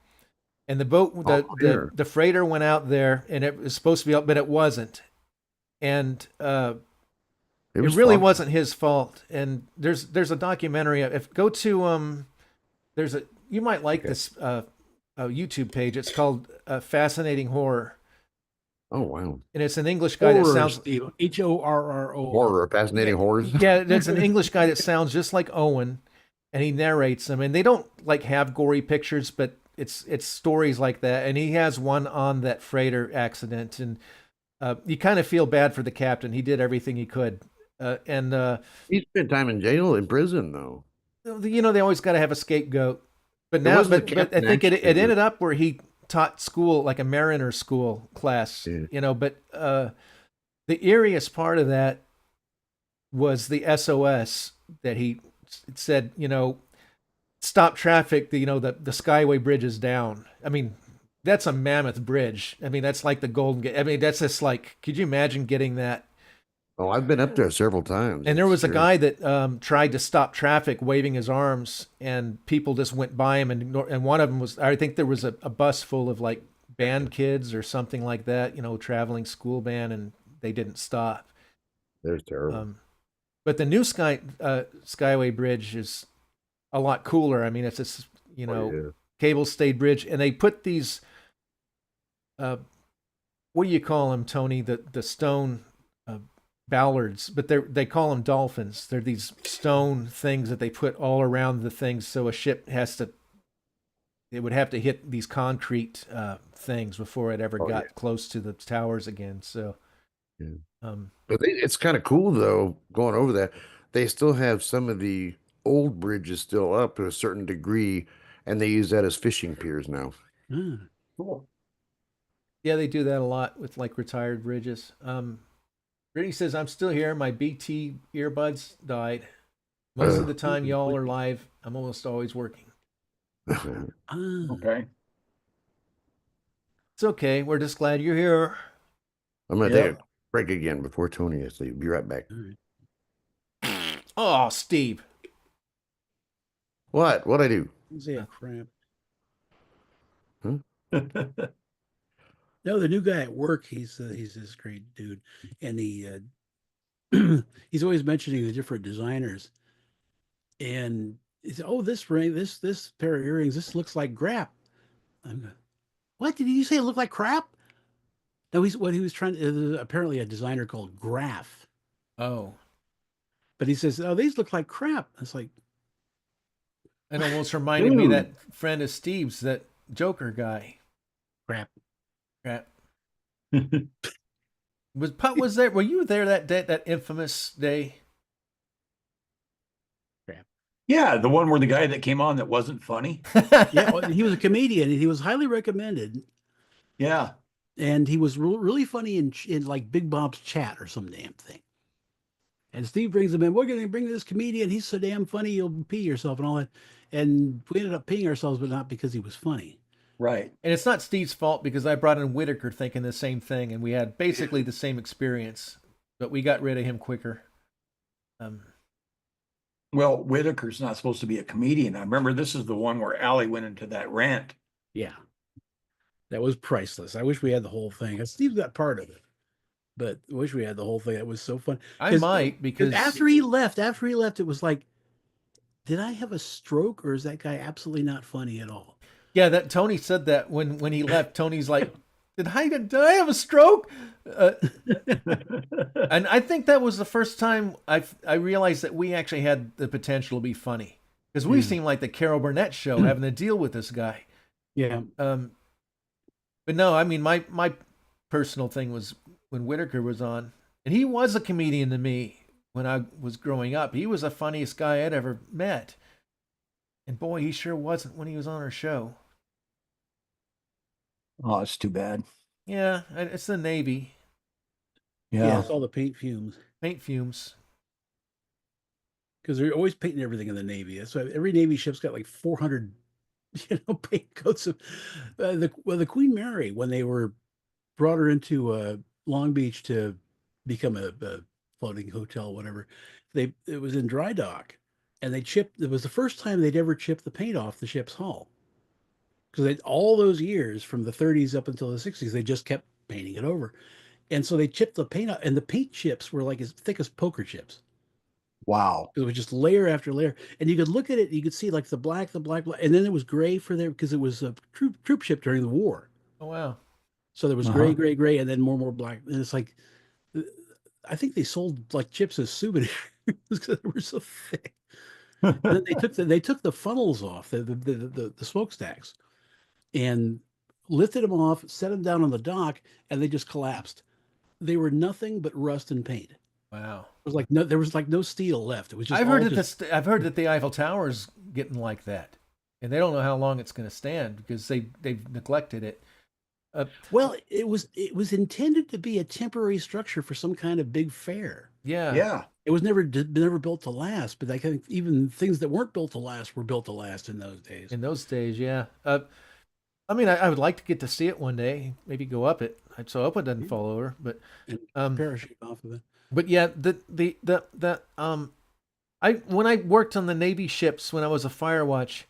and the boat clear. the freighter went out there and it was supposed to be up, but it wasn't, and it really foggy. wasn't his fault. And there's a documentary. If go to you might like this a YouTube page. It's called Fascinating Horror, Oh wow! and it's an English guy that sounds Steve. HORRO. Horror, fascinating horrors. yeah, there's an English guy that sounds just like Owen, and he narrates them. And they don't like have gory pictures, but it's stories like that. And he has one on that freighter accident, and you kind of feel bad for the captain. He did everything he could, and He spent time in jail, in prison though. they always got to have a scapegoat. But It now, wasn't the but I captain, think it actually. ended up where he taught school, like a mariner school class, Yeah. But the eeriest part of that was the SOS that he said, stop traffic. The Skyway Bridge is down. I mean, that's a mammoth bridge. I mean, that's like the Golden Gate. I mean, that's just like, could you imagine getting that? Oh, I've been up there several times. And there was a Sure. guy that tried to stop traffic, waving his arms, and people just went by him. And one of them was, I think there was a bus full of like band kids or something like that, traveling school band, and they didn't stop. There's terrible. But the new Skyway Bridge is a lot cooler. I mean, it's this, Oh, yeah. cable stayed bridge, and they put these, what do you call them, Tony? The stone ballards, but they call them dolphins. They're these stone things that they put all around the things, so a ship it would have to hit these concrete things before it ever got close to the towers again. So, But it's kind of cool though, going over that. They still have some of the old bridges still up to a certain degree, and they use that as fishing piers now. Cool. yeah, they do that a lot with like retired bridges. Brittany says, I'm still here. My BT earbuds died. Most of the time, y'all are live. I'm almost always working. Okay. It's okay. We're just glad you're here. I'm gonna Yep. take a break again before Tony has to be right back. Oh, Steve. What? What'd I do? Yeah, crap. Huh? No, the new guy at work, he's this great dude, and he's always mentioning the different designers, and he said, "Oh, this ring, this pair of earrings, this looks like crap." I'm going, what did you say? It looked like crap? No, what he was trying to apparently a designer called Graph, Oh, but he says, "Oh, these look like crap." It's like it almost reminded me of that friend of Steve's, that Joker guy. crap. Crap. Was there? Were you there that day, that infamous day? Yeah, the one where the guy that came on that wasn't funny. Yeah, well, he was a comedian, and he was highly recommended, Yeah. and he was really funny in like Big Bob's chat or some damn thing. And Steve brings him in. We're going to bring this comedian. He's so damn funny, you'll pee yourself and all that. And we ended up peeing ourselves, but not because he was funny. Right. And it's not Steve's fault, because I brought in Whitaker thinking the same thing, and we had basically the same experience, but we got rid of him quicker. Well, Whitaker's not supposed to be a comedian. I remember this is the one where Allie went into that rant. Yeah. That was priceless. I wish we had the whole thing. Steve got part of it, but I wish we had the whole thing. That was so fun. I might, because after he left, it was like, did I have a stroke, or is that guy absolutely not funny at all? yeah, that Tony said that when he left. Tony's like, did I have a stroke? And I think that was the first time I realized that we actually had the potential to be funny, because we seemed like the Carol Burnett show having to deal with this guy. Yeah. But no, I mean, my personal thing was when Whitaker was on, and he was a comedian to me when I was growing up. He was the funniest guy I'd ever met. And boy, he sure wasn't when he was on our show. Oh, it's too bad. Yeah, it's the Navy. Yeah, it's all the paint fumes. Paint fumes. Because they're always painting everything in the Navy. That's why every Navy ship's got like 400, paint coats of the Queen Mary, when they brought her into Long Beach to become a floating hotel, whatever. It was in dry dock, and it was the first time they'd ever chipped the paint off the ship's hull. Because all those years from the 30s up until the 60s, they just kept painting it over. And so they chipped the paint up, and the paint chips were like as thick as poker chips. Wow. It was just layer after layer. And you could look at it, you could see like the black, and then it was gray for there because it was a troop ship during the war. Oh, wow. So there was gray, and then more black. And it's like, I think they sold like chips as souvenirs because they were so thick. And then they took the funnels off, the smokestacks, and lifted them off, set them down on the dock, and they just collapsed. They were nothing but rust and paint. Wow. There was no steel left. It was just. I've heard that the Eiffel Tower's getting like that, and they don't know how long it's going to stand because they've neglected it. Well, it was intended to be a temporary structure for some kind of big fair. Yeah. Yeah. It was never built to last, but I think even things that weren't built to last were built to last in those days. In those days, yeah. I mean, I would like to get to see it one day. Maybe go up it. So I hope it doesn't fall over. But parachute off of it. But yeah, when I worked on the Navy ships when I was a fire watch,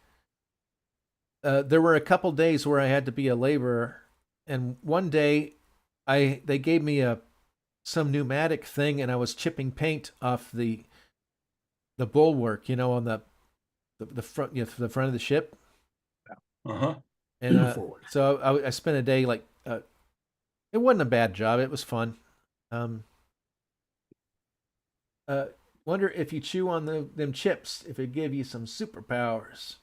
there were a couple days where I had to be a laborer, and one day they gave me some pneumatic thing, and I was chipping paint off the bulwark, on the front, the front of the ship. And so I spent a day like it wasn't a bad job. It was fun. Wonder if you chew on them chips, if it give you some superpowers.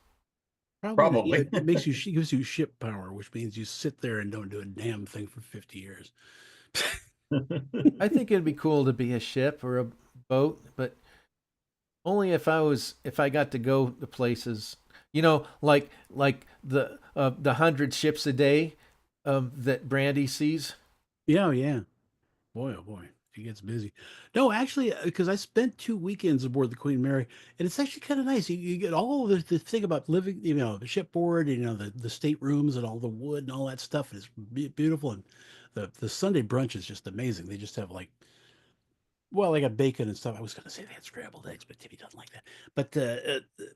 Probably. Yeah, Probably. it gives you ship power, which means you sit there and don't do a damn thing for 50 years. I think it'd be cool to be a ship or a boat, but only if I got to go to places, like the 100 ships a day that Brandy sees. Yeah, yeah. Boy, oh boy, it gets busy. No, actually, because I spent 2 weekends aboard the Queen Mary, and it's actually kind of nice. You get all of the thing about living, the shipboard, the staterooms and all the wood and all that stuff. And it's beautiful, and the Sunday brunch is just amazing. They just have they got bacon and stuff. I was going to say they had scrambled eggs, but Timmy doesn't like that.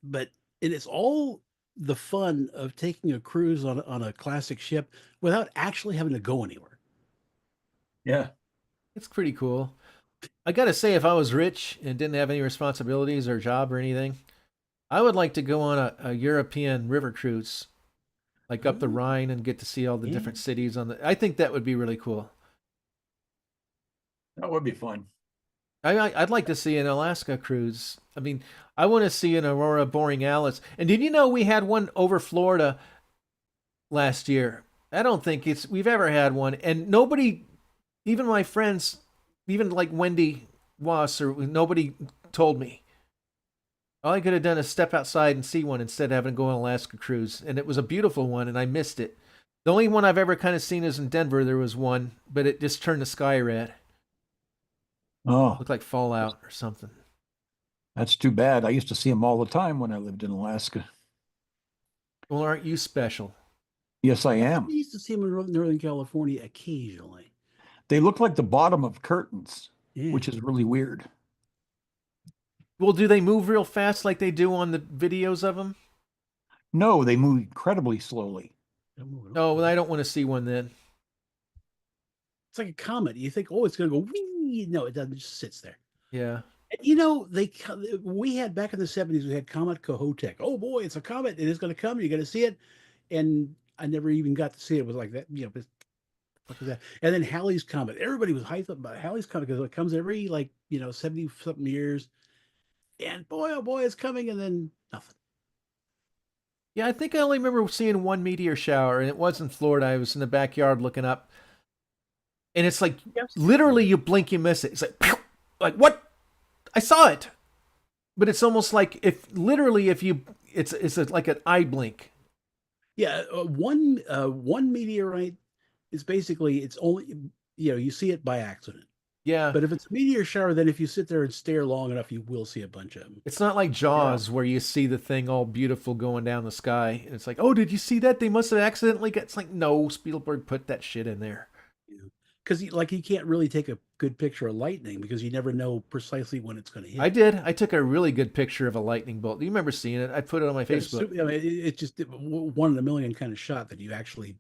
But and it's all the fun of taking a cruise on a classic ship without actually having to go anywhere. Yeah. It's pretty cool. I gotta say, if I was rich and didn't have any responsibilities or job or anything, I would like to go on a European river cruise, like up the Oh, Rhine, and get to see all the yeah. different cities on the. I think that would be really cool. That would be fun. I'd like to see an Alaska cruise. I mean, I want to see an aurora borealis. And did you know we had one over Florida last year? I don't think we've ever had one, and nobody, even my friends, even like Wendy Wasser, nobody told me. All I could have done is step outside and see one instead of having to go on an Alaska cruise, and it was a beautiful one, and I missed it. The only one I've ever kind of seen is in Denver. There was one, but it just turned the sky red. Oh, Looked like fallout or something. that's too bad. I used to see them all the time when I lived in Alaska. Well, aren't you special? Yes, I I am. used to see them in Northern California occasionally. They look like the bottom of curtains, Yeah. which is really weird. Well, do they move real fast like they do on the videos of them? No, they move incredibly slowly. Oh, well, I don't want to see one then. It's like a comet. You think, oh, it's going to go wee. No, it doesn't. It just sits there. Yeah. And we had back in the 70s, we had Comet Kohoutek. Oh boy, it's a comet. It is going to come. You're going to see it. And I never even got to see it. It was like that, what was that? And then Halley's Comet. Everybody was hyped up about Halley's Comet because it comes every 70 something years. And boy, oh boy, it's coming. And then nothing. Yeah, I think I only remember seeing one meteor shower, and it was in Florida. I was in the backyard looking up. And it's like, literally, you blink, you miss it. It's like, pew! Like, what? I saw it. But it's almost like it's like an eye blink. Yeah, one meteorite is basically it's only you see it by accident. Yeah. But if it's a meteor shower, then if you sit there and stare long enough, you will see a bunch of them. It's not like Jaws where you see the thing all beautiful going down the sky. And it's like, oh, did you see that? They must have accidentally got. It's like, no, Spielberg put that shit in there. Because you can't really take a good picture of lightning because you never know precisely when it's going to hit. I did. I took a really good picture of a lightning bolt. Do you remember seeing it? I put it on my Facebook. It's just one in a million kind of shot that you actually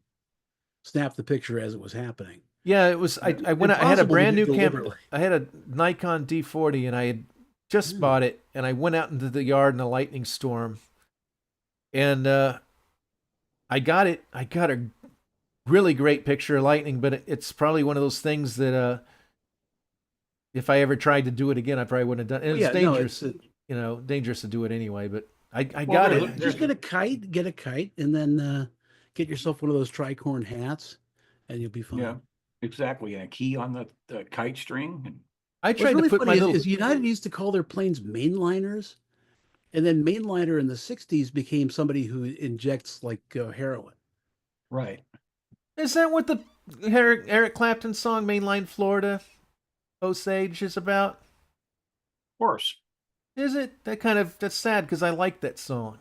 snap the picture as it was happening. Yeah, it was. I went. I had a Impossible to brand do new camera. deliberately. I had a Nikon D40, and I had just bought it. And I went out into the yard in a lightning storm, and I got it. I got a really great picture of lightning, but it's probably one of those things that if I ever tried to do it again, I probably wouldn't have done it. And it's dangerous, dangerous to do it anyway. But I got it. Just get a kite, and then get yourself one of those tricorn hats, and you'll be fine. Yeah, exactly. And a key on the kite string. And I What's tried really to put funny my little. is United used to call their planes mainliners, and then mainliner in the 60s became somebody who injects like heroin. right. Is that what the Eric Clapton song "Mainline Florida" Osage is about? Of course. Is it? That's sad because I like that song.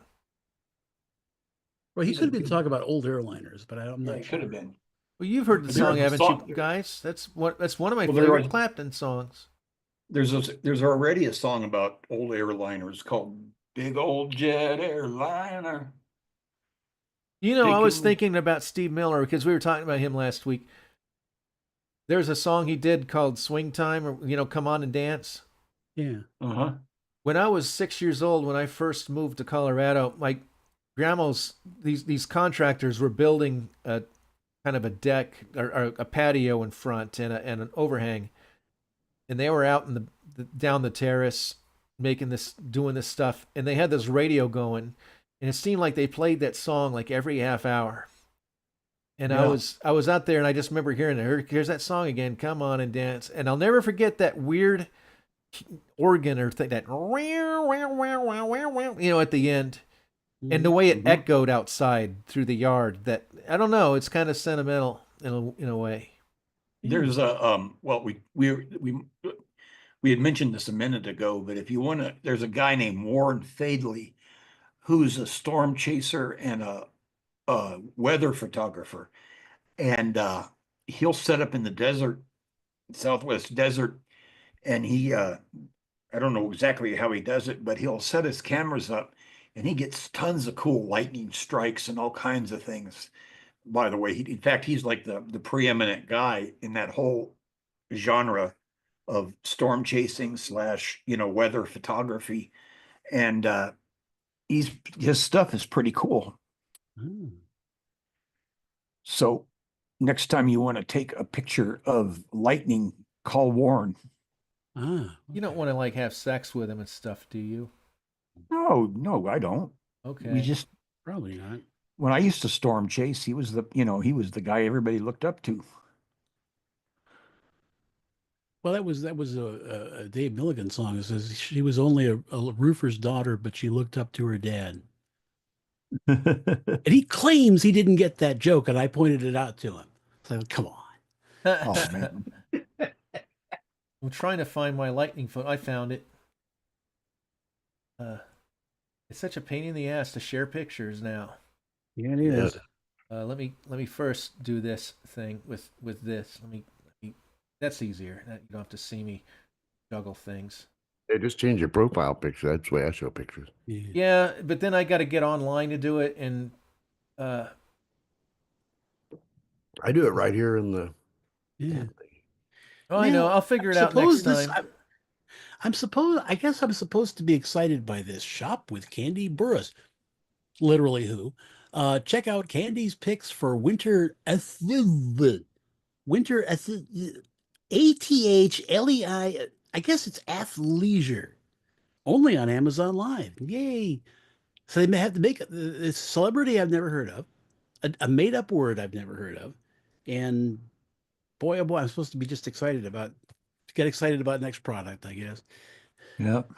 Well, he could have been talking about old airliners, but I'm Yeah, not it sure. could have been. Well, you've heard the There song, was a haven't song- you guys? That's one of my Well, there favorite was- Clapton songs. There's already a song about old airliners called Big Old Jet Airliner. You know, I was Taking- thinking about Steve Miller because we were talking about him last week. There's a song he did called "Swing Time," or "Come On and Dance." Yeah. Uh-huh. When I was 6 years old, when I first moved to Colorado, my grandma's these contractors were building a kind of a deck or a patio in front and an overhang, and they were out in down the terrace, doing this stuff, and they had this radio going, and it seemed like they played that song like every half hour. And Yeah. I was out there, and I just remember hearing it. Here's that song again. Come on and dance. And I'll never forget that weird organ or thing, that at the end, and the way it echoed outside through the yard. That, I don't know. It's kind of sentimental in a way. There's a well, we had mentioned this a minute ago, but if you want to, there's a guy named Warren Fadley, who's a storm chaser and a weather photographer, and he'll set up in the desert, Southwest desert, and he I don't know exactly how he does it, but he'll set his cameras up, and he gets tons of cool lightning strikes and all kinds of things. By the way, in fact, he's like the preeminent guy in that whole genre of storm chasing / weather photography, and his stuff is pretty cool. So next time you want to take a picture of lightning, call Warren. You don't want to like have sex with him and stuff, do you? No, I don't. Okay. We just, Probably not. when I used to storm chase, he was the guy everybody looked up to. Well, that was a Dave Milligan song. It says she was only a roofer's daughter, but she looked up to her dad. And he claims he didn't get that joke, and I pointed it out to him. So come on. Oh man. I'm trying to find my lightning photo. I found it. It's such a pain in the ass to share pictures now. Yeah, it is. Let me first do this thing with this. Let me. That's easier. You don't have to see me juggle things. Hey, just change your profile picture. That's the way I show pictures. Yeah, but then I got to get online to do it, and I do it right here in the. Yeah. oh, I know. I'll figure it out next time. I guess I'm supposed to be excited by this. Shop with Candy Burris. Literally who? Check out Candy's picks for winter ATHLEI. I guess it's athleisure. Only on Amazon Live. Yay. So they may have to make a celebrity I've never heard of, a made-up word I've never heard of, and boy, oh boy, I'm supposed to be just get excited about next product, I guess. Yep.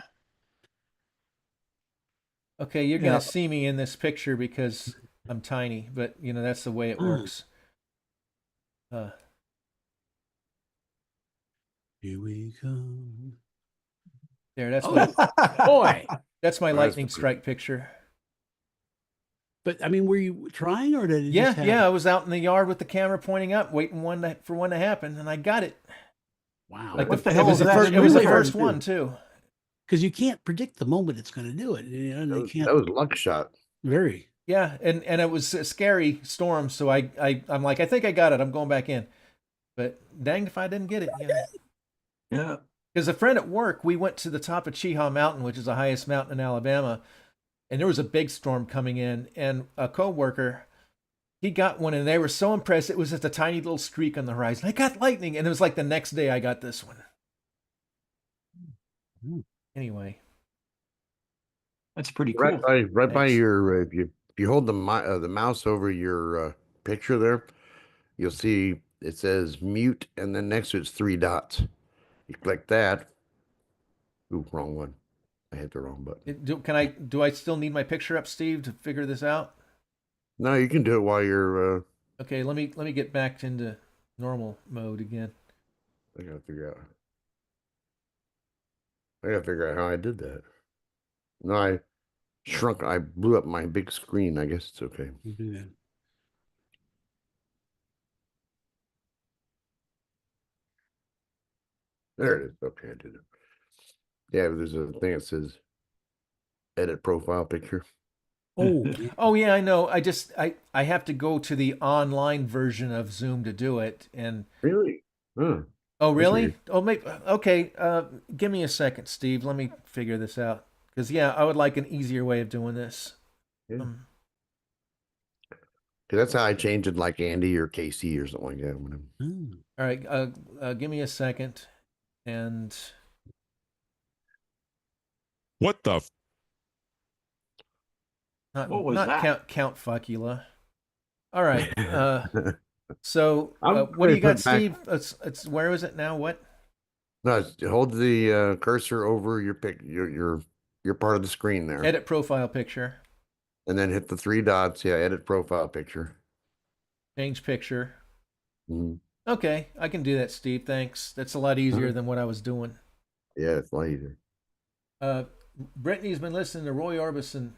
Okay, you're gonna see me in this picture because I'm tiny, but that's the way it works. Here we come. There, that's my Boy. that's my That's lightning the- strike picture. But I mean, were you trying or did it Yeah, just happen? I was out in the yard with the camera pointing up, waiting for one to happen, and I got it. Wow. Like What the it hell was is the that? first. It was the Really hard first to do. one too. Because you can't predict the moment it's going to do it. And they can't. That was luck shot. Very. Yeah, and it was a scary storm, so I'm like, I think I got it. I'm going back in, but danged if I didn't get it. Yeah. Because a friend at work, we went to the top of Cheehaw Mountain, which is the highest mountain in Alabama, and there was a big storm coming in, and a coworker, he got one, and they were so impressed. It was just a tiny little streak on the horizon. I got lightning, and it was like the next day I got this one. Anyway, That's pretty cool. Right by Thanks. your if you hold the mouse over your picture there, you'll see it says mute, and then next to it's 3 dots. You click that. Ooh, wrong one. I hit the wrong button. Do I still need my picture up, Steve, to figure this out? No, you can do it while you're. Okay, let me get back into normal mode again. I gotta figure out how I did that. No, I blew up my big screen. I guess it's okay. You do that. There it is. Okay, I did it. Yeah, there's a thing that says edit profile picture. Oh, yeah. Oh yeah, I know. I have to go to the online version of Zoom to do it. And Really? Huh. oh really? weird. Oh maybe okay. Give me a second, Steve. Let me figure this out. Because I would like an easier way of doing this. Yeah. 'Cause that's how I changed it, like Andy or Casey or something like that. Hmm. All right. Give me a second. And What the? What was not that? Count Fuckula. All right. So I'm what do you gonna got, put back- Steve? It's where is it now? What? No, hold the cursor over your part of the screen there, Edit profile picture. and then hit the three dots. Yeah, edit profile picture. Change picture. Mhm. Okay, I can do that, Steve. Thanks. That's a lot easier Uh-huh. than what I was doing. Yeah, it's later. Brittany's been listening to Roy Orbison,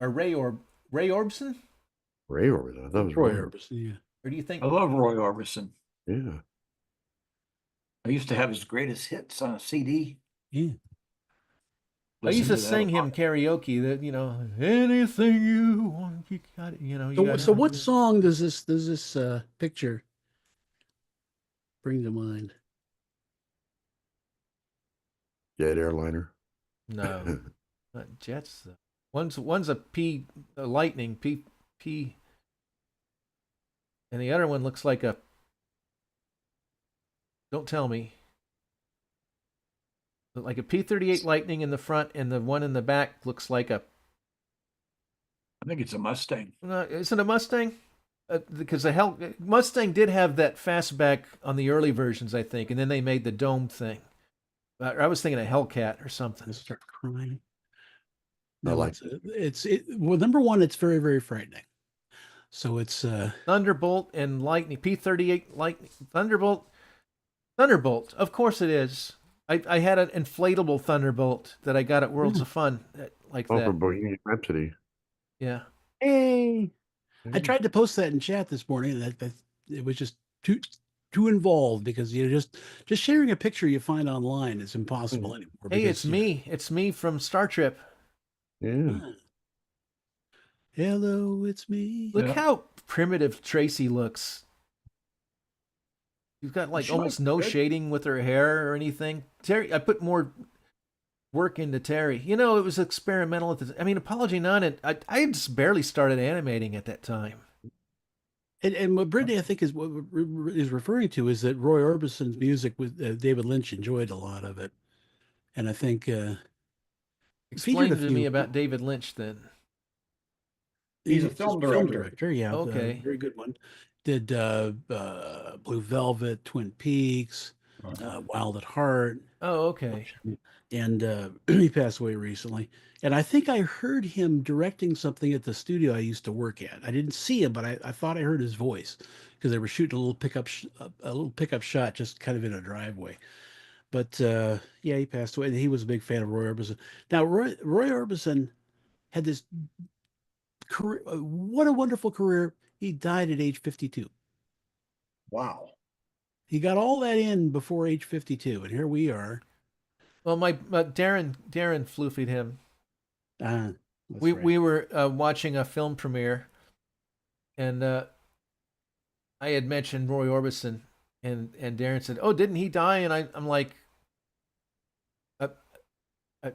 or Ray Orbison, Ray Orbison. I thought it was Roy Ray. Orbison, yeah. or do you think? I love Roy Orbison. Yeah. I used to have his greatest hits on a CD. Yeah. I used to Listen that sing a him lot. karaoke. That anything you want, you got it. You So, got so what song does this picture bring to mind? Jet airliner. No, not Jets. One's a Lightning P, and the other one looks like a. Don't tell me. Like a P-38 Lightning in the front, and the one in the back looks like a. I think it's a Mustang. Is it a Mustang? Because the Mustang did have that fastback on the early versions, I think, and then they made the dome thing. I was thinking a Hellcat or something. I start crying. I No, like well, number one, it's very, very frightening. So it's Thunderbolt and Lightning, P-38 Lightning, Thunderbolt. Of course it is. I had an inflatable Thunderbolt that I got at Worlds of Fun, like Oh, that. for Bohemian Rhapsody. Yeah. hey. I Mm. tried to post that in chat this morning, and that it was just too involved because just sharing a picture you find online is impossible anymore. Hey, because, it's me. It's me from Star Trip. Yeah. Hello, it's me. Look Yeah. how primitive Tracy looks. You've got like She almost might no be good. shading with her hair or anything. Terry, I put more work into Terry. You know, it was experimental at the. I mean, Apology None. I just barely started animating at that time. And what Brittany, I think, is referring to is that Roy Orbison's music with David Lynch enjoyed a lot of it, and I think featured Explain a to few. me about David Lynch then. He's a He's film director. Yeah, Okay. very good one. Did Blue Velvet, Twin Peaks, Wild at Heart, Oh, okay. and he passed away recently. And I think I heard him directing something at the studio I used to work at. I didn't see him, but I thought I heard his voice because they were shooting a little pickup shot just kind of in a driveway. But yeah, he passed away. And he was a big fan of Roy Orbison. Now, Roy Orbison had this career. What a wonderful career! He died at age 52. Wow. He got all that in before age 52, and here we are. Well, my Darren floofied him. That's We right. we were watching a film premiere, and I had mentioned Roy Orbison, and Darren said, "Oh, didn't he die?" And I'm like,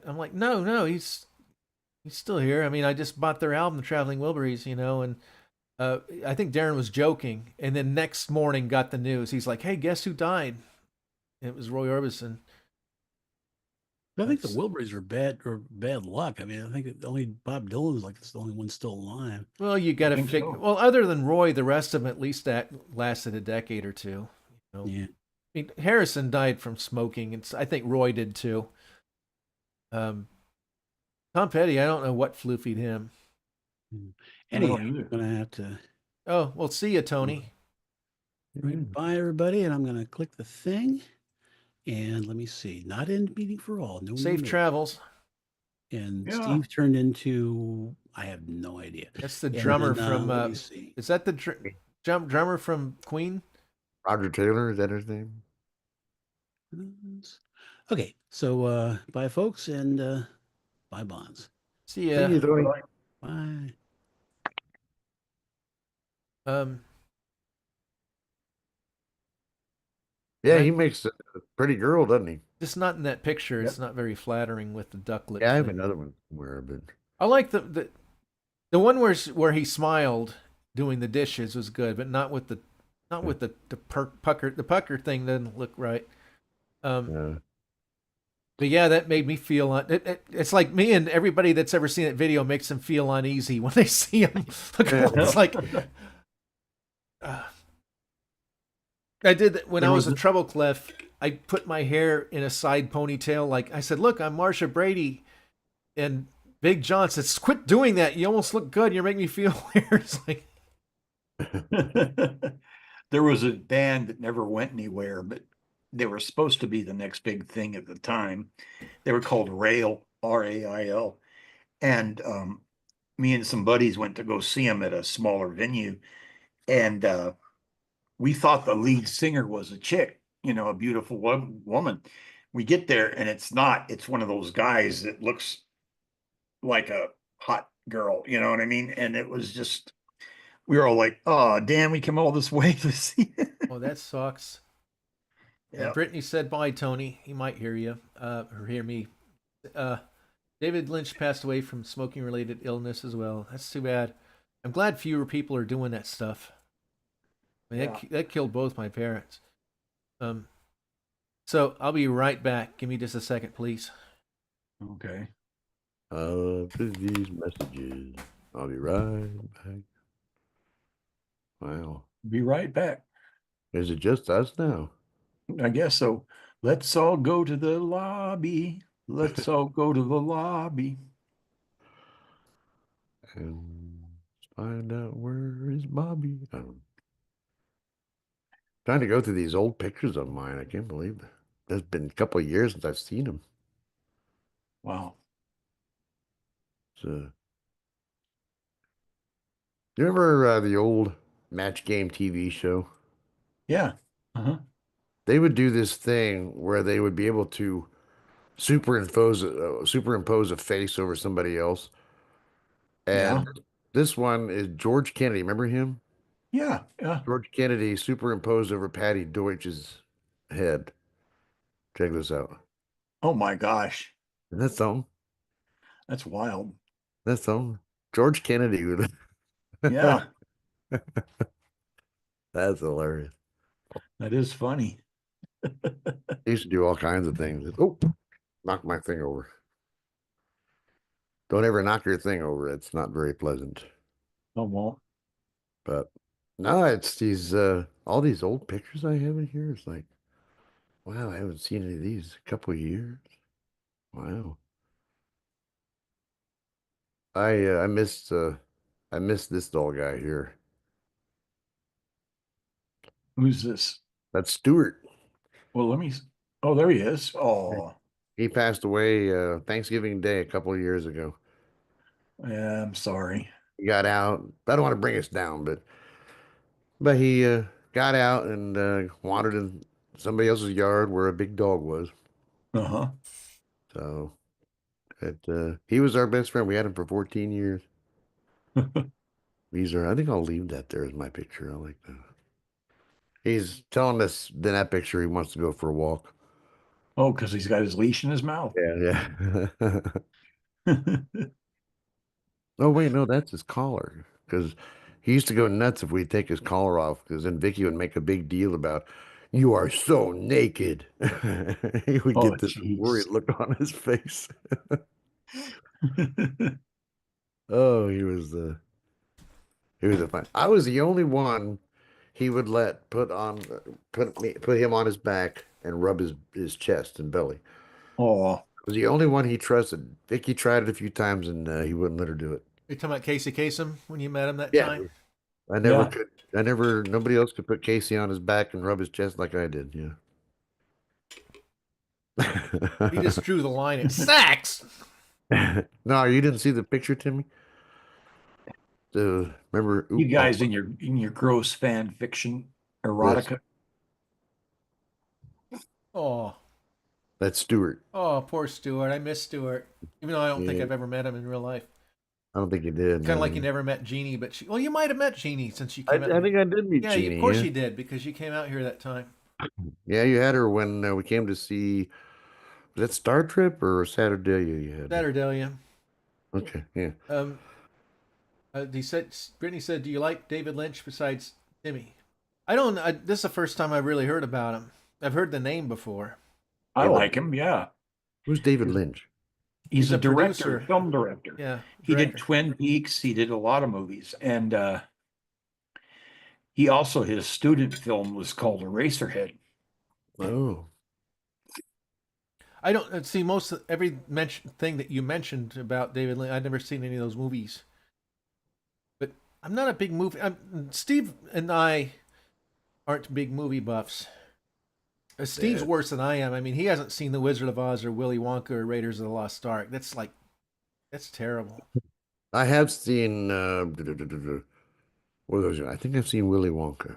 I'm like, no, he's still here. I mean, I just bought their album, The Traveling Wilburys, and I think Darren was joking, and then next morning got the news. He's like, "Hey, guess who died?" And it was Roy Orbison. I think the Wilburys are bad luck. I mean, I think only Bob Dylan's like the only one still alive. Well, you got to think figure. so. Well, other than Roy, the rest of them at least that lasted a decade or two. Yeah. I mean, Harrison died from smoking, and I think Roy did too. Tom Petty, I don't know what floofied him. Anyhow, don't either. I'm gonna have to Oh, well, see you, Tony. bye everybody, and I'm gonna click the thing. And let me see. Not end meeting for all. No. Safe travels. And Yeah. Steve turned into I have no idea. That's the And drummer then, from. let me see. Is that the drummer from Queen? Roger Taylor, is that his name? Okay, so bye folks, and bye Bonds. See ya. Thank you, Tony. Bye. Yeah, Right. he makes a pretty girl, doesn't he? Just not in that picture. It's not very flattering with the duck lip. Yeah, I have thing. another one somewhere, but I like the one where he smiled doing the dishes was good, but not with the pucker. The pucker thing doesn't look right. uh, But yeah, that made me feel it's like me and everybody that's ever seen that video makes them feel uneasy when they see him. It's like I did that when I was a treble clef. I put my hair in a side ponytail. Like I said, look, I'm Marsha Brady, and Big John says, "Quit doing that. You almost look good. You're making me feel weird." It's like, There was a band that never went anywhere, but they were supposed to be the next big thing at the time. They were called Rail, R-A-I-L. And me and some buddies went to go see them at a smaller venue. And we thought the lead singer was a chick, a beautiful woman. We get there and it's not. It's one of those guys that looks like a hot girl, you know what I mean? And it was just, we were all like, oh, damn, we came all this way to see it. oh, that sucks. Yeah. And Brittany said, bye, Tony. He might hear you, or hear me. David Lynch passed away from smoking-related illness as well. That's too bad. I'm glad fewer people are doing that stuff. I mean, that killed both my parents. So I'll be right back. Give me just a second, please. Okay. These messages. I'll be right back. Wow. Be right back. Is it just us now? I guess so. Let's all go to the lobby. Let's all go to the lobby. And find out where is Bobby. Trying to go through these old pictures of mine. I can't believe that. It's been a couple of years since I've seen them. Wow. So, you remember the old Match Game TV show? Yeah. Uh-huh. They would do this thing where they would be able to superimpose a face over somebody else. And this one is George Kennedy. Remember him? Yeah. George Kennedy superimposed over Patty Deutsch's head. Check this out. Oh my gosh. Isn't that something? That's wild. That's something. George Kennedy would. Yeah. That's hilarious. That is funny. He used to do all kinds of things. Oh, knock my thing over. Don't ever knock your thing over. It's not very pleasant. Oh, well. But no, it's these all these old pictures I have in here. It's like, wow, I haven't seen any of these in a couple of years. Wow. I missed this doll guy here. Who's this? That's Stuart. Well, oh, there he is. Oh, He passed away Thanksgiving Day a couple of years ago. yeah, I'm sorry. He got out. I don't want to bring us down, but he got out and wandered in somebody else's yard where a big dog was. Uh-huh. So he was our best friend. We had him for 14 years. I think I'll leave that there as my picture. I like that. He's telling us in that picture he wants to go for a walk. Oh, because he's got his leash in his mouth. Yeah. Oh, wait, no, that's his collar. Because he used to go nuts if we'd take his collar off. Because then Vicky would make a big deal about, you are so naked. He would get this worried look on his face. Oh, he was a fun. I was the only one he would let put him on his back and rub his chest and belly. Oh, I was the only one he trusted. Vicky tried it a few times and he wouldn't let her do it. You're talking about Casey Kasem when you met him that Yeah. time? I never could. Nobody else could put Casey on his back and rub his chest like I did. Yeah. He just drew the line at sex. No, you didn't see the picture, Timmy? Remember you guys in your gross fan fiction erotica. Oh. That's Stuart. Oh, poor Stuart. I miss Stuart. Even though I don't think I've ever met him in real life. I don't think you did. Kind of like you never met Jeannie, but you might have met Jeannie since you came out. I think I did meet Jeannie. Yeah, of course you did, because you came out here that time. Yeah, you had her when we came to see, was that Star Trip or Saturdalia you had? Saturdalia. Okay, yeah. Brittany said, do you like David Lynch besides Timmy? I don't. This is the first time I really heard about him. I've heard the name before. I like him, yeah. Who's David Lynch? He's a director, producer. film director. Yeah. He did director. Twin Peaks. He did a lot of movies. And he also, his student film was called Eraserhead. Oh, I don't see every thing that you mentioned about David Lynch. I've never seen any of those movies, but I'm not a big movie. Steve and I aren't big movie buffs. Steve's Yeah. worse than I am. I mean, he hasn't seen The Wizard of Oz or Willy Wonka or Raiders of the Lost Ark. That's terrible. I have seen. What are those? I think I've seen Willy Wonka.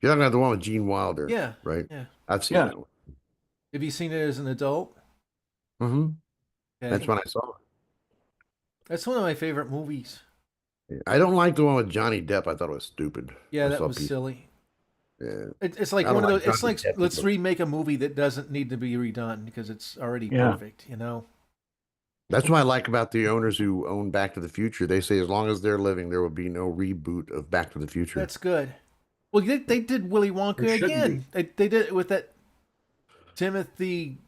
You're talking about the one with Gene Wilder, Yeah, right? yeah. I've seen Yeah. that one. Have you seen it as an adult? Mm-hmm. Okay. That's when I saw That's one of my favorite movies. it. I don't like the one with Johnny Depp. I thought it was stupid. Yeah, I that saw was people- silly. Yeah. It's like I one of don't those. like It's Johnny like Depp let's either. remake a movie that doesn't need to be redone because it's already Yeah. perfect. You know. That's what I like about the owners who own Back to the Future. They say as long as they're living, there will be no reboot of Back to the Future. That's good. Well, they did Willy Wonka There shouldn't again. They did it with that Timothy.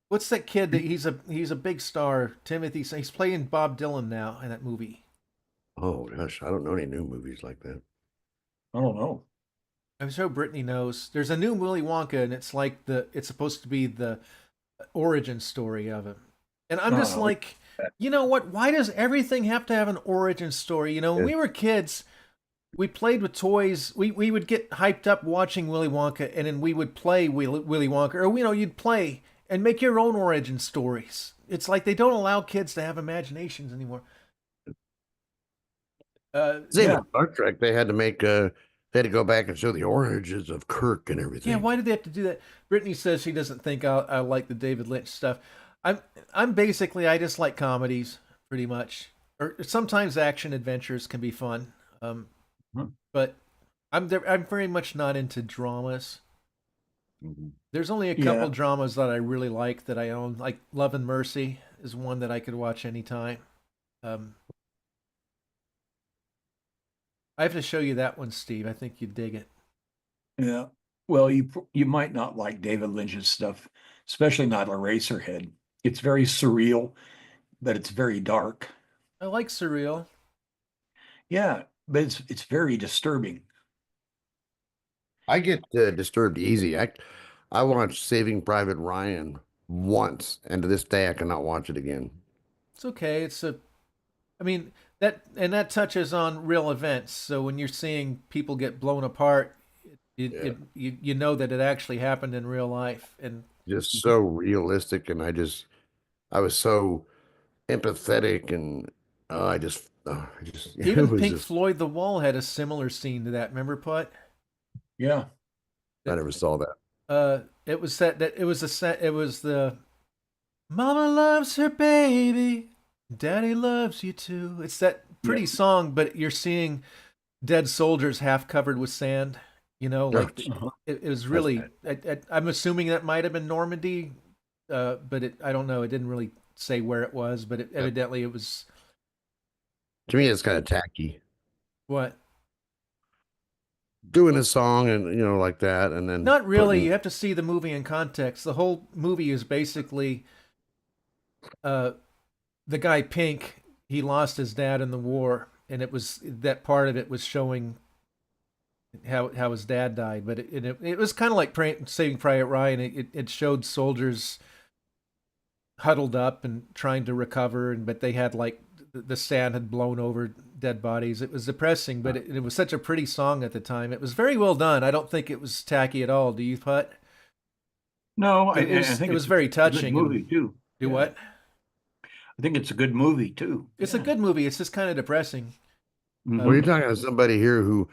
What's that kid that he's a big star? Timothy. He's playing Bob Dylan now in that movie. Oh gosh, I don't know any new movies like that. I don't know. I'm sure Brittany knows. There's a new Willy Wonka, and it's supposed to be the origin story of him. And I'm just Oh. like, you know what? Why does everything have to have an origin story? You know, when we were kids, we played with toys. We would get hyped up watching Willy Wonka, and then we would play Willy Wonka, or you'd play and make your own origin stories. It's like they don't allow kids to have imaginations anymore. Same Yeah. with Star Trek. They had to make they had to go back and show the origins of Kirk and everything. Yeah, why did they have to do that? Brittany says she doesn't think I like the David Lynch stuff. I'm basically, I just like comedies pretty much, or sometimes action adventures can be fun. But I'm very much not into dramas. Mhm. There's only a couple Yeah. dramas that I really like that I own. Like Love and Mercy is one that I could watch anytime. I have to show you that one, Steve. I think you'd dig it. Yeah. Well, you might not like David Lynch's stuff, especially not Eraserhead. It's very surreal, but it's very dark. I like surreal. Yeah, but it's very disturbing. I get disturbed easy. I watched Saving Private Ryan once, and to this day I cannot watch it again. It's okay. I mean, that touches on real events. So when you're seeing people get blown apart, you know that it actually happened in real life. And Just so realistic, and I was so empathetic, and I just it even was Pink just Floyd The Wall had a similar scene to that. Remember, Putt? Yeah. I never saw that. It was the Mama loves her baby, Daddy loves you too. It's that pretty song, but you're seeing dead soldiers half covered with sand. You know, like it was really. I'm assuming that might have been Normandy, but I don't know. It didn't really say where it was, but evidently it was. To me, it's kind of tacky What? doing a song and like that, and then Not really. putting- You have to see the movie in context. The whole movie is basically, the guy Pink. He lost his dad in the war, and it was that part of it was showing how his dad died. But it was kind of like Saving Private Ryan. It showed soldiers huddled up and trying to recover, but they had like the sand had blown over dead bodies. It was depressing, but it was such a pretty song at the time. It was very well done. I don't think it was tacky at all. Do you, Putt? No, I It think was it's very a good touching. movie too. Do Yeah. what? I think it's a good movie too. It's a good movie. It's just kind of depressing. Mhm. Well, you're talking to somebody here who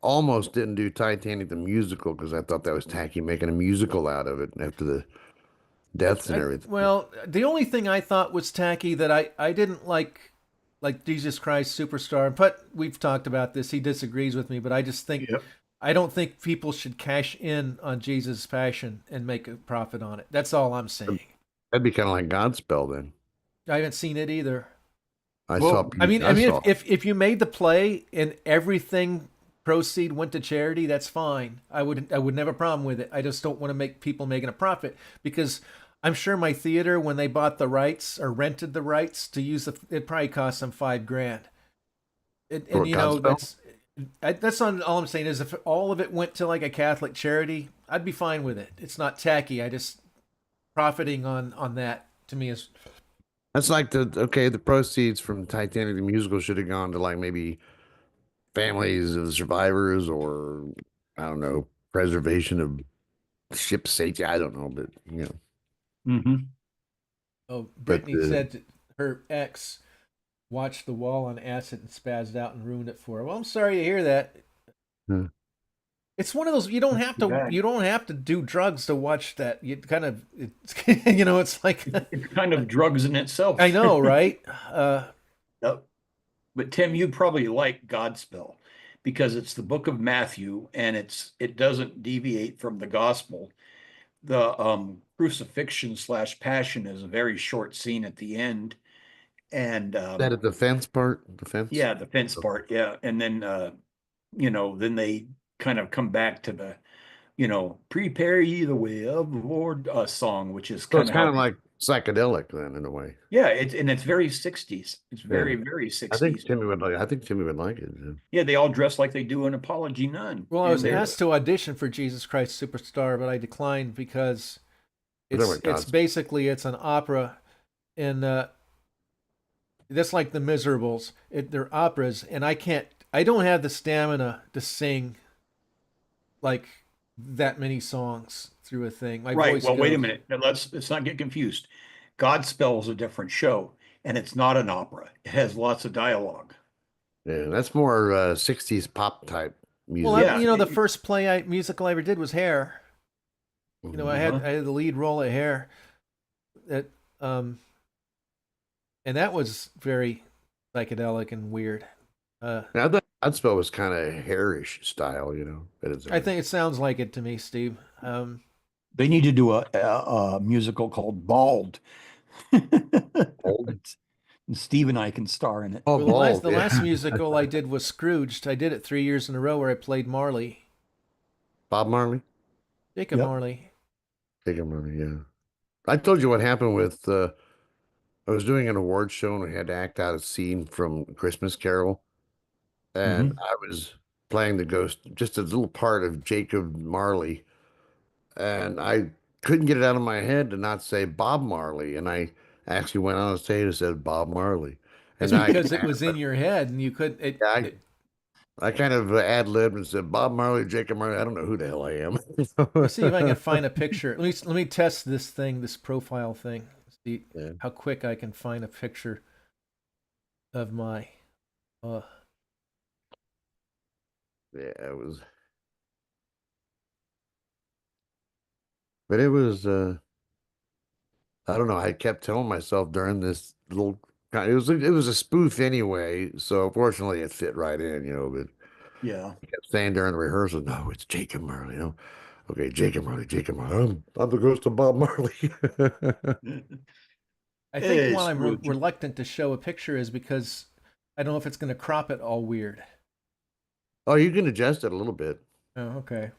almost didn't do Titanic the musical because I thought that was tacky, making a musical out of it after the deaths and everything. Well, the only thing I thought was tacky that I didn't like Jesus Christ Superstar. But we've talked about this. He disagrees with me, but I just think Yep. I don't think people should cash in on Jesus' passion and make a profit on it. That's all I'm saying. That'd be kind of like Godspell then. I haven't seen it either. I Well, saw. I mean, saw- if you made the play and everything proceed went to charity, that's fine. I wouldn't have a problem with it. I just don't want to make people making a profit, because I'm sure my theater, when they bought the rights or rented the rights to use it probably cost them $5,000. For And a you know, Godspell? that's not all I'm saying. Is if all of it went to like a Catholic charity, I'd be fine with it. It's not tacky. I just profiting on that to me is That's like the proceeds from Titanic the musical should have gone to like maybe families of survivors, or I don't know, preservation of ship safety. I don't know, but Mm-hmm. Oh, but Brittany said that her ex watched The Wall on acid and spazzed out and ruined it for her. Well, I'm sorry to hear that. Hmm. It's one of those you don't have too to bad. you don't have to do drugs to watch that. You kind of it's you know it's like It's kind of drugs in itself. I know, right? Yep. But Tim, you probably like Godspell because it's the book of Matthew and it doesn't deviate from the gospel. The crucifixion slash passion is a very short scene at the end. And that a defense part, defense. yeah, the fence Oh. part, yeah. And then then they kind of come back to the, prepare ye the way of the Lord song, which is So kind it's of kind how of like psychedelic then in a way. yeah, it's very 60s. It's very, Yeah. very I think 60s. Timmy would like. I think Timmy would like it. Yeah. Yeah, they all dress like they do in Apology None. Well, I And was they're- asked to audition for Jesus Christ Superstar, but I declined because Whatever it's it costs. basically it's an opera, and that's like the Miserables. They're operas, and I don't have the stamina to sing like that many songs through a thing. My right. voice Well, wait a goes. minute. Now, let's not get confused. Godspell is a different show, and it's not an opera. It has lots of dialogue. Yeah, that's more 60s pop type music. Well, Yeah, you know, the it- first musical I ever did was Hair. You know, I Mhm. had the lead role of Hair. That and that was very psychedelic and weird. Now that spell was kind of hairish style, I think it sounds like it to me, Steve. they need to do a musical called Bald. Bald? And Steve and I can star in it. Oh, Well, bald, the yeah. last musical I did was Scrooged. I did it 3 years in a row where I played Marley, Bob Marley. Jacob Yep. Marley. Jacob Marley, yeah. I told you what happened with. I was doing an award show and we had to act out a scene from Christmas Carol, and I was playing the ghost, just a little part of Jacob Marley, and I couldn't get it out of my head to not say Bob Marley, and I actually went on stage and said Bob Marley, It's and because it was in your head and you couldn't. I kind of ad-libbed and said Bob Marley, Jacob Marley. I don't know who the hell I am. Let's see if I can find a picture. Let me test this thing, this profile thing. See Yeah. how quick I can find a picture of my. Yeah, it was. But it was. I don't know. I kept telling myself during this little. It was a spoof anyway, so fortunately it fit right in. But Yeah. I kept saying during the rehearsal, "No, it's Jacob Marley." Okay, Jacob Marley, Jacob Marley. I'm the ghost of Bob Marley. I think Hey, why I'm Scrooge. reluctant to show a picture is because I don't know if it's going to crop it all weird. Oh, you can adjust it a little bit. Oh, okay.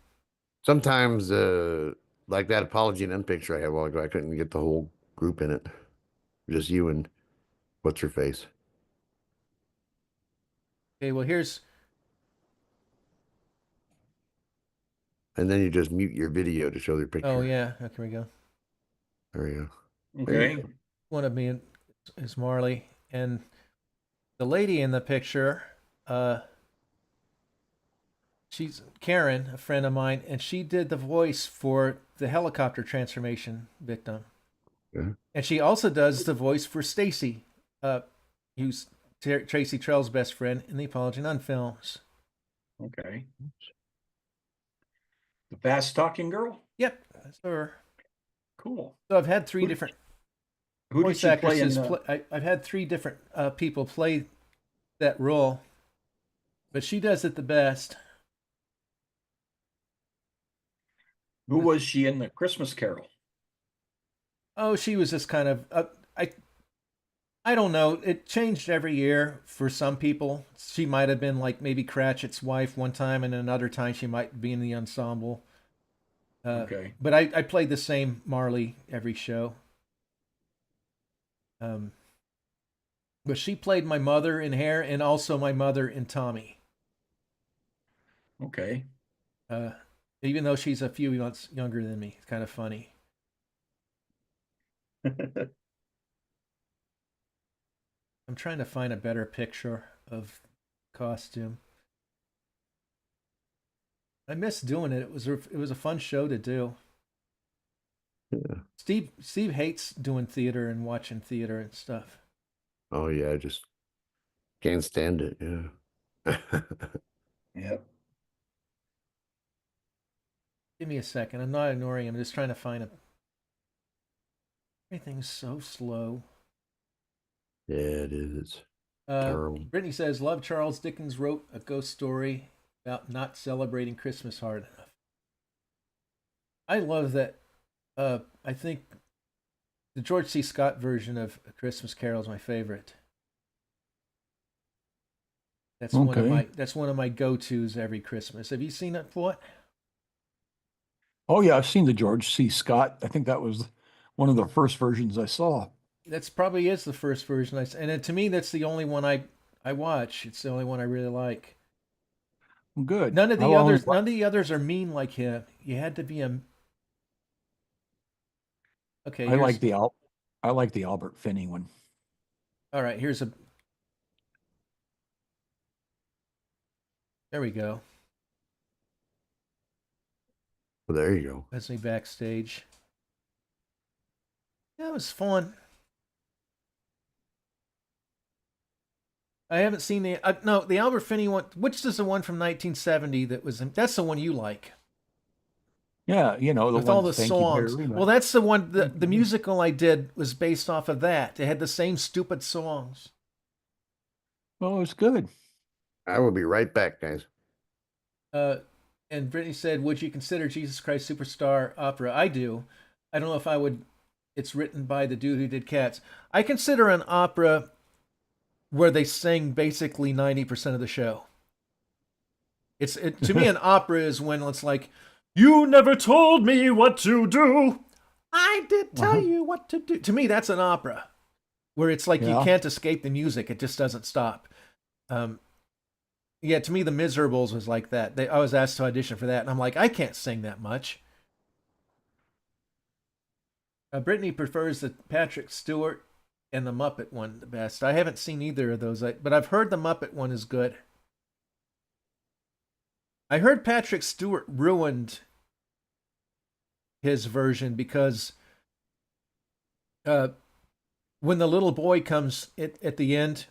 Sometimes, like that Apology and End picture I had a while ago, I couldn't get the whole group in it. Just you and what's her face. Okay, well, here's. And then you just mute your video to show their picture. Oh, yeah. Okay, here we go. There we go. Okay. One of me is Marley. And the lady in the picture, she's Karen, a friend of mine, and she did the voice for the helicopter transformation victim. Yeah. And she also does the voice for Stacy, who's Tracy Trell's best friend in the Apology None films. Okay. The fast talking girl? Yep, that's her. Cool. So I've had three Who- different Who did voice she play in? actresses. I've had three different people play that role, but she does it the best. Who was she in the Christmas Carol? Oh, she was just kind of I don't know. It changed every year for some people. She might have been like maybe Cratchit's wife one time, and another time she might be in the ensemble. Okay. But I played the same Marley every show. But she played my mother in Hair and also my mother in Tommy. Okay. Even though she's a few months younger than me. It's kind of funny. I'm trying to find a better picture of costume. I miss doing it. It was a fun show to do. Yeah. Steve hates doing theater and watching theater and stuff. Oh yeah, I just can't stand it. Yeah. Yep. Give me a second. I'm not ignoring him. I'm just trying to find a. Everything's so slow. Yeah, it is. It's terrible. Brittany says, "Love Charles Dickens wrote a ghost story about not celebrating Christmas hard enough." I love that. I think the George C. Scott version of A Christmas Carol is my favorite. That's one of my go-tos every Christmas. Have you seen it, What? Oh yeah, I've seen the George C. Scott. I think that was one of the first versions I saw. That's probably is the first version and to me that's the only one I watch. It's the only one I really like. Good. None of the others are mean like him. You had to be a. Okay. I like the Albert Finney one. All right. There we go. Well, there you go. That's me backstage. That was fun. I haven't seen the Albert Finney one. Which is the one from 1970 that's the one you like? Yeah, the with one, all the Thank You, songs. Barry, Well, that's the one. The musical I did was based off of that. It had the same stupid songs. Well, it's good. I will be right back, guys. And Brittany said, "Would you consider Jesus Christ Superstar opera?" I do. I don't know if I would. It's written by the dude who did Cats. I consider an opera where they sing basically 90% of the show. To me, an opera is when it's like, "You never told me what to do. I did tell you what to do." To me, that's an opera, where it's like you can't escape the music. It just doesn't stop. Yeah, to me, The Miserables was like that. I was asked to audition for that, and I'm like, I can't sing that much. Brittany prefers the Patrick Stewart and the Muppet one the best. I haven't seen either of those, but I've heard the Muppet one is good. I heard Patrick Stewart ruined his version because when the little boy comes at the end,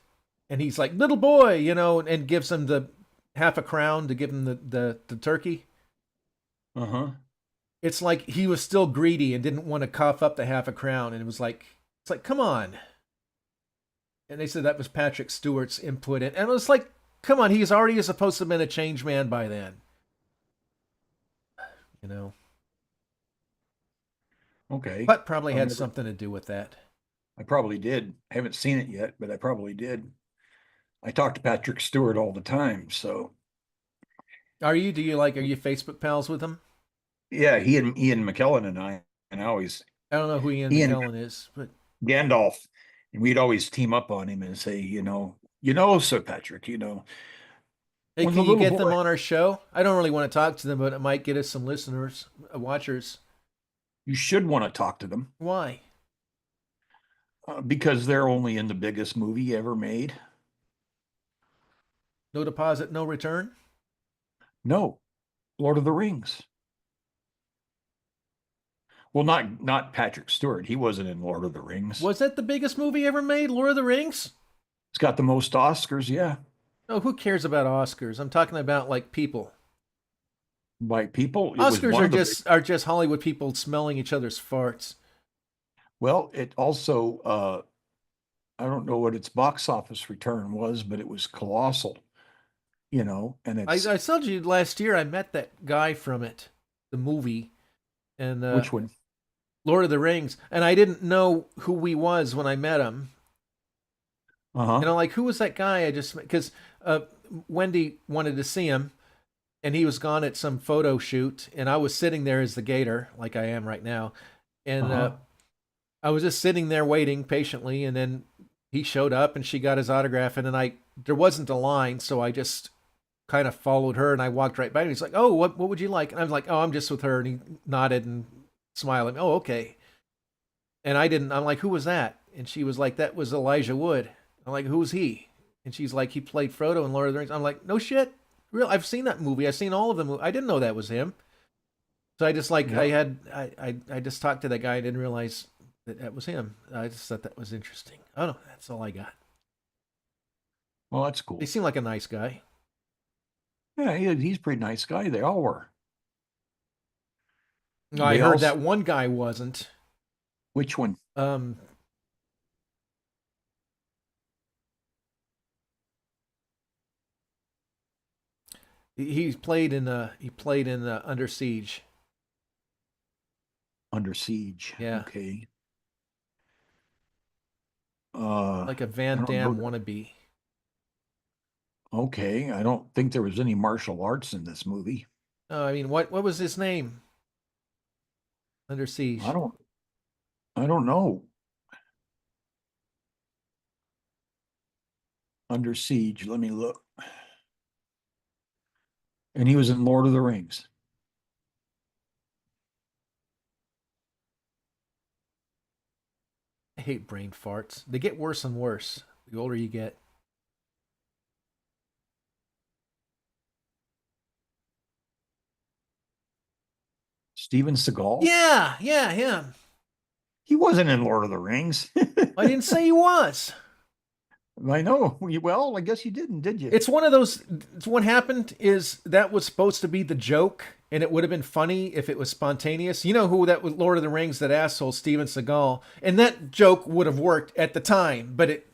and he's like, "Little boy," and gives him the half a crown to give him the turkey. It's like he was still greedy and didn't want to cough up the half a crown, and it's like, come on. And they said that was Patrick Stewart's input, and it was like, come on, he's already supposed to have been a changed man by then. Okay. But probably had something to do with that. I probably did. I haven't seen it yet, but I probably did. I talk to Patrick Stewart all the time, so. Are you Facebook pals with him? Yeah, he and Ian McKellen and I always. I don't know who Ian McKellen is, but Gandalf, and we'd always team up on him and say, Sir Patrick, Hey, can you get them on our show? I don't really want to talk to them, but it might get us some listeners, watchers. You should want to talk to them. Why? Because they're only in the biggest movie ever made. No deposit, no return? No. Lord of the Rings. Well, not Patrick Stewart. He wasn't in Lord of the Rings. Was that the biggest movie ever made, Lord of the Rings? It's got the most Oscars, yeah. Oh, who cares about Oscars? I'm talking about like people. By people? Oscars are just Hollywood people smelling each other's farts. Well, it also, I don't know what its box office return was, but it was colossal. And it's. I told you last year I met that guy from it, the movie. And which one? Lord of the Rings. And I didn't know who he was when I met him. Uh-huh. And I'm like, who was that guy I just met? Because Wendy wanted to see him, and he was gone at some photo shoot, and I was sitting there as the gator, like I am right now. And Uh-huh. I was just sitting there waiting patiently, and then he showed up, and she got his autograph, and then there wasn't a line, so I just kind of followed her, and I walked right by him. He's like, "Oh, what would you like?" And I was like, "Oh, I'm just with her," and he nodded and smiling. "Oh, okay." And I'm like, "Who was that?" And she was like, "That was Elijah Wood." I'm like, "Who's he?" And she's like, "He played Frodo in Lord of the Rings." I'm like, "No shit, real? I've seen that movie. I've seen all of them. I didn't know that was him." So I just like Yeah. I just talked to that guy. I didn't realize that was him. I just thought that was interesting. Oh no, that's all I got. Well, that's cool. He seemed like a nice guy. Yeah, he's a pretty nice guy. They all were. No, I heard that one guy wasn't. Which one? Um, he played in Under Siege. Under Siege. Yeah. Okay. Like a I Van don't know. Damme wannabe. Okay, I don't think there was any martial arts in this movie. I mean, what was his name? Under Siege. I don't know. Under Siege. Let me look. And he was in Lord of the Rings. I hate brain farts. They get worse and worse the older you get. Steven Seagal. Yeah, him. He wasn't in Lord of the Rings. I didn't say he was. I know. Well, I guess you didn't, did you? It's one of those. What happened is that was supposed to be the joke, and it would have been funny if it was spontaneous. You know who that was? Lord of the Rings, that asshole Steven Seagal, and that joke would have worked at the time, but it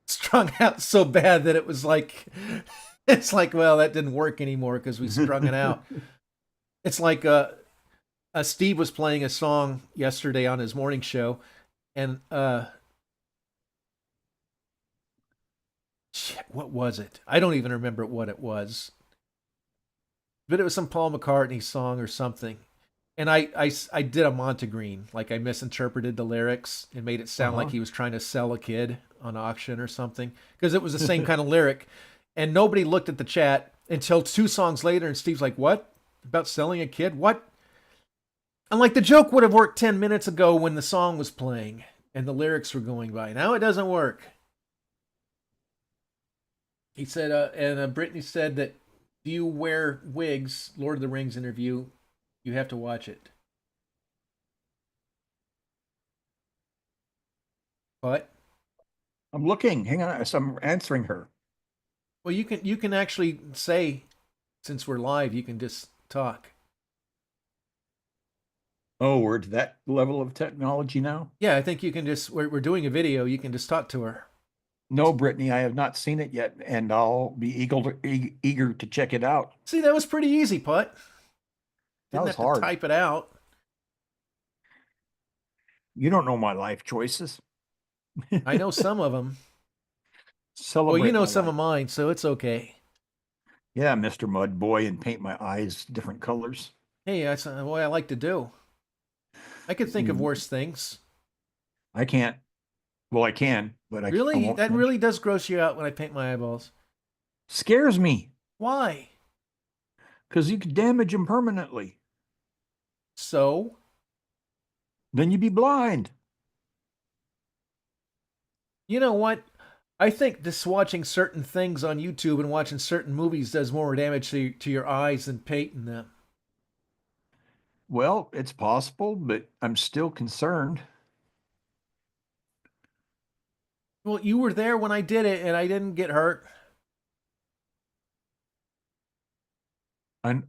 strung out so bad that it was like, it's like, well, that didn't work anymore because we strung it out. It's like Steve was playing a song yesterday on his morning show, and shit, what was it? I don't even remember what it was, but it was some Paul McCartney song or something. And I did a Montegreen, like I misinterpreted the lyrics and made it sound like he was trying to sell a kid on auction or something, because it was the same kind of lyric. And nobody looked at the chat until 2 songs later, and Steve's like, "What? About selling a kid? What?" I'm like, the joke would have worked 10 minutes ago when the song was playing and the lyrics were going by. Now it doesn't work. He said, and Brittany said that, do you wear wigs? Lord of the Rings interview. You have to watch it. What? I'm looking. Hang on. I'm answering her. Well, you can actually say, since we're live, you can just talk. Oh, we're to that level of technology now? Yeah, I think you can just, we're doing a video. You can just talk to her. No, Brittany, I have not seen it yet, and I'll be eager to check it out. See, that was pretty easy, Putt. That Didn't was have hard. to type it out. You don't know my life choices. I know some of them. Celebrate Well, you know my some life. of mine, so it's okay. Yeah, Mr. Mud Boy, and paint my eyes different colors. Hey, that's what I like to do. I could think of worse things. I can't. Well, I can, but I Really? won't. That really does gross you out when I paint my eyeballs. Scares me Why? because you could damage them permanently. So? Then you'd be blind. You know what? I think just watching certain things on YouTube and watching certain movies does more damage to your eyes than painting them. Well, it's possible, but I'm still concerned. Well, you were there when I did it, and I didn't get hurt.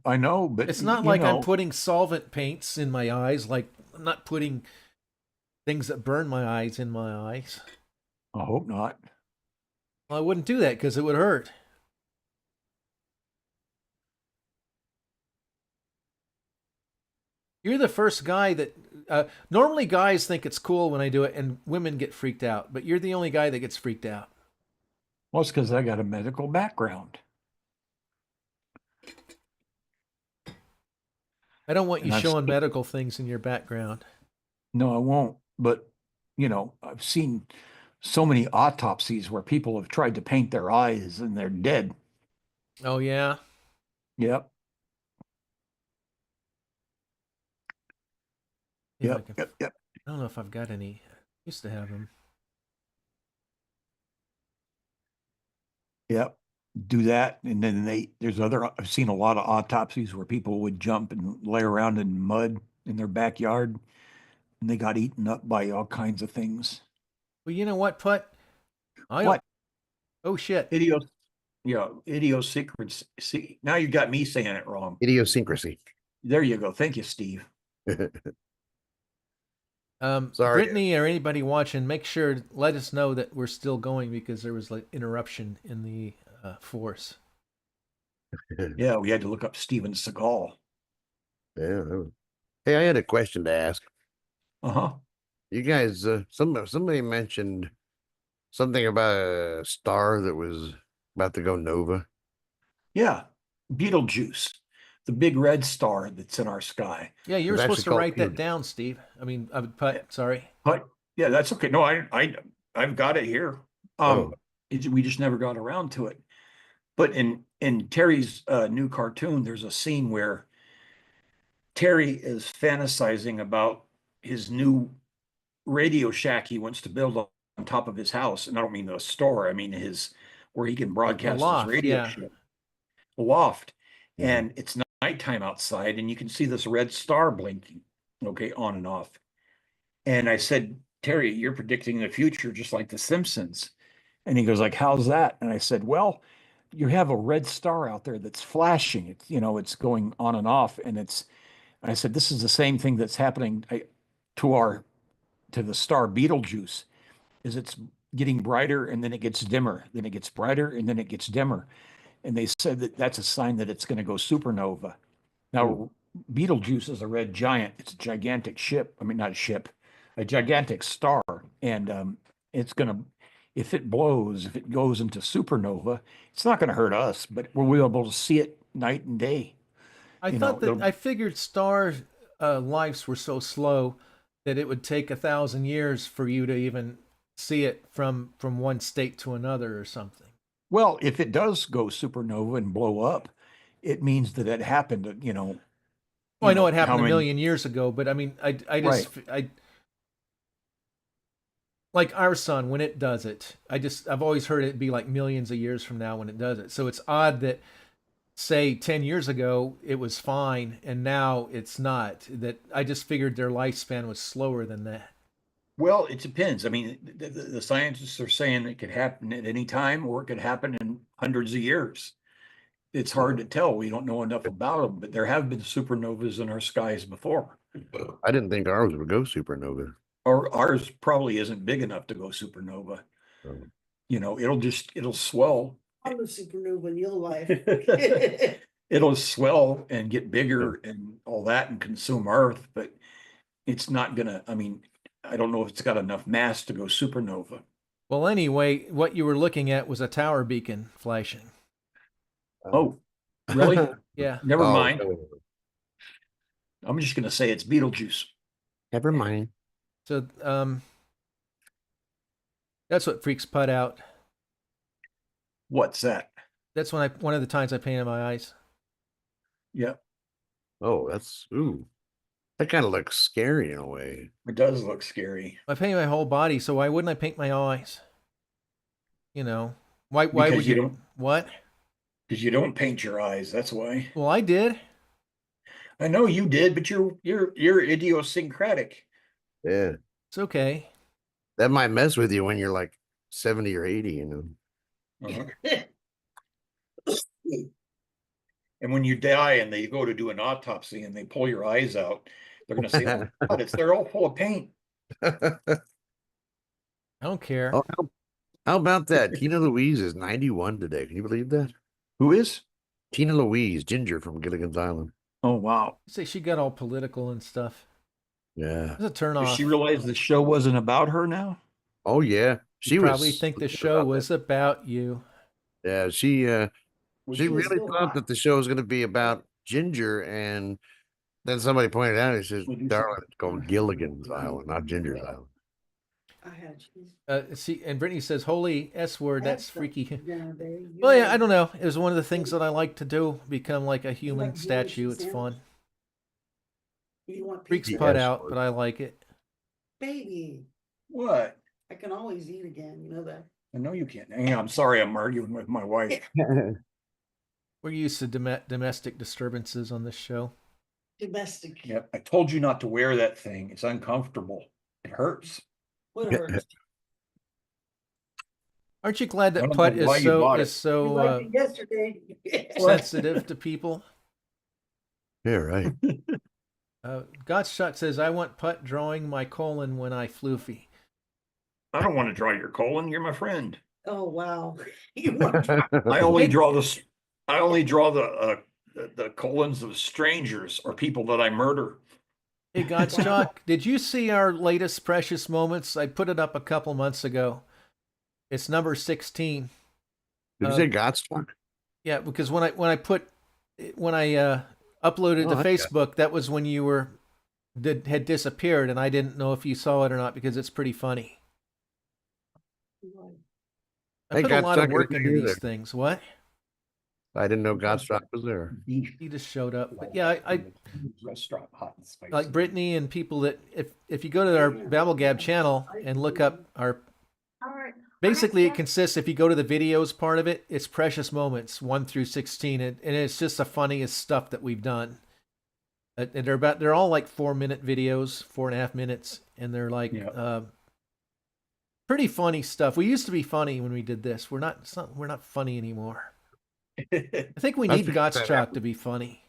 I know, but It's not like I'm putting solvent paints in my eyes. Like, I'm not putting things that burn my eyes in my eyes. I hope not. Well, I wouldn't do that because it would hurt. You're the first guy that normally guys think it's cool when I do it and women get freaked out, but you're the only guy that gets freaked out. Well, it's because I got a medical background. I don't want you And I've showing seen- medical things in your background. No, I won't. But, I've seen so many autopsies where people have tried to paint their eyes and they're dead. Oh yeah. Yep. Yeah, Yep. I don't know if I've got any. I used to have them. Yep. Do that. And then I've seen a lot of autopsies where people would jump and lay around in mud in their backyard and they got eaten up by all kinds of things. Well, you know what, Put? I don't. What? Oh shit. Idiosyncrasy. See, now you got me saying it wrong. Idiosyncrasy. There you go. Thank you, Steve. Sorry. Brittany or anybody watching, make sure let us know that we're still going because there was like interruption in the force. Yeah, we had to look up Steven Seagal. Yeah. Hey, I had a question to ask. Uh-huh. You guys, somebody mentioned something about a star that was about to go nova. Yeah. Betelgeuse, the big red star that's in our sky. Yeah, you were It's supposed actually to called write that Betel- down, Steve. I mean, Put. Sorry. But yeah, that's okay. No, I've got it here. Oh. We just never got around to it. But in Terry's new cartoon, there's a scene where Terry is fantasizing about his new Radio Shack he wants to build on top of his house. And I don't mean a store, I mean his where he can broadcast loft, his radio yeah. show. A loft. Mhm. And it's nighttime outside, and you can see this red star blinking, okay, on and off. And I said, Terry, you're predicting the future just like the Simpsons. And he goes like, how's that? And I said, well, you have a red star out there that's flashing. It's, it's going on and off. And I said, this is the same thing that's happening to the star Betelgeuse, is it's getting brighter and then it gets dimmer, then it gets brighter and then it gets dimmer. And they said that that's a sign that it's going to go supernova. Now, Betelgeuse is a red giant. It's a gigantic ship. I mean, not a ship, a gigantic star. And it's going to, if it blows, if it goes into supernova, it's not going to hurt us, but we'll be able to see it night and day. I figured star lives were so slow that it would take 1,000 years for you to even see it from one state to another or something. Well, if it does go supernova and blow up, it means that it happened, Well, I know it how happened a many- million years ago, but I mean, I just, Right. like our sun, when it does it, I've always heard it be like millions of years from now when it does it. So it's odd that, say, 10 years ago, it was fine, and now it's not. That I just figured their lifespan was slower than that. Well, it depends. I mean, the scientists are saying it could happen at any time, or it could happen in hundreds of years. It's hard to tell. We don't know enough about them, but there have been supernovas in our skies before. I didn't think ours would go supernova. Or ours probably isn't big enough to go supernova. Oh. It'll swell. I'm a supernova in your life. It'll swell and get bigger and all that and consume Earth, but it's not gonna, I mean, I don't know if it's got enough mass to go supernova. Well, anyway, what you were looking at was a tower beacon flashing. Oh, really? Yeah. Never Oh, mind. no. I'm just gonna say it's Betelgeuse. Never mind. So that's what freaks Put out. What's that? That's one of the times I painted my eyes. Yeah, Oh, that kind of looks scary in a way. it does look scary. I painted my whole body, so why wouldn't I paint my eyes? Why Because would you you don't- what? Because you don't paint your eyes, that's why. Well, I did. I know you did, but you're idiosyncratic. Yeah. It's okay. That might mess with you when you're like 70 or 80, Uh-huh. And when you die and they go to do an autopsy and they pull your eyes out, they're gonna say, "Oh my God, they're all full of paint." I don't care. Oh, how about that? Tina Louise is 91 today. Can you believe that? Who is? Tina Louise, Ginger from Gilligan's Island. Oh wow. Say she got all political and stuff. Yeah. It's a turn Does off. she realize the show wasn't about her now? Oh, yeah. She You probably was think the thinking show about was about you. that. Yeah, she Which she is really thought that the show was going to be about Ginger, and then somebody pointed out, he says, We'll do "Darling, some- it's called Gilligan's Island, not Ginger's Island." I had cheese. See, and Brittany says, "Holy S word, that's freaky." Dinner, baby. Well, yeah, I don't know. It was one of the things that I like to do. Become like a human like statue. Jewish It's fun. You want Freaks pizza? Put Yes, out, Lord. but I like it. Baby, What? I can always eat again. You know that. I know you can't. Hang on, I'm sorry, I'm arguing with my wife. We're used to domestic disturbances on this show. Domestic. Yep, I told you not to wear that thing. It's uncomfortable. It hurts. What hurts? Aren't you glad I that don't Putt know why is you so bought is it. so You liked it yesterday. sensitive to people? Yeah, right. Gottschalk says, "I want Putt drawing my colon when I floofy." I don't want to draw your colon. You're my friend. Oh wow. You want I only Hey. draw this. I only draw the colons of strangers or people that I murder. Hey, Gottschalk, did you see our latest Precious Moments? I put it up a couple months ago. It's number 16. Did you say Gottschalk? Yeah, because when I uploaded Oh, to okay. Facebook, that was when you had disappeared, and I didn't know if you saw it or not because it's pretty funny. I Hey, put a lot of Gottschalk, I work didn't into hear these that. things. What? I didn't know Gottschalk was there. He just showed up. But yeah, I Restaurant hot and spicy. like Brittany and people that if you go to our BabbleGab channel and look up our all right. basically it consists, if you go to the videos part of it, it's Precious Moments 1 through 16, and it's just the funniest stuff that we've done. And they're all like 4-minute videos, 4.5 minutes, and they're like pretty funny stuff. We used to be funny when we did this. We're not funny anymore. I think we That's need because that Gottschalk happened. to be funny.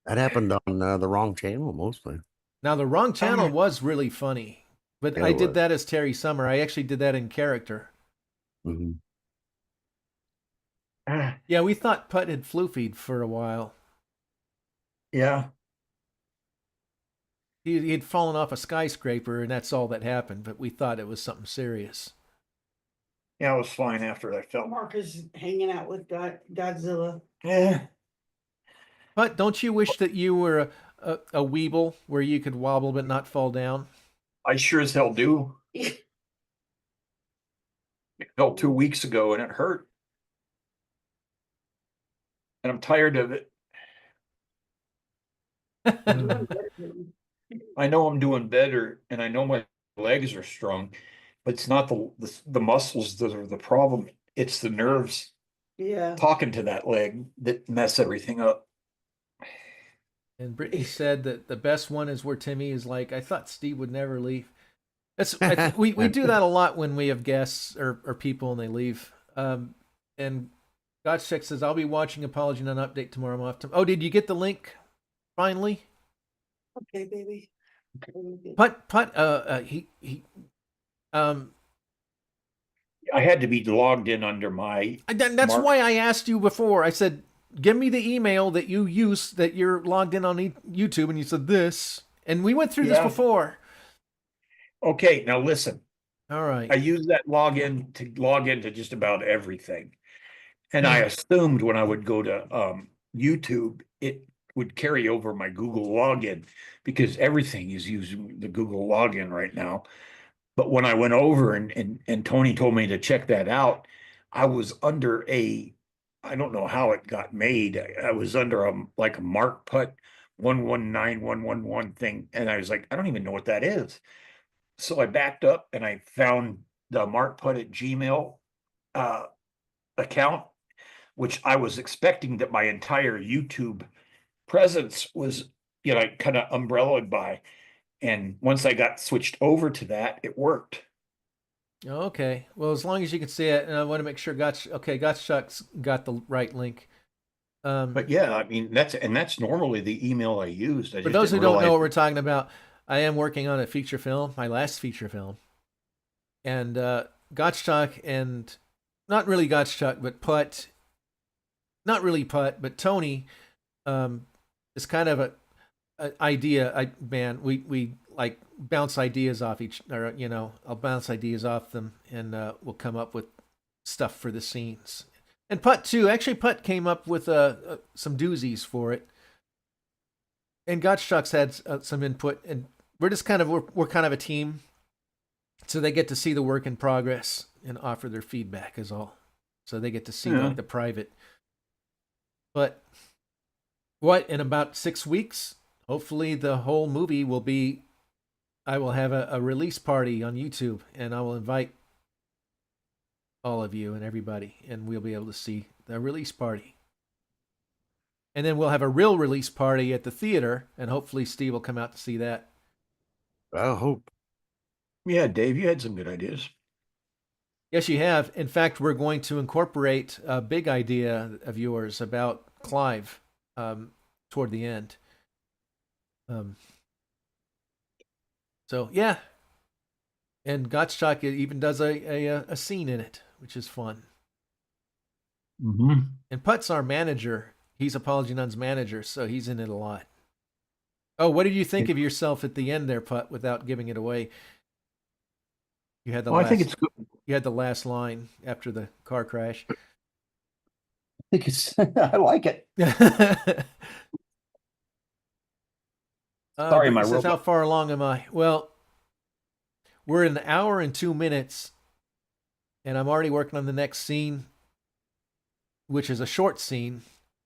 That happened on the wrong channel mostly. Now the wrong channel was really funny, but Yeah, I it did was. that as Terry Summer. I actually did that in character. Mm-hmm. Yeah, we thought Putt had floofied for a while. Yeah. He'd fallen off a skyscraper, and that's all that happened. But we thought it was something serious. Yeah, I was fine after I felt. Mark is hanging out with Godzilla. Yeah. But don't you wish that you were a weeble where you could wobble but not fall down? I sure as hell do. It fell 2 weeks ago and it hurt. And I'm tired of it. I know I'm doing better and I know my legs are strong, but it's not the muscles that are the problem. It's the nerves Yeah. talking to that leg that mess everything up. And Brittany said that the best one is where Timmy is like, "I thought Steve would never leave." We do that a lot when we have guests or people and they leave. And Gottschalk says, "I'll be watching Apology on Update tomorrow." I'm off to. Oh, did you get the link finally? Okay, baby. I had to be logged in under my. That's Mark. why I asked you before. I said, "Give me the email that you use that you're logged in on YouTube," and you said this, and we went through this Yeah. before. Okay, now listen. All right. I use that login to log into just about everything. And I assumed when I would go to YouTube, it would carry over my Google login because everything is using the Google login right now. But when I went over and Tony told me to check that out, I was under I don't know how it got made. I was under like a Mark Putt 119111 thing. And I was like, I don't even know what that is. So I backed up and I found the Mark Putt at Gmail account, which I was expecting that my entire YouTube presence was, kind of umbrellaed by. And once I got switched over to that, it worked. Okay. Well, as long as you can see it, and I want to make sure Gottschalk's got the right link. But yeah, I mean, that's normally the email I used. For those who don't know what we're talking about, I am working on a feature film, my last feature film. And Gottschalk and not really Gottschalk, but Putt, not really Putt, but Tony is kind of an idea. We bounce ideas off I'll bounce ideas off them, and we'll come up with stuff for the scenes. And Putt too. Actually, Putt came up with some doozies for it, and Gottschalk's had some input. And we're just we're kind of a team, so they get to see the work in progress and offer their feedback is all. So they get to see like the private. But in about 6 weeks, hopefully the whole movie will be. I will have a release party on YouTube, and I will invite all of you and everybody, and we'll be able to see the release party. And then we'll have a real release party at the theater, and hopefully Steve will come out to see that. I hope. Yeah, Dave, you had some good ideas. Yes, you have. In fact, we're going to incorporate a big idea of yours about Clive toward the end. So, yeah. And Gottschalk even does a scene in it, which is fun. Mm-hmm. And Putt's our manager. He's Apology Nun's manager, so he's in it a lot. Oh, what did you think of yourself at the end there, Putt, without giving it away? You had I think it's good. You had the last line after the car crash. I think it's, I like it. Sorry, my says, robot. how far along am I? Well, we're an hour and 2 minutes, and I'm already working on the next scene, which is a short scene,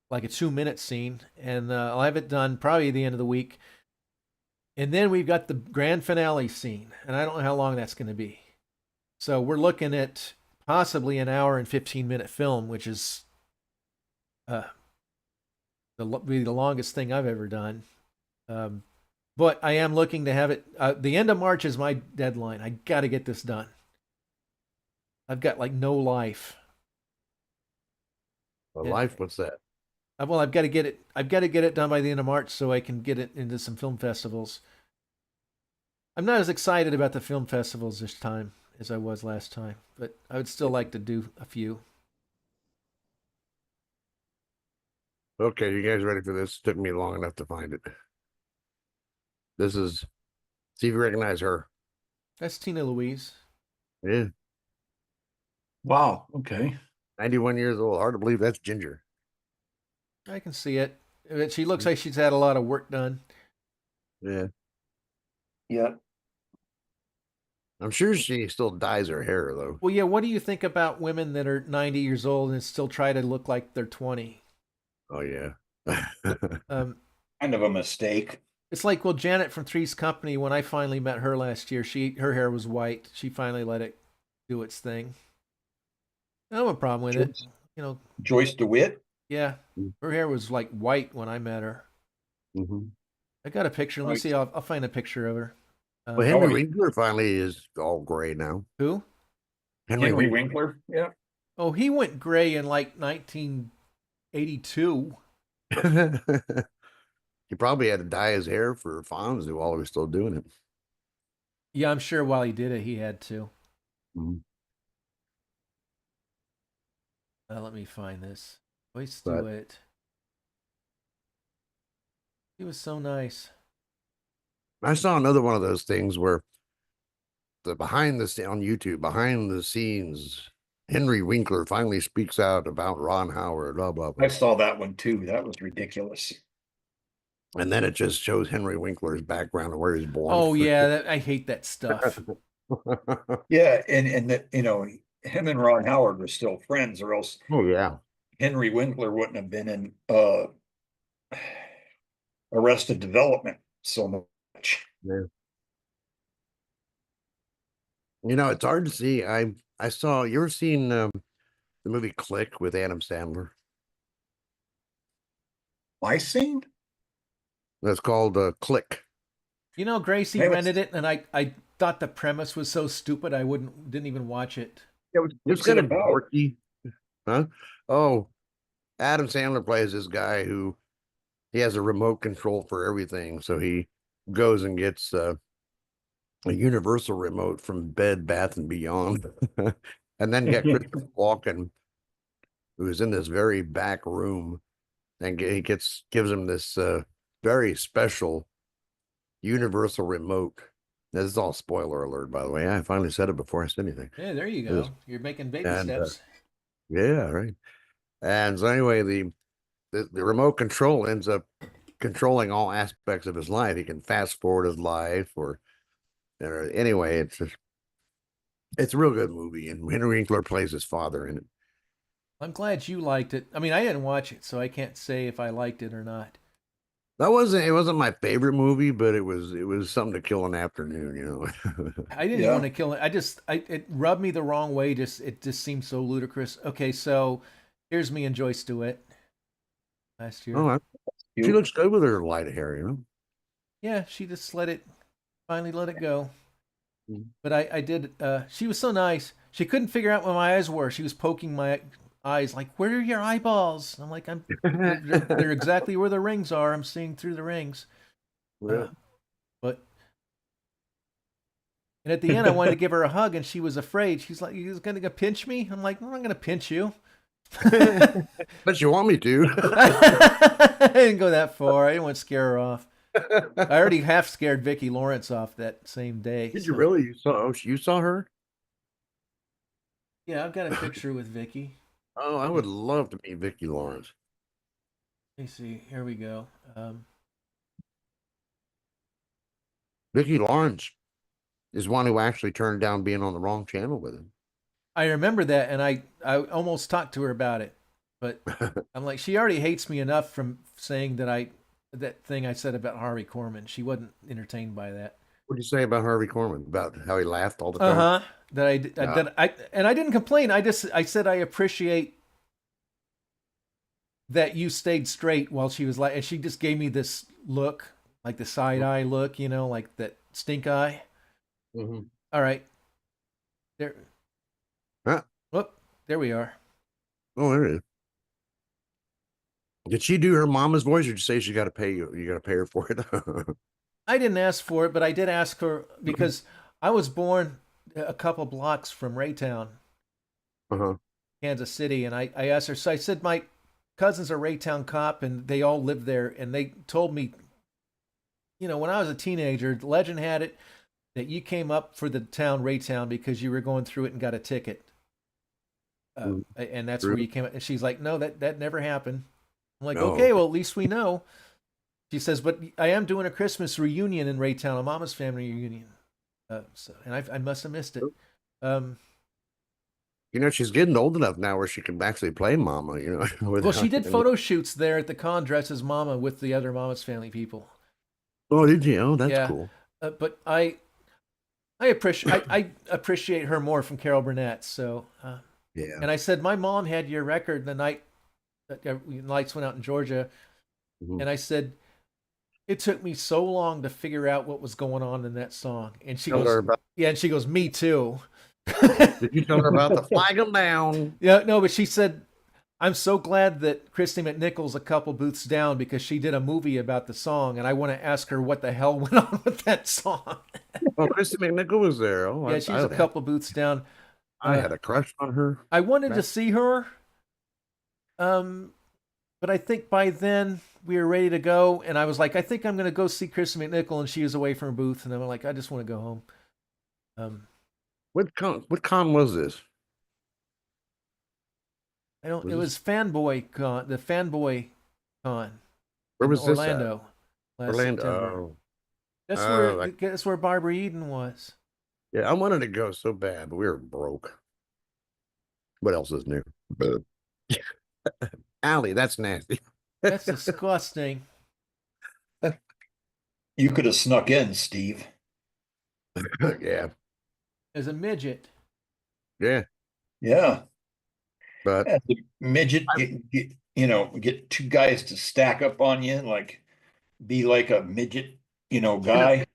like a 2-minute scene, and I'll have it done probably at the end of the week. And then we've got the grand finale scene, and I don't know how long that's going to be. So we're looking at possibly an hour and 15-minute film, which is the longest thing I've ever done. But I am looking to have it. The end of March is my deadline. I got to get this done. I've got like no life. Life? What's that? Well, I've got to get it. I've got to get it done by the end of March so I can get it into some film festivals. I'm not as excited about the film festivals this time as I was last time, but I would still like to do a few. Okay, you guys ready for this? Took me long enough to find it. This is, see if you recognize her. That's Tina Louise. Yeah. Wow. Okay. 91 years old. Hard to believe that's Ginger. I can see it. She looks like she's had a lot of work done. Yeah. Yeah. I'm sure she still dyes her hair, though. Well, yeah, what do you think about women that are 90 years old and still try to look like they're 20? Oh, yeah. Kind of a mistake. It's like, well, Janet from Three's Company, when I finally met her last year, her hair was white. She finally let it do its thing. I don't have a problem with it. You know, Joyce DeWitt. yeah, her hair was like white when I met her. Mm-hmm. I got a picture. Let me see. I'll find a picture of her. Well, Henry Winkler finally is all gray now. Who? Henry Winkler. Yeah. Oh, he went gray in like 1982. He probably had to dye his hair for Fonzie while he was still doing it. Yeah, I'm sure while he did it, he had to. Mm-hmm. Let me find this. Joyce DeWitt. He was so nice. I saw another one of those things where on YouTube, behind the scenes, Henry Winkler finally speaks out about Ron Howard, blah, blah, blah. I saw that one too. That was ridiculous. And then it just shows Henry Winkler's background and where he's born. Oh, yeah. I hate that stuff. Yeah. And that, him and Ron Howard were still friends, or else Oh, yeah. Henry Winkler wouldn't have been in Arrested Development so much. Yeah. It's hard to see. I saw, you ever seen the movie Click with Adam Sandler? My scene? That's called Click. Gracie rented it, and I thought the premise was so stupid I didn't even watch it. It's kind of dorky. Huh? Oh, Adam Sandler plays this guy who he has a remote control for everything. So he goes and gets a universal remote from Bed Bath and Beyond. And then you got Christopher Walken, who's in this very back room, and he gives him this very special universal remote This is all spoiler alert, by the way. I finally said it before I said anything. Yeah, there you It is. go. You're making baby And, steps. Yeah, right. And so anyway, the remote control ends up controlling all aspects of his life. He can fast forward his life, or anyway, it's a real good movie, and Henry Winkler plays his father in it. I'm glad you liked it. I mean, I didn't watch it, so I can't say if I liked it or not. It wasn't my favorite movie, but it was something to kill an afternoon, you know. I didn't even want to kill it. It rubbed me the wrong way. It just seemed so ludicrous. Okay, so here's me and Joyce DeWitt last year. Oh, she looks good with her light hair, you know. Yeah, she just finally let it go. Mhm. But I did. She was so nice. She couldn't figure out where my eyes were. She was poking my eyes, like, "Where are your eyeballs?" I'm like, they're exactly where the rings are. I'm seeing through the rings. Yeah. And at the end, I wanted to give her a hug, and she was afraid. She's like, "You going to pinch me?" I'm like, "I'm not going to pinch you." But you want me to? I didn't go that far. I didn't want to scare her off. I already half scared Vicki Lawrence off that same day. Did you really? You saw her? Yeah, I've got a picture with Vicki. Oh, I would love to meet Vicki Lawrence. Let me see. Here we go. Vicki Lawrence is one who actually turned down being on the wrong channel with him. I remember that, and I almost talked to her about it, but I'm like, she already hates me enough from saying that thing I said about Harvey Korman. She wasn't entertained by that. What did you say about Harvey Korman? About how he laughed all the time? And I didn't complain. I said I appreciate that you stayed straight while she was like, and she just gave me this look, like the side eye look, you know, like that stink eye. Mm-hmm. All right, there. Huh? Whoop, there we are. Oh, there it is. Did she do her mama's voice, or did you say she got to pay you? You got to pay her for it. I didn't ask for it, but I did ask her because I was born a couple blocks from Raytown, Kansas City, and I asked her. So I said, my cousin's a Raytown cop, and they all live there, and they told me, you know, when I was a teenager, the legend had it that you came up for the town Raytown because you were going through it and got a ticket, and that's where you came. And she's like, "No, that never happened." I'm like, "Okay, well, at least we know." She says, "But I am doing a Christmas reunion in Raytown, a Mama's Family reunion." And I must have missed it. You know, she's getting old enough now where she can actually play Mama. You know, well, she did photo shoots there at the con dressed as Mama with the other Mama's Family people. Oh, did you? Oh, that's cool. But I appreciate her more from Carol Burnett. So yeah. And I said, my mom had your record the night that lights went out in Georgia, and I said, it took me so long to figure out what was going on in that song. And she goes, yeah, and she goes, me too. Did you tell her about the flag 'em down? Yeah, no, but she said, I'm so glad that Christy McNichol's a couple booths down because she did a movie about the song, and I want to ask her what the hell went on with that song. Oh, Christy McNichol was there. Oh, yeah, she was a couple booths down. I had a crush on her. I wanted to see her, but I think by then we were ready to go, and I was like, I think I'm going to go see Christy McNichol, and she was away from her booth, and I'm like, I just want to go home. What con was this? It was Fanboy Con, the Fanboy Con. Where was Orlando? This at? Orlando. That's where Barbara Eden was. Yeah, I wanted to go so bad, but we were broke. What else is new? Allie, that's nasty. That's disgusting. You could have snuck in, Steve. Yeah. As a midget. Yeah. Yeah. But as a midget, get two guys to stack up on you, like be like a midget, guy.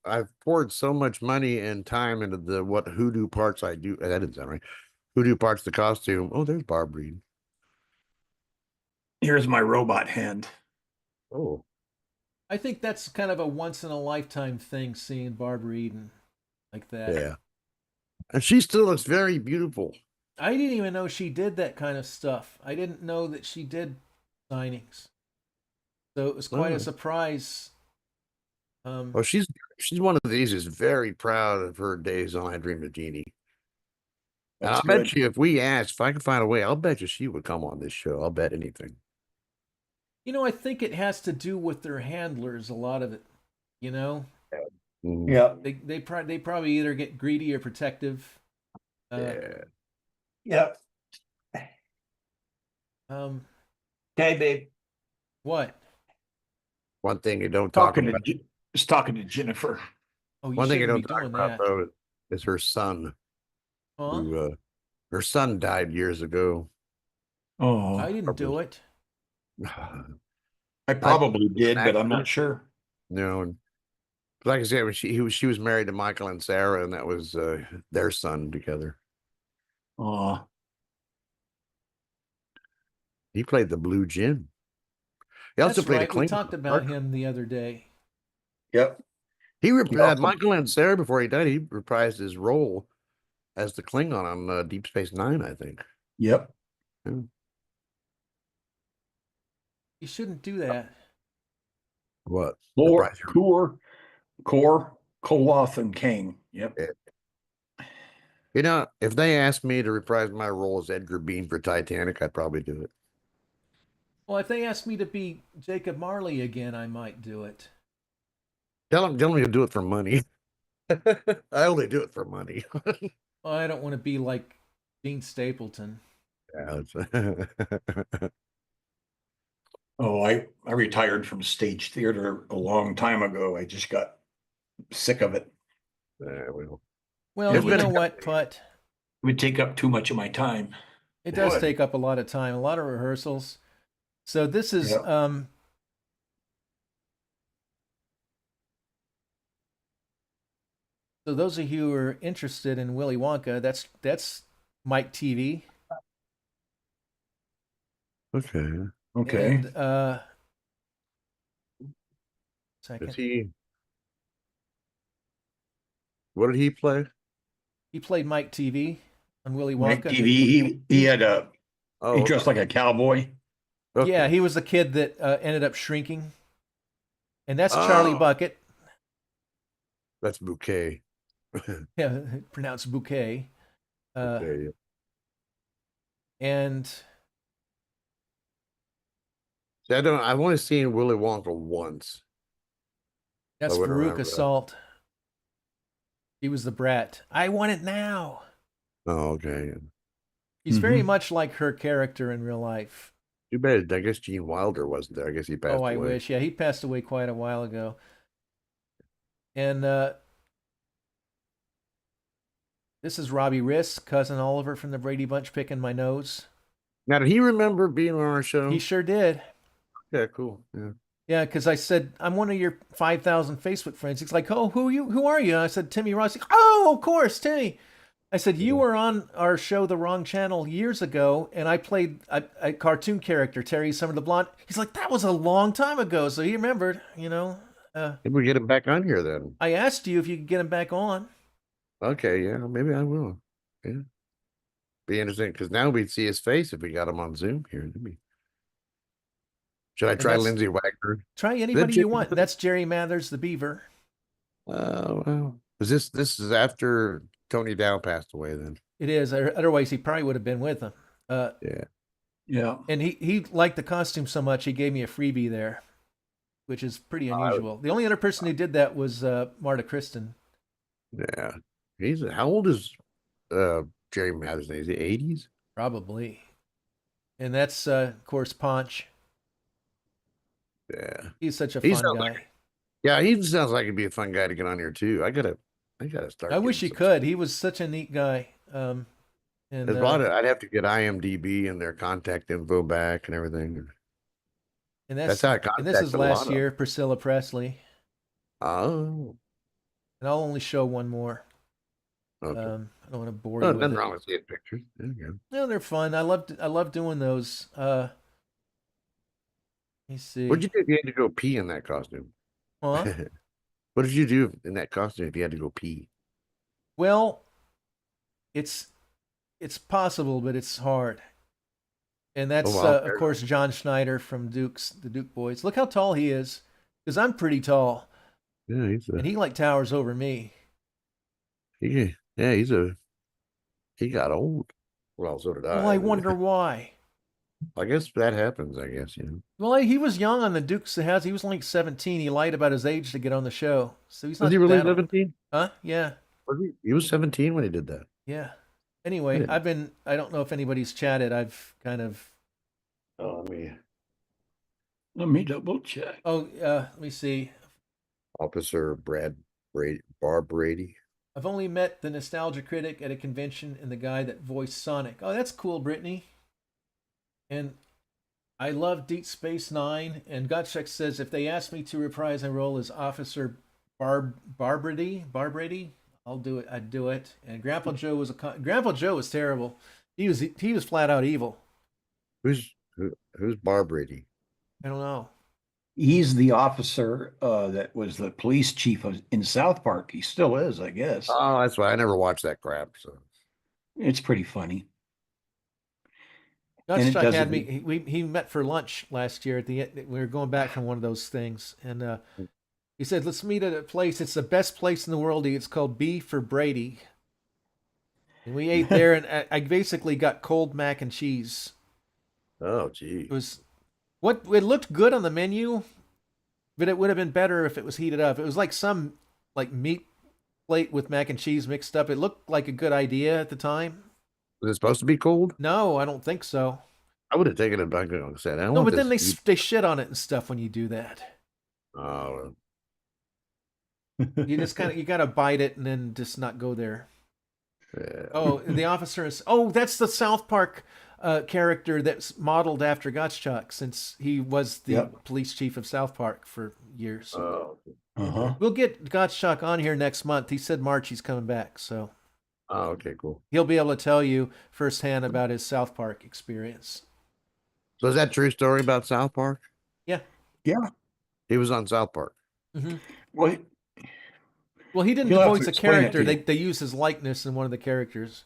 I've poured so much money and time into the hoodoo parts I do. That didn't sound right. Hoodoo parts the costume. Oh, there's Barbara Eden. Here's my robot hand. Oh. I think that's kind of a once in a lifetime thing, seeing Barbara Eden like that. Yeah. And she still looks very beautiful. I didn't even know she did that kind of stuff. I didn't know that she did signings. So it was quite a surprise. She's She's one of these who's very proud of her days on I Dream of Jeannie. And That's I bet good. you if I could find a way, I'll bet you she would come on this show. I'll bet anything. You know, I think it has to do with their handlers. A lot of it. You know, Mm, Yeah. they probably either get greedy or protective. yeah. Yeah. Um, Okay, babe. what? One thing you don't talk about. Just talking to Jennifer. Oh, you One thing you shouldn't be don't talk doing about that. though is her son. Huh? Who her son died years ago. Oh, I didn't do it. I probably did, but I'm actor. not sure. And like I said, when she was married to Michael and Sarah, and that was their son together. Oh, He played the Blue Jin. He also That's played right. a We Klingon. talked about him the other day. yep. He also- Michael and Sarah before he died. He reprised his role as the Klingon on Deep Space Nine, I think. Yep. You shouldn't do that. What? Core, Reprise your- Koloth, and Kang. Yep. You know, if they asked me to reprise my role as Edgar Bean for Titanic, I'd probably do it. Well, if they asked me to be Jacob Marley again, I might do it. Tell them you'll do it for money. I only do it for money. Well, I don't want to be like Dean Stapleton. Yeah, Oh, I retired from stage theater a long time ago. I just got sick of it. well, Well, It you would- know what, Putt? It would take up too much of my time. It does would. take up a lot of time, a lot of rehearsals. So this is Yep. So those of you who are interested in Willy Wonka, that's Mike TV. okay. Okay. And, Is second. what did he play? He played Mike TV on Willy Mike Wonka. TV. He had Oh, he dressed like a cowboy. okay. Yeah, he was the kid that ended up shrinking. And that's Charlie Oh. Bucket. That's Bouquet. Yeah, pronounced Bouquet. Okay, yeah. And See, I've only seen Willy Wonka once. that's I wouldn't remember Veruca that. Salt. He was the brat. I want it now. Oh, okay. He's very Mhm. much like her character in real life. Too bad. I guess Gene Wilder wasn't there. I guess he passed Oh, I away. wish. Yeah, he passed away quite a while ago. And this is Robbie Riss, cousin Oliver from the Brady Bunch, picking my nose. Now, did he remember being on our show? He sure did. Yeah, cool. Yeah. Yeah, because I said, I'm one of your 5,000 Facebook friends. He's like, oh, who are you? I said, Timmy Ross. He's like, oh, of course, Timmy. I said, you were on our show, The Wrong Channel, years ago, and I played a cartoon character, Terry Summer the Blonde. He's like, that was a long time ago. So he remembered, you know. Maybe we get him back on here then. I asked you if you could get him back on. Okay, yeah, maybe I will. Yeah. Be interesting because now we'd see his face if we got him on Zoom here. Should I try that's- Lindsay Wagner? Try anybody Jerry you want. That's Jerry Mathers, the Beaver. Well, this is after Tony Dow passed away then. It is. Otherwise, he probably would have been with him. Yeah. Yeah. And he liked the costume so much, he gave me a freebie there, which is pretty unusual. The only other person who did that was Marta Kristen. Yeah. How old is Jerry Mathers? Is he 80s? Probably. And that's, of course, Ponch. Yeah. He's such a He fun sounds guy. like Yeah, he sounds like he'd be a fun guy to get on here too. I gotta start. I wish getting he some- could. He was such a neat guy. And There's a lot of, I'd have to get IMDb and their contact info back and everything. that's how I and this is contacted a lot last of year, Priscilla Presley. Oh, And I'll only show one more. okay. I don't want to bore Oh, you with nothing it. wrong with seeing pictures. There you No, they're fun. I love doing those. Let me see. go. What'd you do if you had to go pee in that costume? Huh? What did you do in that costume if you had to go pee? Well, it's possible, but it's hard. And that's Oh, wow. of course John Schneider from the Duke Boys. Look how tall he is, because I'm pretty tall. Yeah, and he like towers over me. he got old. Well, so did I. Well, I wonder why. I guess that happens. I guess Well, he was young on the Dukes of Hazzard. He was only 17. He lied about his age to get on the show, so he's not Was he really that old. 17? Huh? Yeah, Was he? He was 17 when he did that. yeah. Anyway, Yeah. I don't know if anybody's chatted. I've kind of. Oh, I mean, Let me double check. Oh, let me see. Officer Barb Brady. I've only met the nostalgia critic at a convention and the guy that voiced Sonic. Oh, that's cool, Brittany. And I love Deep Space Nine. And Gottschalk says if they ask me to reprise my role as Officer Barbrady, I'll do it. I'd do it. And Grandpa Joe was terrible. He was flat out evil. Who's Barb Brady? I don't know. He's the officer that was the police chief in South Park. He still is, I guess. Oh, that's why I never watched that crap. So It's pretty funny. And it Gottschalk had doesn't- me. He met for lunch last year at the end. We were going back from one of those things, and he said, "Let's meet at a place. It's the best place in the world. It's called B for Brady." And we ate there, and I basically got cold mac and cheese. oh, gee. It was it looked good on the menu, but it would have been better if it was heated up. It was like some meat plate with mac and cheese mixed up. It looked like a good idea at the time. Was it supposed to be cold? No, I don't think so. I would have taken it back and said, No, but then they shit on it and stuff when you do that. Oh, You just you gotta bite it and then just not go there. yeah. Oh, the officer is. Oh, that's the South Park character that's modeled after Gottschalk, since he was the Yep. police chief of South Park for years. Oh, Uh-huh. We'll get Gottschalk on here next month. He said March he's coming back, so oh, okay, cool. he'll be able to tell you firsthand about his South Park experience. So is that true story about South Park? Yeah. Yeah. He was on South Park. Mm-hmm. Well, He didn't He'll have voice to a explain it character. to you. They use his likeness in one of the characters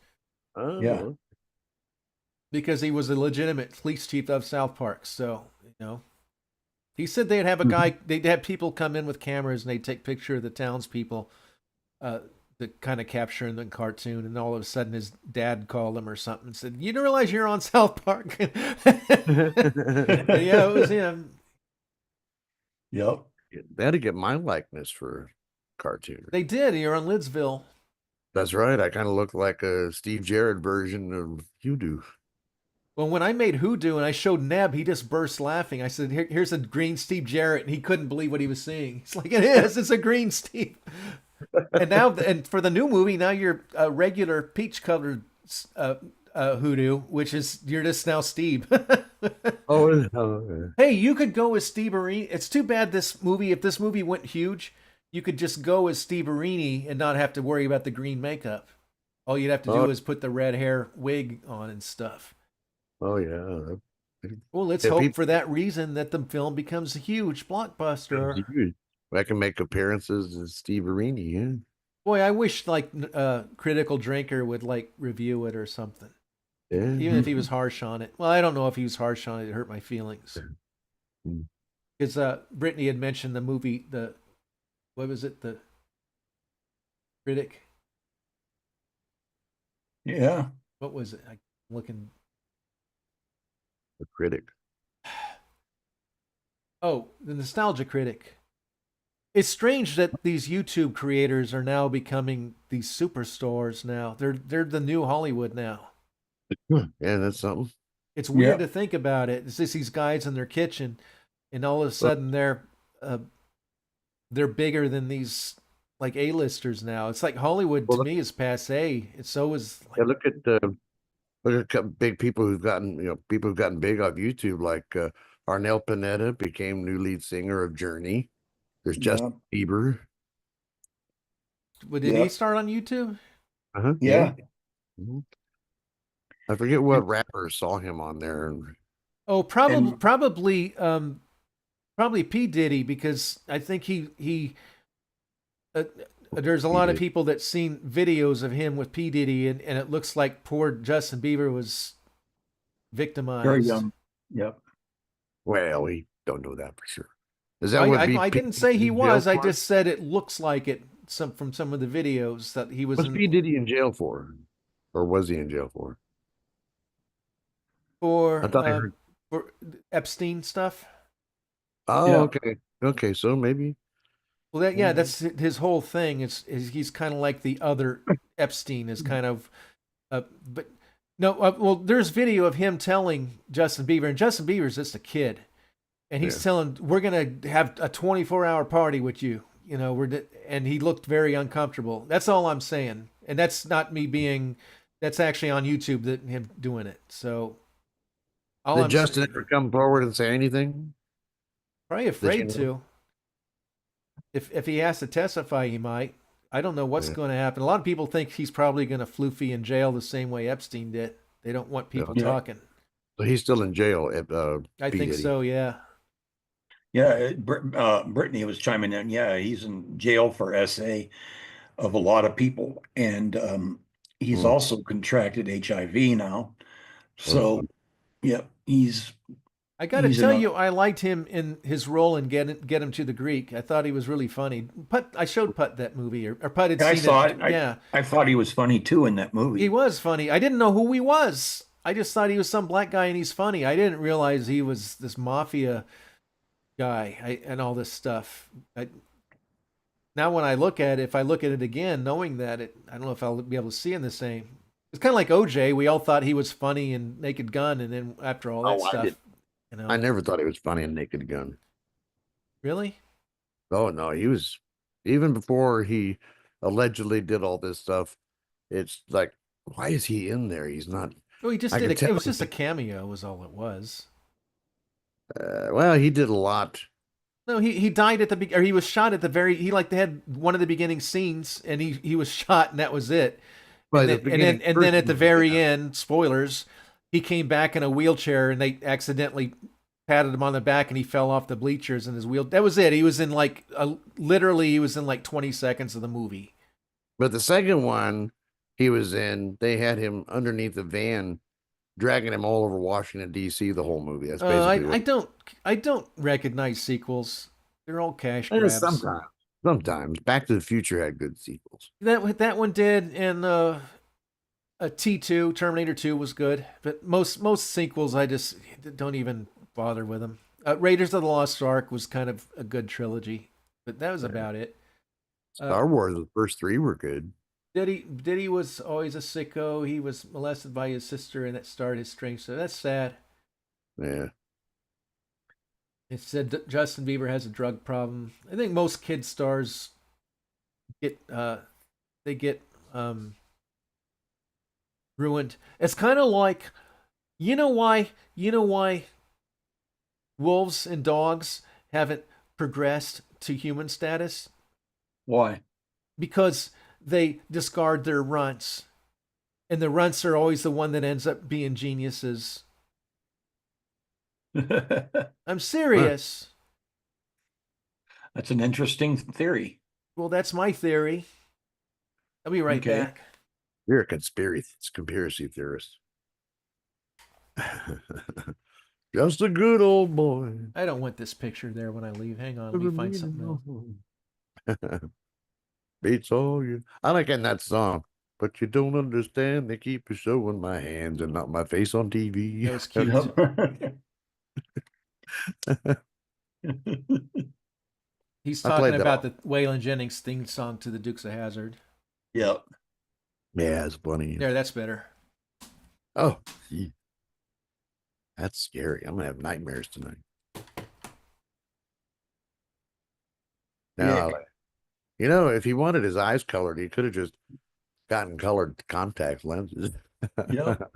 Oh, Yeah. because he was a legitimate police chief of South Park. So he said they'd have a guy. They'd have people come in with cameras and they'd take picture of the townspeople, to kind of capture in the cartoon. And all of a sudden, his dad called him or something and said, "You didn't realize you're on South Park." Yeah, it was him. Yep. They had to get my likeness for cartoon. They did. You're on Lidsville. That's right. I kind of look like a Steve Jarrett version of you do. Well, when I made Hoodoo and I showed Neb, he just burst laughing. I said, here's a green Steve Jarrett, and he couldn't believe what he was seeing. He's like, it is. It's a green Steve. And for the new movie, now you're a regular peach-colored Hoodoo, which is, you're just now Steve. Oh, Hey, you could go as Steve Arini. It's too bad if this movie went huge, you could just go as Steve Arini and not have to worry about the green makeup. All you'd have to do is put the red hair wig on and stuff. oh yeah. Well, let's Yeah, hope for that reason that the film becomes a huge blockbuster. Dude, I can make appearances as Steve Arini. Yeah. Boy, I wish Critical Drinker would review it or something. Yeah. Even if he was harsh on it. Well, I don't know if he was harsh on it. It hurt my feelings. Mm. Because Brittany had mentioned the movie, what was it? The Critic? Yeah. What was it? I'm looking. The Critic. Oh, the Nostalgia Critic. It's strange that these YouTube creators are now becoming these superstars now. They're the new Hollywood now. Yeah, that's something. It's weird Yeah. to think about it. It's just these guys in their kitchen, and all of a sudden they're bigger than these A-listers now. It's like Hollywood to me is passe. It's always Yeah, look at big people who've gotten big on YouTube, like Arnel Pineda became new lead singer of Journey. There's Justin Bieber. Did he start on YouTube? Uh-huh. Yeah. Mhm. I forget what rapper saw him on there. Oh, probably P. Diddy, because I think he there's a lot of people that seen videos of him with P. Diddy, and it looks like poor Justin Bieber was victimized. Very young. Yep. Well, we don't know that for sure. Is that what I P didn't say he in jail was. I for? just said it looks like it from some of the videos that he was What's in P Diddy in jail for, or was he in jail for? I thought I heard. for Epstein stuff. Oh, Yeah. okay, okay. So maybe. Well, that's his whole thing. Is he's kind of like the other Epstein is kind of, but no. Well, there's video of him telling Justin Bieber, and Justin Bieber's just a kid, and he's telling we're gonna have a 24-hour party with you. You know, and he looked very uncomfortable. That's all I'm saying, and that's not me being. That's actually on YouTube that him doing it. So, all Did I'm Justin saying, ever come forward and say anything? probably Did you afraid know? to. If he has to testify, he might. I don't know what's Yeah. going to happen. A lot of people think he's probably going to floofy in jail the same way Epstein did. They don't want people Yeah. talking. So he's still in jail. I P. think Diddy. so. Yeah. Yeah, Brittany was chiming in. Yeah, he's in jail for SA of a lot of people, and he's also contracted HIV now. So, yeah, I got to he's in tell a. you, I liked him in his role in Get Him to the Greek. I thought he was really funny. I showed Putt that movie, or Putt had I seen saw it. it. Yeah, I thought he was funny too in that movie. he was funny. I didn't know who he was. I just thought he was some black guy and he's funny. I didn't realize he was this mafia guy and all this stuff. Now when I look at it, if I look at it again, knowing that I don't know if I'll be able to see him the same. It's kind of like OJ. We all thought he was funny in Naked Gun, and then after all that Oh, I stuff, did. you know, I never thought he was funny in Naked Gun. really. Oh no, he was even before he allegedly did all this stuff. It's like, why is he in there? He's not. Well, he just I did. could tell It was just a cameo. Was all it was. Well, he did a lot. No, he died at or he was shot at the very. They had one of the beginning scenes, and he was shot, and that was it. By And the then, beginning and then first at the movie, very yeah. end, spoilers, he came back in a wheelchair, and they accidentally patted him on the back, and he fell off the bleachers in his wheel. That was it. He was in literally, he was in like 20 seconds of the movie. But the second one he was in, they had him underneath the van, dragging him all over Washington D.C. the whole movie. That's basically I don't recognize sequels. They're all cash what. grabs. Sometimes Back to the Future had good sequels. That one did, and a T2 Terminator 2 was good, but most sequels I just don't even bother with them. Raiders of the Lost Ark was kind of a good trilogy, but that was about it. Star Wars, the first three were good. Diddy was always a sicko. He was molested by his sister, and that started his string. So that's sad. Yeah. It said that Justin Bieber has a drug problem. I think most kid stars get ruined. It's kind of like, you know why wolves and dogs haven't progressed to human status? Why? Because they discard their runts, and the runts are always the one that ends up being geniuses. I'm serious. That's an interesting theory. Well, that's my theory. I'll be right Okay. back. You're a conspiracy theorist. Just a good old boy. I don't want this picture there when I leave. Hang on, let me find something else. Beats all you. I like in that song, but you don't understand. They keep showing my hands and not my face on TV. That was cute. He's I talking played that about all. the Waylon Jennings theme song to the Dukes of Hazzard. Yep. Yeah, it's funny. There, that's better. Oh, gee. That's scary. I'm gonna have nightmares tonight. Now, if he wanted his eyes colored, he could have just gotten colored contact lenses. Yep.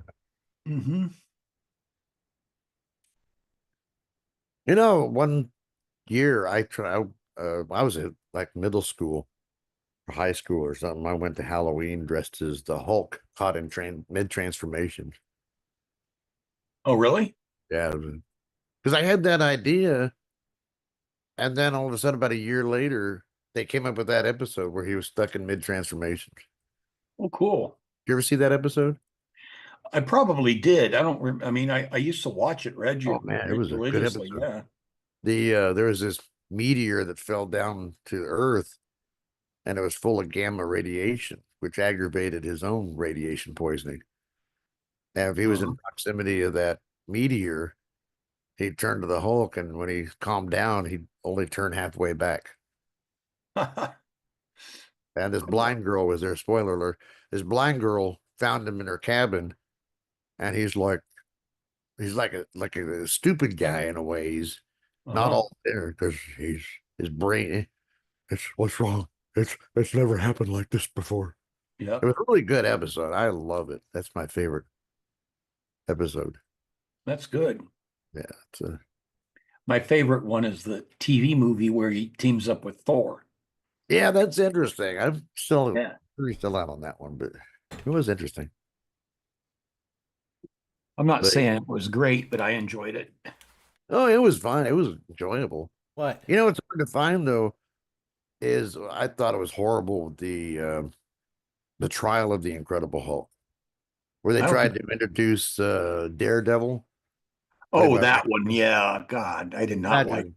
Mm-hmm. One year I was at like middle school or high school or something. I went to Halloween dressed as the Hulk, caught in mid-transformation. Oh, really? Yeah, because I had that idea, and then all of a sudden, about a year later, they came up with that episode where he was stuck in mid-transformation. Oh, cool. You ever see that episode? I probably did. I don't. I mean, I used to watch it Oh man, it was a good religiously. episode. Yeah. There was this meteor that fell down to Earth, and it was full of gamma radiation, which aggravated his own radiation poisoning. And if he was in proximity of that meteor, he'd turn to the Hulk, and when he calmed down, he'd only turn halfway back. And this blind girl was there. Spoiler alert. This blind girl found him in her cabin, and he's like a stupid guy in a way. He's not all there because his brain. It's what's wrong. It's never happened like this before. Yeah, It was a really good episode. I love it. That's my favorite episode. that's good. Yeah, it's My favorite one is the TV movie where he teams up with Thor. yeah, that's interesting. I'm still Yeah. pretty still out on that one, but it was interesting. I'm not But- saying it was great, but I enjoyed it. Oh, it was fun. It was enjoyable. What? You know what's hard to find though is I thought it was horrible the trial of the Incredible Hulk, where they I don't tried to introduce Daredevil. Oh, Right, that right. one. Yeah, God, I did not That like. didn't-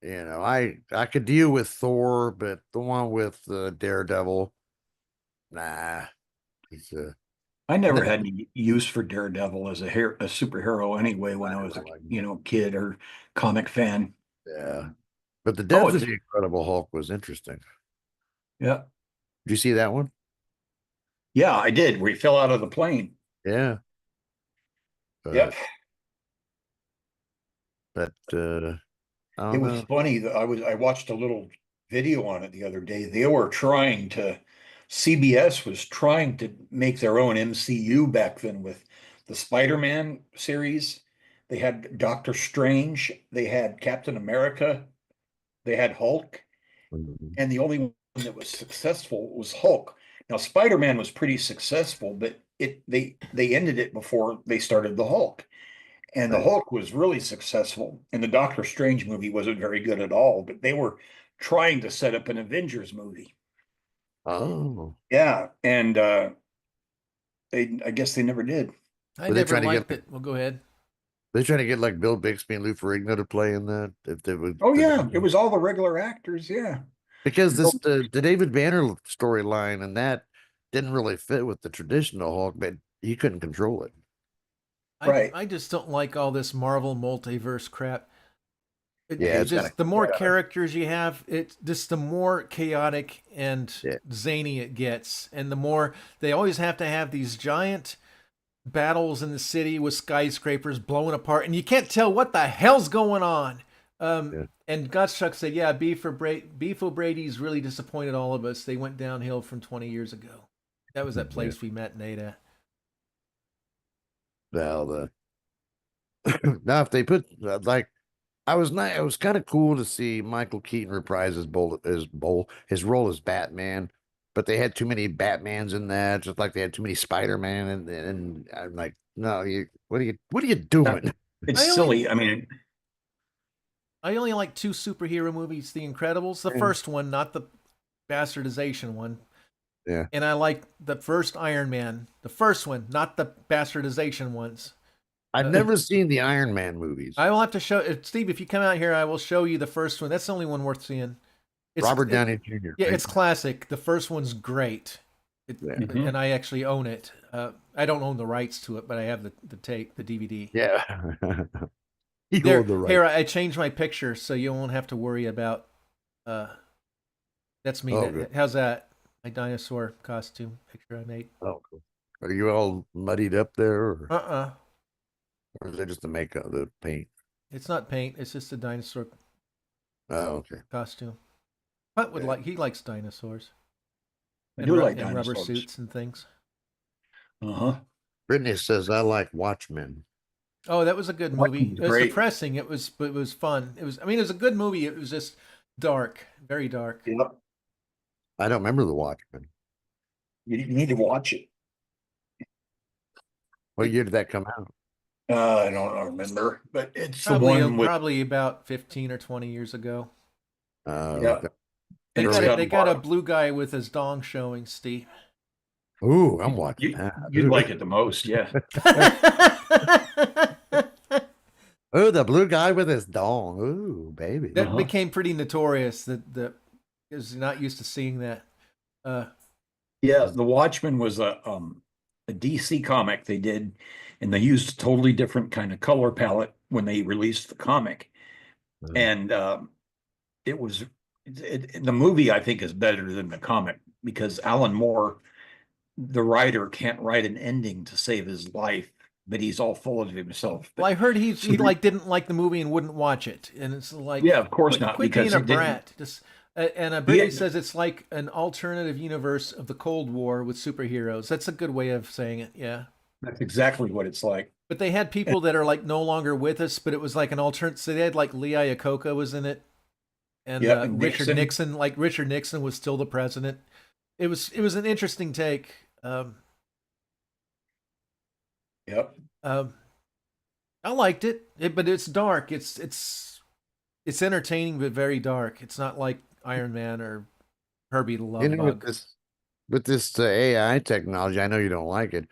You know, I could deal with Thor, but the one with Daredevil, nah. It's I never had any use for Daredevil as a superhero anyway when I was a kid or comic fan. yeah. But the death of it's- the Incredible Hulk was interesting. Yeah, Did you see that one? yeah, I did. Where he fell out of the plane. Yeah. Yep. But I It don't was know. funny that I watched a little video on it the other day. CBS was trying to make their own MCU back then with the Spider-Man series. They had Doctor Strange, they had Captain America, they had Hulk, and the only one that was successful was Hulk. Now Spider-Man was pretty successful, but they ended it before they started the Hulk. And the Right. Hulk was really successful. And the Doctor Strange movie wasn't very good at all, but they were trying to set up an Avengers movie. Oh. Yeah. And I guess they never did. I Were they never trying to get- liked it. Well, go ahead. They're trying to get like Bill Bixby and Lou Ferrigno to play in that. If they would, Oh yeah, it was all the regular actors, yeah. because the David Banner storyline and that didn't really fit with the traditional Hulk, but he couldn't control it. Right. I just don't like all this Marvel multiverse crap. Yeah, it's just kinda- the more yeah. characters you have, it's just the more chaotic and Yeah. zany it gets, and the more they always have to have these giant battles in the city with skyscrapers blowing apart, and you can't tell what the hell's going on. Yeah. And Gottschalk said, "Yeah, Beef O'Brady's really disappointed all of us. They went downhill from 20 years ago. That was that Yeah. place we met and ate at." Well, now if they put like, it was kind of cool to see Michael Keaton reprise his role as Batman, but they had too many Batmans in that, just like they had too many Spider-Man, and I'm like, no, what are you doing? It's I only- silly. I mean, I only like two superhero movies: The Incredibles, the Yeah. first one, not the bastardization one. Yeah. And I like the first Iron Man, the first one, not the bastardization ones. I've never seen the Iron Man movies. I will have to show Steve, if you come out here, I will show you the first one. That's the only one worth seeing. Robert Downey Jr. Yeah, right? it's classic. The first one's great. Yeah. Mhm. And I actually own it. I don't own the rights to it, but I have the tape, the DVD. Yeah. You There, hold the right. here, I changed my picture so you won't have to worry about. That's me. Oh, good. How's that? My dinosaur costume picture I made. Oh, cool. Are you all muddied up there, or is it just the makeup, the paint? It's not paint. It's just a dinosaur Oh, okay. costume. Putt would Yeah. like. He likes dinosaurs. I And do ru- like and rubber dinosaurs. suits and things. Uh-huh. Brittany says I like Watchmen. Oh, that was a good Watchmen's movie. It was great. depressing. But it was fun. It was. I mean, it was a good movie. It was just dark, very dark. Yep. I don't remember the Watchmen. You need to watch it. What year did that come out? I don't remember, but it's Probably, the one with probably about 15 or 20 years ago. Yeah. Okay. They it's got, they got a Bob. blue guy with his dong showing, Steve. Ooh, I'm watching You, that. you'd like it the most, yeah. Oh, the blue guy with his dong. Ooh, baby. That became pretty notorious. That is not used to seeing that. Yeah, The Watchmen was a DC comic they did, and they used a totally different kind of color palette when they released the comic. And it was the movie I think is better than the comic because Alan Moore, the writer, can't write an ending to save his life, but he's all full of himself. Well, I heard he So like didn't like the movie and wouldn't watch it, and it's like, yeah, of course not, quit because being a he didn't. brat. Just and Brittany says it's like an alternative universe of the Cold War with superheroes. That's a good way of saying it. Yeah. That's exactly what it's like. But they had people that are like no longer with us, but it was like an alternate. So they had like Lee Iacocca was in it, and Yeah, and Richard Nixon. Nixon. Like Richard Nixon was still the president. It was an interesting take. Yep. I liked it, but it's dark. It's entertaining but very dark. It's not like Iron Man or Herbie the Love You know, Bug. with this AI technology, I know you don't like it,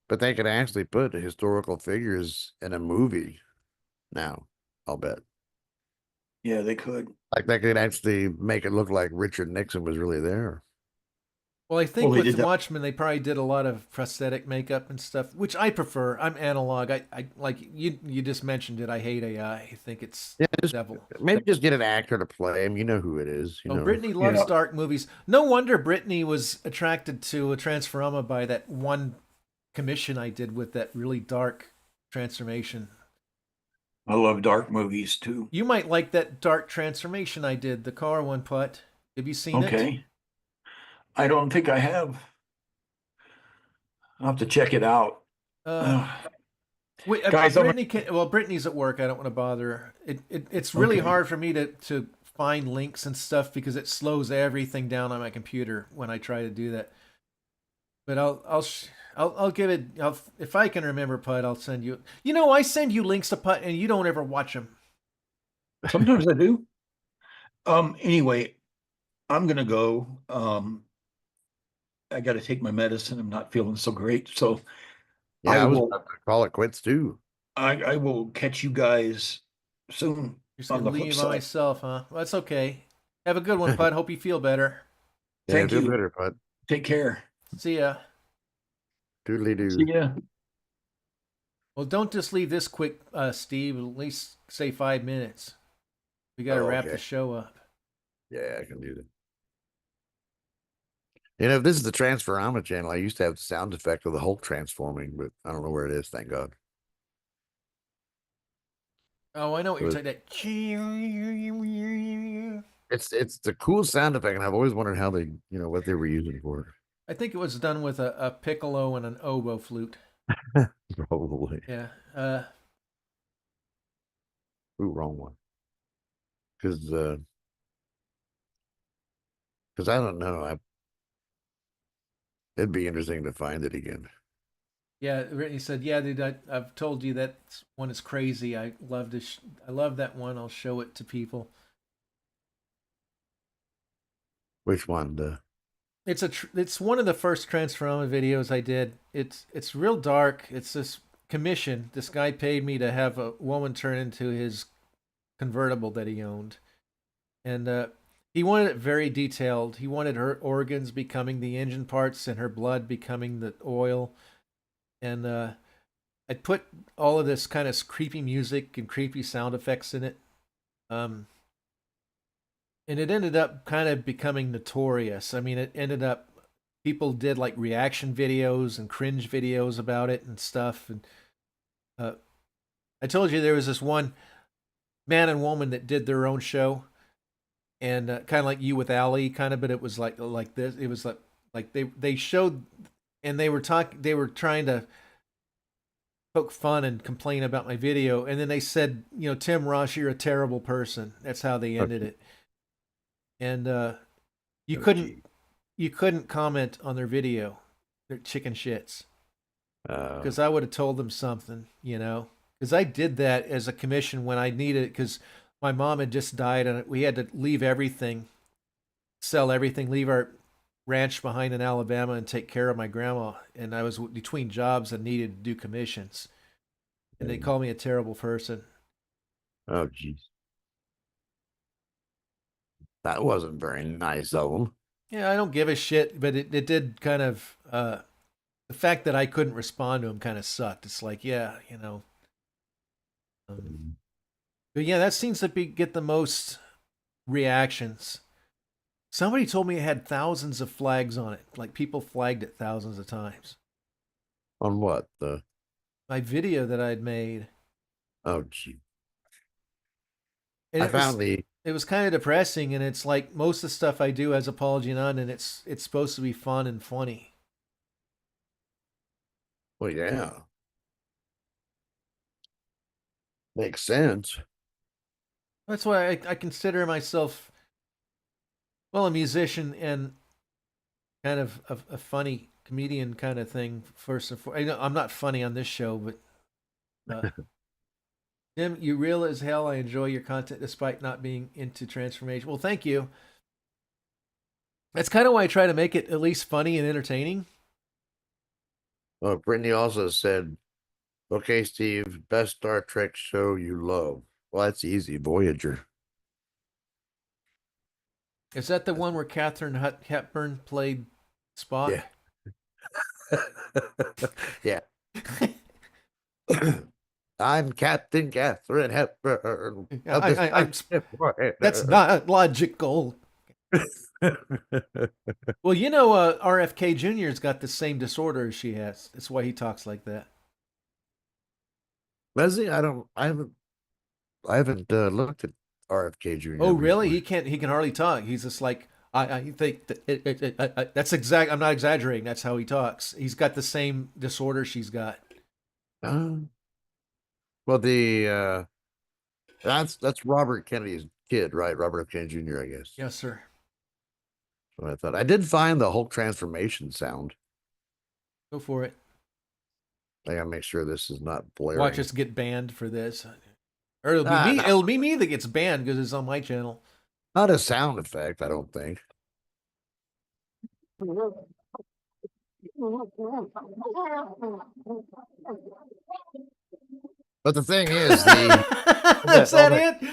but they could actually put historical figures in a movie now. I'll bet. Yeah, they could. Like they could actually make it look like Richard Nixon was really there. Well, I think Well, they with did the that. Watchmen, they probably did a lot of prosthetic makeup and stuff, which I prefer. I'm analog. I like you. You just mentioned it. I hate AI. I think it's Yeah, the just devil. maybe just get an actor to play him. You know who it is. You Oh, know. Brittany loves Yeah. dark movies. No wonder Brittany was attracted to a Transforama by that one commission I did with that really dark transformation. I love dark movies too. You might like that dark transformation I did, the car one, Putt. Have you seen it? Okay. I don't think I have. I'll have to check it out. Wait, Guys, Brittany's at work. I don't want to bother her. It's really Okay. hard for me to find links and stuff because it slows everything down on my computer when I try to do that. But I'll give it. If I can remember, Putt, I'll send you. You know, I send you links to Putt, and you don't ever watch them. sometimes I do. Anyway, I'm gonna go. I got to take my medicine. I'm not feeling so great, so Yeah, I I was will. about to call it quits too. I will catch you guys soon You're just on gonna the flip leave me by side. myself, huh? Well, that's okay. Have a good one, Putt. Hope you feel better. Yeah, Thank feel you. better, but Take care. See ya. doodly See doo. ya. Well, don't just leave this quick, Steve. At least say 5 minutes. We got to wrap Okay. the show up. Yeah, I can do that. You know, if this is the Transforama channel, I used to have the sound effect of the Hulk transforming, but I don't know where it is. Thank God. Oh, I know what you're But- talking about. It's the cool sound effect, and I've always wondered how they, what they were using for I think it was done with a piccolo and an oboe flute. it. Probably. Yeah. Ooh, wrong one. Because I don't know. It'd be interesting to find it again. Yeah, Brittany said, "Yeah, dude, I've told you that one is crazy. I love I love that one. I'll show it to people. Which one? It's one of the first Transforma videos I did. It's real dark. It's this commission. This guy paid me to have a woman turn into his convertible that he owned, and he wanted it very detailed. He wanted her organs becoming the engine parts and her blood becoming the oil. And I put all of this kind of creepy music and creepy sound effects in it. And it ended up kind of becoming notorious. I mean, it ended up, people did like reaction videos and cringe videos about it and stuff. And I told you there was this one man and woman that did their own show. And kind of like you with Ali, kind of, but it was like this. It was like they showed, and they were trying to poke fun and complain about my video, and then they said, Tim Ross, you're a terrible person. That's how they ended it. And you couldn't comment on their video, their chicken shits, because I would have told them something, because I did that as a commission when I needed it, because my mom had just died and we had to leave everything, sell everything, leave our ranch behind in Alabama and take care of my grandma. And I was between jobs and needed to do commissions. And they called me a terrible person. Oh, jeez. That wasn't very nice of them. Yeah, I don't give a shit, but it did kind of the fact that I couldn't respond to him kind of sucked. It's like, yeah, you know. But yeah, that seems to get the most reactions. Somebody told me it had thousands of flags on it. Like people flagged it thousands of times. On what? My video that I'd made. Oh, gee. And I found the. It was kind of depressing, and it's like most of the stuff I do has apology none, and it's supposed to be fun and funny. Well, yeah. Makes sense. That's why I consider myself, well, a musician and kind of a funny comedian kind of thing. First and foremost, I'm not funny on this show, but Tim, you real as hell. I enjoy your content despite not being into transformation. Well, thank you. That's kind of why I try to make it at least funny and entertaining. Oh, Brittany also said, "Okay, Steve, best Star Trek show you love." Well, that's easy. Voyager. Is that the one where Katharine Hepburn played Spock? Yeah. Yeah. I'm Captain Katharine Hepburn. That's not logical. Well, you know, RFK Jr.'s got the same disorder as she has. That's why he talks like that. Leslie, I haven't looked at RFK Jr. Oh, really? before. He can hardly talk. He's just like, I think that that's exact. I'm not exaggerating. That's how he talks. He's got the same disorder she's got. Well, that's Robert Kennedy's kid, right? Robert F. Kennedy Jr., I guess. Yes, sir. What I thought. I did find the whole transformation sound. Go for it. I gotta make sure this is not blaring. Watch us get banned for this, or it'll be me. No. It'll be me that gets banned because it's on my channel. Not a sound effect, I don't think. But the thing is, Is that it?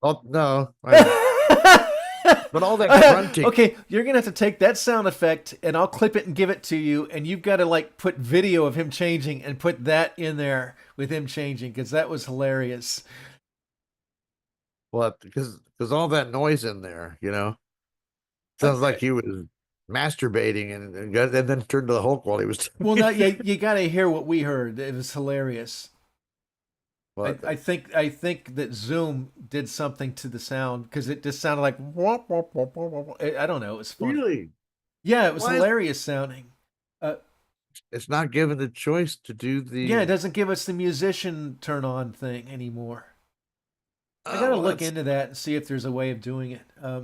Oh no! But all that grunting. Okay, you're gonna have to take that sound effect, and I'll clip it and give it to you, and you've got to like put video of him changing and put that in there with him changing because that was hilarious. What? Because all that noise in there, sounds like he was masturbating and then turned to the Hulk while he was. Well, no, you got to hear what we heard. It was hilarious. I think that Zoom did something to the sound because it just sounded like wop, wop, wop, wop, wop. I don't know. It was funny. Really? Yeah, it was hilarious sounding. It's not given the choice to do the. Yeah, it doesn't give us the musician turn on thing anymore. I gotta look into that and see if there's a way of doing it. I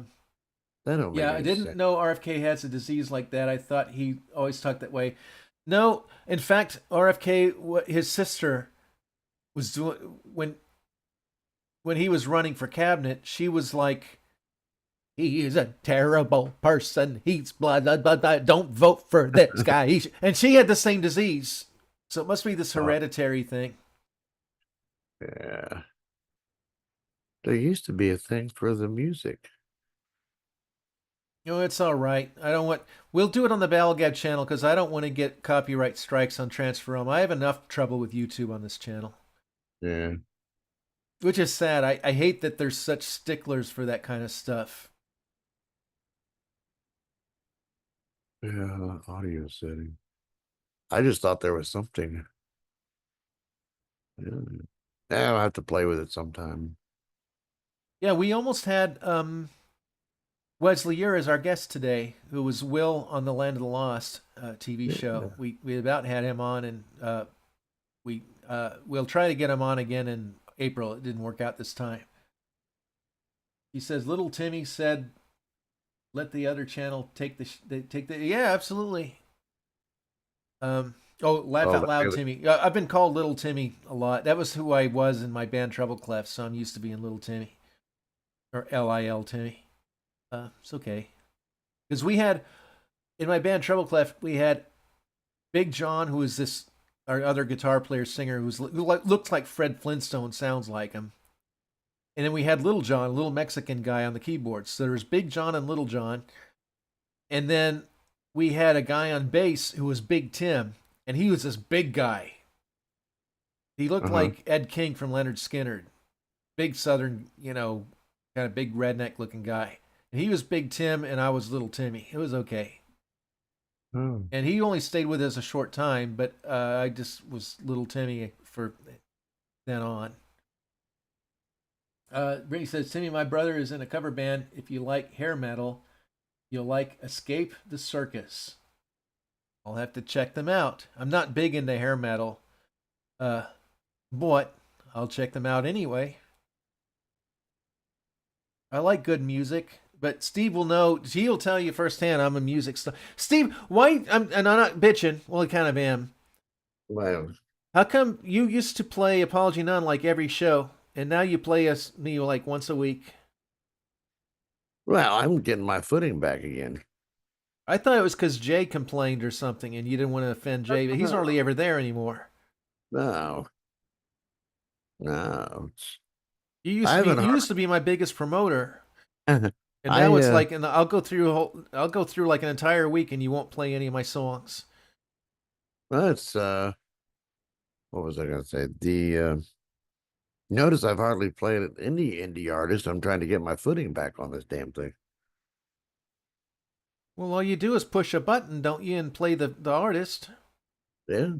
didn't know RFK has a disease like that. I thought he always talked that way. No, in fact, RFK, his sister was doing when he was running for cabinet. She was like, "He is a terrible person. He's blah blah blah. Blah. Don't vote for this guy." And she had the same disease, so it must be this hereditary thing. Yeah. There used to be a thing for the music. It's all right. We'll do it on the BabbleGab channel because I don't want to get copyright strikes on Transforama. I have enough trouble with YouTube on this channel. Yeah. Which is sad. I hate that there's such sticklers for that kind of stuff. Yeah, audio setting. I just thought there was something. Yeah, I'll have to play with it sometime. Yeah, we almost had Wesley Ure as our guest today, who was Will on the Land of the Lost TV show. We about had him on, and we'll try to get him on again in April. It didn't work out this time. He says, "Little Timmy said, let the other channel take the." Yeah, absolutely. Laugh out loud, Timmy. I've been called Little Timmy a lot. That was who I was in my band Treble Clef, so I'm used to being Little Timmy. Or Lil Timmy. It's okay. Because we had, in my band Treble Clef, we had Big John, who is our other guitar player singer, who looks like Fred Flintstone, sounds like him. And then we had Little John, a little Mexican guy on the keyboards. So there was Big John and Little John. And then we had a guy on bass who was Big Tim, and he was this big guy. He looked like Ed King from Leonard Skinner. Big Southern, kind of big redneck looking guy. And he was Big Tim, and I was Little Timmy. It was okay. Oh. And he only stayed with us a short time, but I just was Little Timmy for then on. Brittany says, Timmy, my brother is in a cover band. If you like hair metal, you'll like Escape the Circus. I'll have to check them out. I'm not big into hair metal, but I'll check them out anyway. I like good music, but Steve will know. He'll tell you firsthand I'm a music star. Steve, why? And I'm not bitching. Well, I kind of am. Well, How come you used to play Apology None like every show, and now you play me like once a week? well, I'm getting my footing back again. I thought it was because Jay complained or something, and you didn't want to offend Jay, but he's hardly ever there anymore. No. No. You used to be my biggest promoter, and now it's like, and I'll go through like an entire week, and you won't play any of my songs. Well, it's what was I gonna say? Notice I've hardly played any indie artist. I'm trying to get my footing back on this damn thing. Well, all you do is push a button, don't you, and play the artist. Yeah.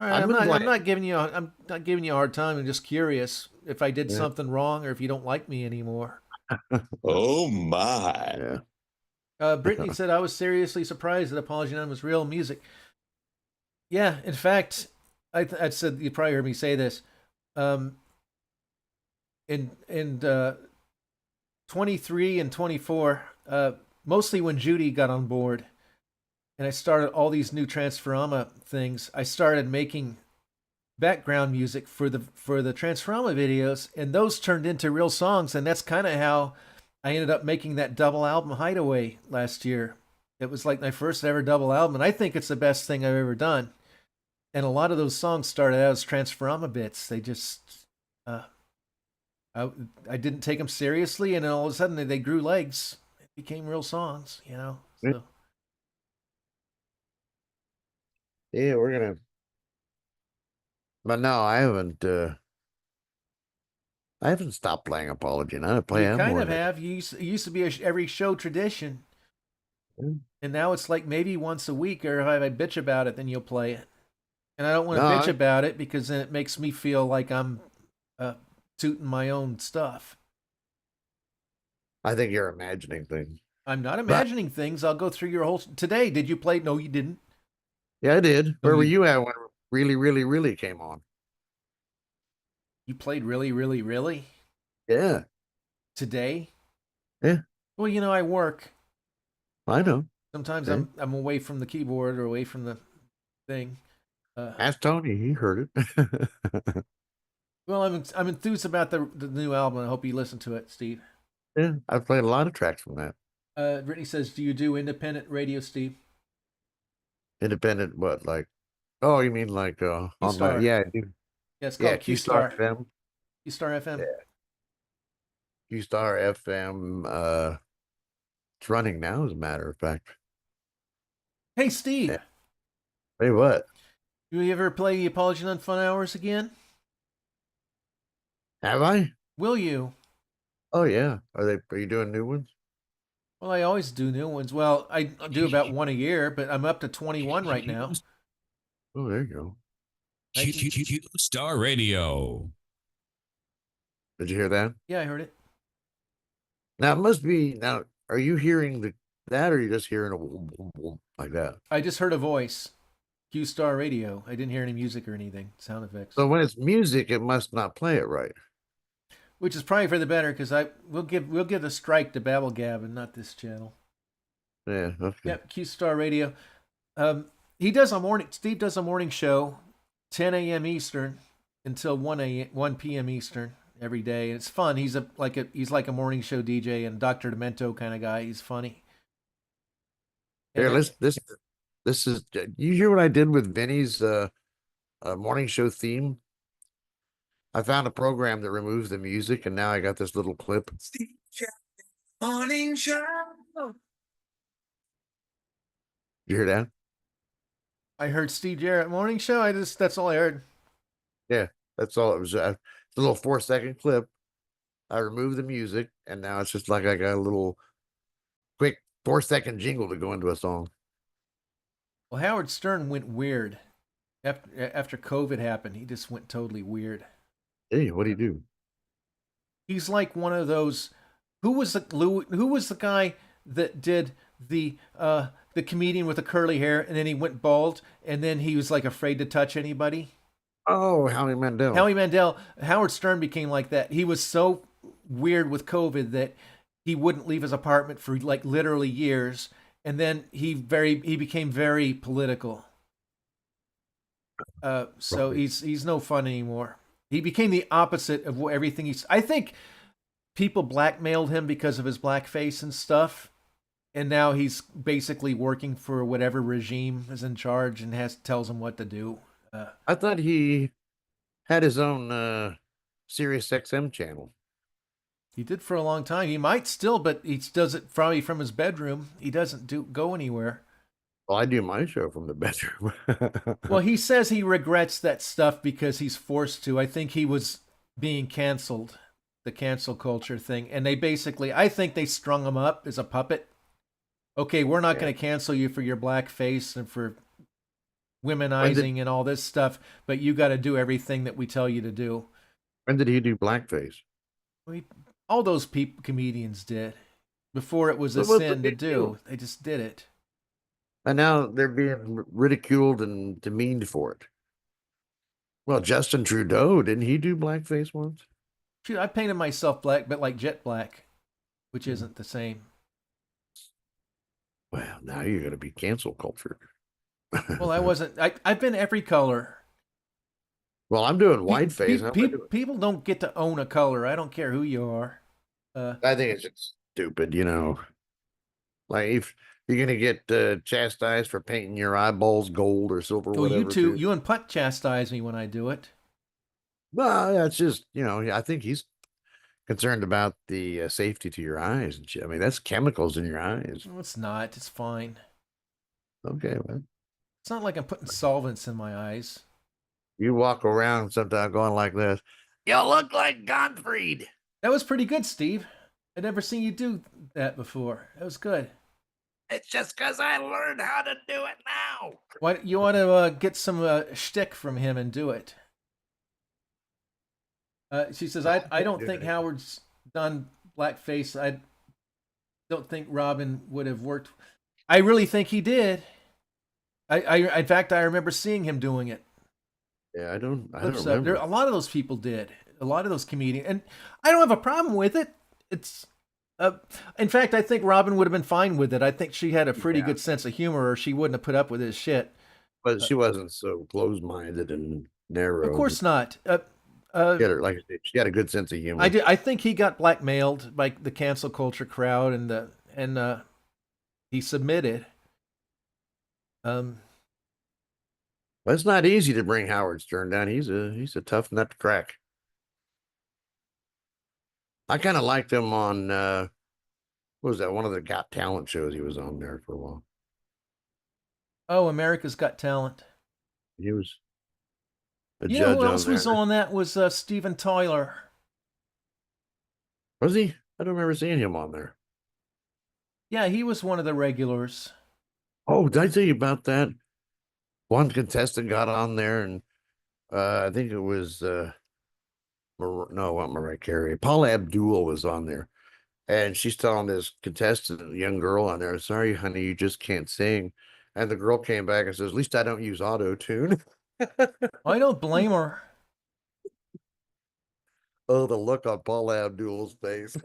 All right, I'm not giving you a hard time. I'm just curious if I did something wrong or if you don't like me anymore. Oh my. Yeah. Brittany said, I was seriously surprised that Apology None was real music. Yeah, in fact, I said, you probably heard me say this. In 23 and 24, mostly when Judy got on board, and I started all these new Transforama things, I started making background music for the Transforama videos, and those turned into real songs, and that's kind of how I ended up making that double album Hideaway last year. It was like my first ever double album, and I think it's the best thing I've ever done. And a lot of those songs started out as Transforama bits. They just, I didn't take them seriously, and then all of a sudden they grew legs. It became real songs, So. Yeah, we're gonna. But no, I haven't stopped playing Apology. I play. You kind of have. You used to be every show tradition, and now it's like maybe once a week, or if I bitch about it, then you'll play it. And I don't want to bitch about it because then it makes me feel like I'm tooting my own stuff. I think you're imagining things. I'm not imagining things. I'll go through your whole. Today, did you play? No, you didn't. Yeah, I did. Where were you at when Really, Really, Really came on? You played Really, Really, Really? Yeah. Today? Yeah. Well, I work. I know. Sometimes I'm away from the keyboard or away from the thing. Ask Tony. He heard it. Well, I'm enthused about the new album. I hope you listen to it, Steve. Yeah, I've played a lot of tracks from that. Brittany says, do you do independent radio, Steve? Independent what? Like, oh, you mean like online? Yeah, I do. Yeah, it's called Q-Star FM. Q-Star FM. Yeah. Q-Star FM. It's running now, as a matter of fact. Hey, Steve. Yeah. Hey, what? Do you ever play the Apology None Fun Hours again? Have I? Will you? Oh yeah. Are you doing new ones? Well, I always do new ones. Well, I do about one a year, but I'm up to 21 right now. Oh, there you go. Q-Star Radio. Did you hear that? Yeah, I heard it. Now it must be. Now, are you hearing that, or are you just hearing a boom, boom, boom, like that? I just heard a voice. Q-Star Radio. I didn't hear any music or anything. Sound effects. So when it's music, it must not play it right. Which is probably for the better, because we'll give a strike to BabbleGab and not this channel. Yeah. Okay. Yep, Q-Star Radio. He does Steve does a morning show, 10 a.m. Eastern until 1 p.m. Eastern every day, and it's fun. He's like a morning show DJ and Dr. Demento kind of guy. He's funny. Here, this is. You hear what I did with Vinny's morning show theme? I found a program that removes the music, and now I got this little clip. Morning show. You hear that? I heard Steve Jarrett morning show. That's all I heard. Yeah, that's all it was. It's a little 4-second clip. I removed the music, and now it's just like I got a little quick 4-second jingle to go into a song. Well, Howard Stern went weird after COVID happened. He just went totally weird. Hey, what do you do? He's like one of those. Who was the guy that did the comedian with the curly hair, and then he went bald, and then he was like afraid to touch anybody? Oh, Howie Mandel. Howie Mandel. Howard Stern became like that. He was so weird with COVID that he wouldn't leave his apartment for like literally years, and then he became very political. So he's no fun anymore. He became the opposite of everything he's. I think people blackmailed him because of his blackface and stuff, and now he's basically working for whatever regime is in charge and tells him what to do. I thought he had his own Sirius XM channel. He did for a long time. He might still, but he does it probably from his bedroom. He doesn't go anywhere. Well, I do my show from the bedroom. Well, he says he regrets that stuff because he's forced to. I think he was being canceled, the cancel culture thing. And I think they strung him up as a puppet. Okay, we're not going to cancel you for your blackface and for womenizing and all this stuff, but you got to do everything that we tell you to do. When did he do blackface? All those comedians did. Before it was a sin to do. They just did it. And now they're being ridiculed and demeaned for it. Well, Justin Trudeau, didn't he do blackface once? Shoot, I painted myself black, but like jet black, which isn't the same. Well, now you're going to be cancel culture. Well, I wasn't. I've been every color. Well, I'm doing whiteface. People don't get to own a color. I don't care who you are. I think it's just stupid, you know. Like if you're gonna get chastised for painting your eyeballs gold or silver, whatever. You and Putt chastise me when I do it. Well, that's just I think he's concerned about the safety to your eyes and shit. I mean, that's chemicals in your eyes. No, it's not. It's fine. Okay, man. It's not like I'm putting solvents in my eyes. You walk around sometimes going like this. You look like Gottfried. That was pretty good, Steve. I'd never seen you do that before. That was good. It's just because I learned how to do it now. Why you want to get some shtick from him and do it? She says, I don't think Howard's done blackface. I don't think Robin would have worked. I really think he did. In fact, I remember seeing him doing it. Yeah, I don't remember. A lot of those people did. A lot of those comedians, and I don't have a problem with it. It's, in fact, I think Robin would have been fine with it. I think she had a pretty good sense of humor, or she wouldn't have put up with his shit. But she wasn't so closed-minded and narrow. Of course not. She had a good sense of humor. I think he got blackmailed by the cancel culture crowd, and he submitted. It's not easy to bring Howard Stern down. He's a tough nut to crack. I kind of liked him on what was that? One of the Got Talent shows he was on there for a while. Oh, America's Got Talent. He was a judge. Who else was on that? Was Steven Tyler. Was he? I don't remember seeing him on there. Yeah, he was one of the regulars. Oh, did I tell you about that? One contestant got on there, and I think it was not Mariah Carey. Paula Abdul was on there, and she's telling this contestant, a young girl on there, "Sorry, honey, you just can't sing." And the girl came back and says, "At least I don't use auto-tune." I don't blame her. Oh, the look on Paula Abdul's face.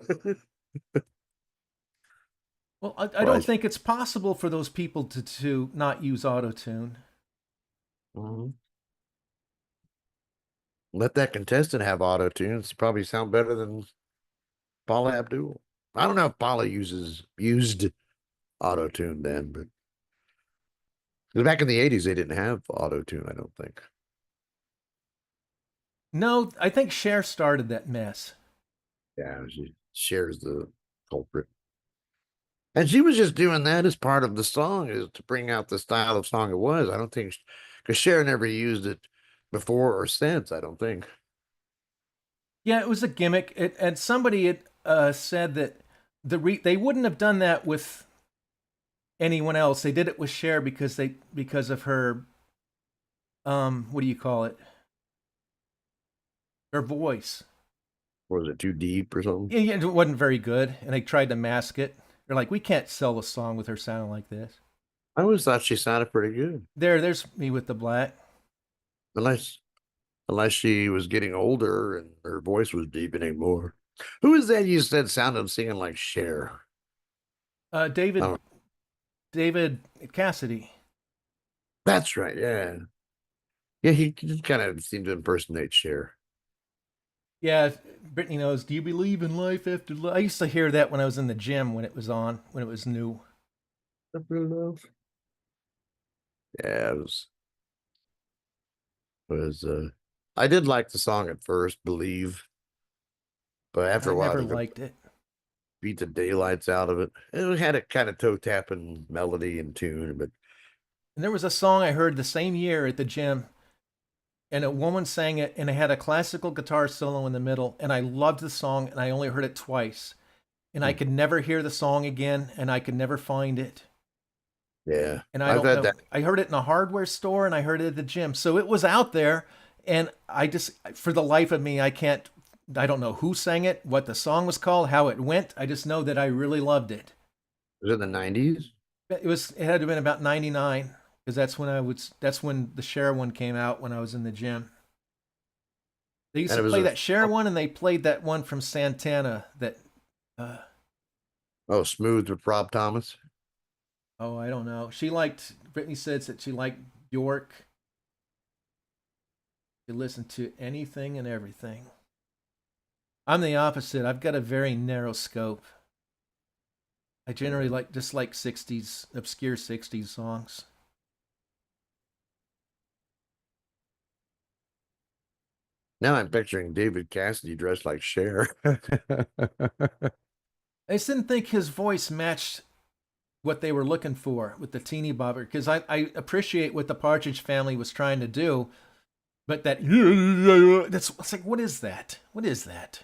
Well, I don't think it's possible for those people to not use auto-tune. Mm-hmm. Let that contestant have auto-tune. It's probably sound better than Paula Abdul. I don't know if Paula used auto-tune then, but back in the 80s, they didn't have auto-tune, I don't think. No, I think Cher started that mess. Yeah, she shares the culprit. And she was just doing that as part of the song, is to bring out the style of song it was. I don't think, because Cher never used it before or since, I don't think. Yeah, it was a gimmick. And somebody had said that they wouldn't have done that with anyone else. They did it with Cher because of her what do you call it? Her voice. Was it too deep or something? Yeah, it wasn't very good, and they tried to mask it. They're like, we can't sell a song with her sounding like this. I always thought she sounded pretty good. There's Me with the Black. Unless she was getting older and her voice was deepening more. Who is that you said sounded singing like Cher? David Oh. David Cassidy. That's right, yeah. Yeah, he just kind of seemed to impersonate Cher. Yeah, Brittany knows. Do you believe in life after life? I used to hear that when I was in the gym when it was on, when it was new. Yeah, I did like the song at first, Believe, but after I a while never they liked it. beat the daylights out of it. It had a kind of toe tapping melody and tune, but And there was a song I heard the same year at the gym, and a woman sang it, and it had a classical guitar solo in the middle, and I loved the song, and I only heard it twice, and I could never hear the song again, and I could never find it. yeah, And I I've don't had know. that. I heard it in a hardware store, and I heard it at the gym, so it was out there, and I just, for the life of me, I can't. I don't know who sang it, what the song was called, how it went. I just know that I really loved it. Was it in the 90s? It had to have been about 99 because that's when the Cher one came out when I was in the gym. They used And to it was play a that Cher one, and they played that one from Santana that Smooth with Rob Thomas. oh, I don't know. Brittany says that she liked Bjork. She listened to anything and everything. I'm the opposite. I've got a very narrow scope. I generally like 60s, obscure 60s songs. Now I'm picturing David Cassidy dressed like Cher. I just didn't think his voice matched what they were looking for with the teeny bobber, because I appreciate what the Partridge Family was trying to do, but it's like, what is that? What is that?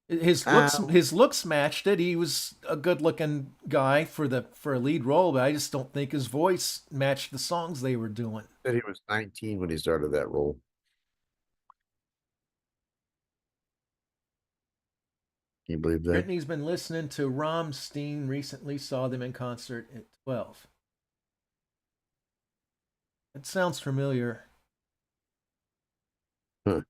His looks matched it. He was a good looking guy for a lead role, but I just don't think his voice matched the songs they were doing. Said he was 19 when he started that role. Can you believe that? Brittany's been listening to Rammstein recently, saw them in concert at 12. It sounds familiar. Huh.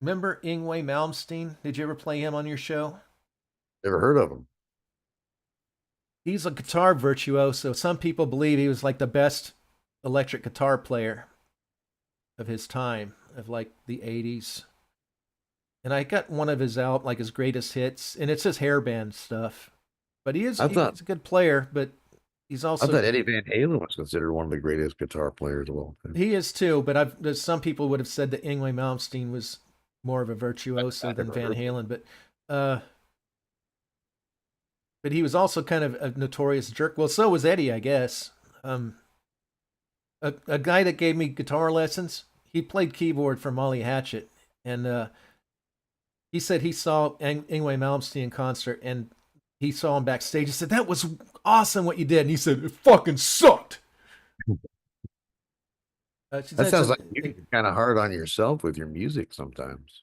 Remember Yngwie Malmsteen? Did you ever play him on your show? Never heard of him. He's a guitar virtuoso. Some people believe he was like the best electric guitar player of his time, of like the 80s. And I got one of his out, like his greatest hits, and it's his hair band stuff. But he's a good player, but he's also. I thought Eddie Van Halen was considered one of the greatest guitar players of all time. He is too, but some people would have said that Yngwie Malmsteen was more of a virtuoso than Van Halen, but he was also kind of a notorious jerk. Well, so was Eddie, I guess. A guy that gave me guitar lessons, he played keyboard for Molly Hatchet, and he said he saw Yngwie Malmsteen in concert, and he saw him backstage. He said, "That was awesome what you did," and he said, "It fucking sucked." That sounds like you're kind of hard on yourself with your music sometimes.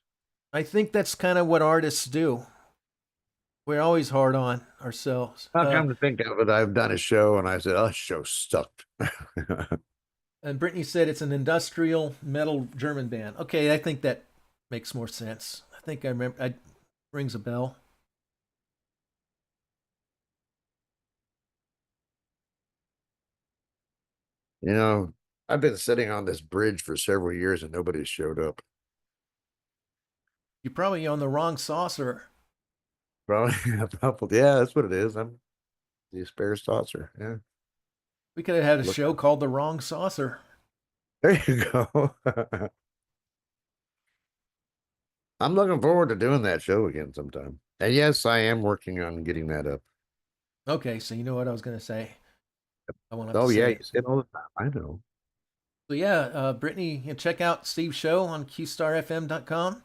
I think that's kind of what artists do. We're always hard on ourselves. I've come to think of it, I've done a show and I said, "Oh, this show sucked." And Brittany said it's an industrial metal German band. Okay, I think that makes more sense. I think I remember. It rings a bell. You know, I've been sitting on this bridge for several years and nobody showed up. You're probably on the wrong saucer. Probably, yeah, that's what it is. I'm the spare saucer. Yeah. We could have had a show called The Wrong Saucer. There you go. I'm looking forward to doing that show again sometime. And yes, I am working on getting that up. Okay, so you know what I was going to say. I won't have Oh to yeah, say you it. say it all the time. I know. So yeah, Brittany, you check out Steve's show on qstarfm.com.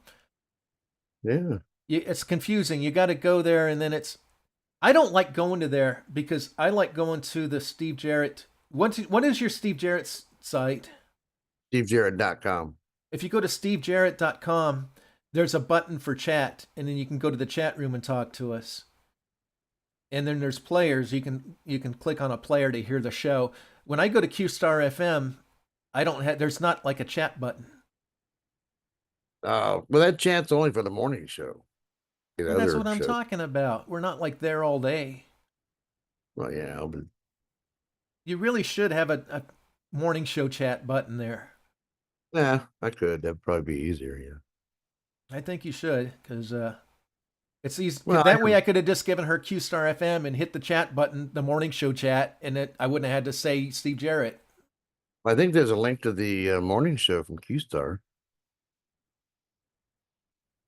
Yeah. It's confusing. You got to go there, and then it's. I don't like going to there because I like going to the Steve Jarrett. What is your Steve Jarrett's site? SteveJarrett.com. If you go to stevejarrett.com, there's a button for chat, and then you can go to the chat room and talk to us. And then there's players. You can click on a player to hear the show. When I go to QStar FM, I don't have. There's not like a chat button. Well, that chat's only for the morning show. The And that's other what I'm shows. talking about. We're not like there all day. Well, yeah, but You really should have a morning show chat button there. yeah, I could. That'd probably be easier. Yeah. I think you should, because it's easy. Well, That way I could have just given her QStar FM and hit the chat button, the morning show chat, and I wouldn't have had to say Steve Jarrett. I think there's a link to the morning show from QStar.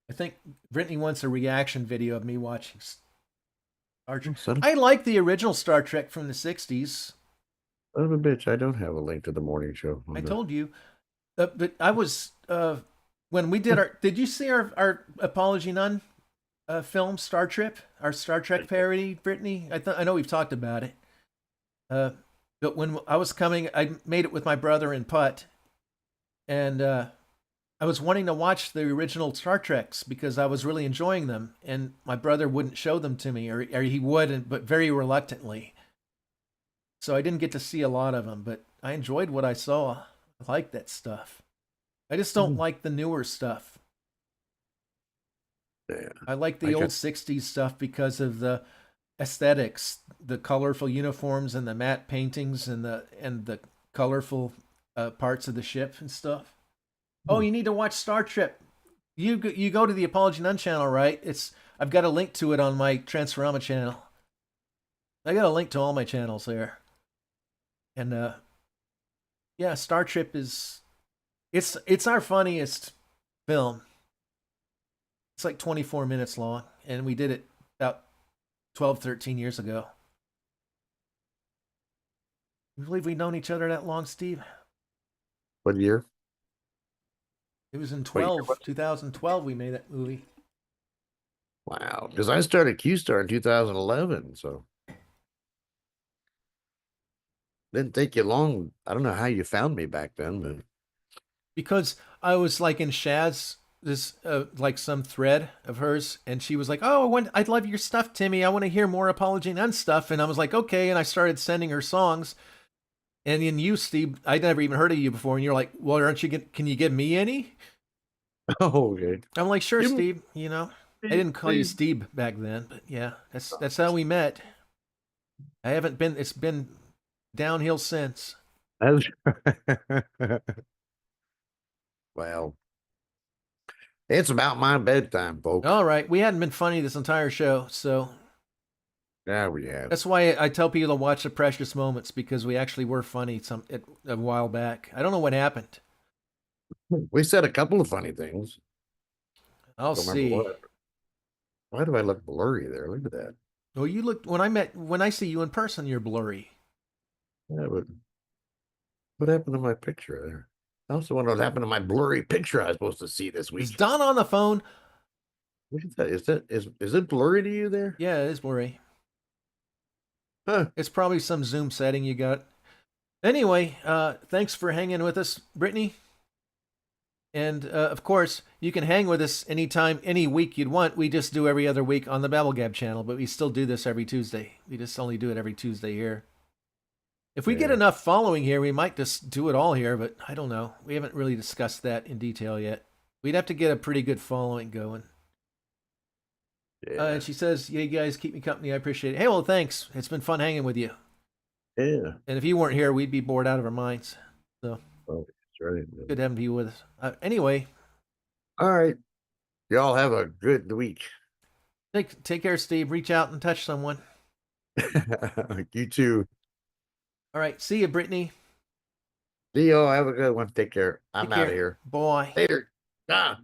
I think Brittany wants a reaction video of me watching Star Trek. Son I like the original Star Trek from the 60s. of a bitch, I don't have a link to the morning show. I told you. But I was, when we did our, did you see our Apology None film, Star Trip? Our Star Trek parody, Brittany? I know we've talked about it. But when I was coming, I made it with my brother and Putt. And I was wanting to watch the original Star Treks because I was really enjoying them. And my brother wouldn't show them to me, or he would, but very reluctantly. So I didn't get to see a lot of them, but I enjoyed what I saw. I like that stuff. I just don't like the newer stuff. Yeah. I like the old 60s stuff because of the aesthetics, the colorful uniforms and the matte paintings and the colorful parts of the ship and stuff. Oh, you need to watch Star Trek. You go to the Apology None channel, right? I've got a link to it on my Transforama channel. I got a link to all my channels there. And yeah, Star Trek is it's our funniest film. It's like 24 minutes long, and we did it about 12, 13 years ago. You believe we've known each other that long, Steve? What year? It was in Wait, 2012 we made that movie. Wow, because I started QStar in 2011, so didn't take you long. I don't know how you found me back then, but Because I was like in Shaz, this like some thread of hers, and she was like, "Oh, I'd love your stuff, Timmy. I want to hear more Apology None stuff." And I was like, "Okay," and I started sending her songs. And then you, Steve, I'd never even heard of you before, and you're like, "Well, can you give me any?" oh, okay. I'm like, "Sure, Steve." You know, I didn't call you Steve back then, but yeah, that's how we met. I haven't been. It's been downhill since. Well, it's about my bedtime, folks. All right, we hadn't been funny this entire show, so Yeah, we have. that's why I tell people to watch The Precious Moments, because we actually were funny a while back. I don't know what happened. We said a couple of funny things. I'll Don't remember see. what. Why do I look blurry there? Look at that. Well, you looked when I see you in person, you're blurry. Yeah, but what happened to my picture there? I also wonder what happened to my blurry picture I was supposed to see this Is week. Don on the phone? Look at that. Is it blurry to you there? Yeah, it is blurry. Huh. It's probably some Zoom setting you got. Anyway, thanks for hanging with us, Brittany. And of course, you can hang with us anytime, any week you'd want. We just do every other week on the BabbleGab channel, but we still do this every Tuesday. We just only do it every Tuesday here. If we get enough following here, we might just do it all here, but I don't know. We haven't really discussed that in detail yet. We'd have to get a pretty good following going. Yeah. And she says, "Yeah, you guys keep me company. I appreciate it." Hey, well, thanks. It's been fun hanging with you. Yeah. And if you weren't here, we'd be bored out of our minds. So Oh, that's right. good having you with us. Anyway, All right. Y'all have a good week. take care, Steve. Reach out and touch someone. You too. All right. See you, Brittany. See y'all. Have a good one. Take care. I'm Take out of care. here. Bye. Later. Ah.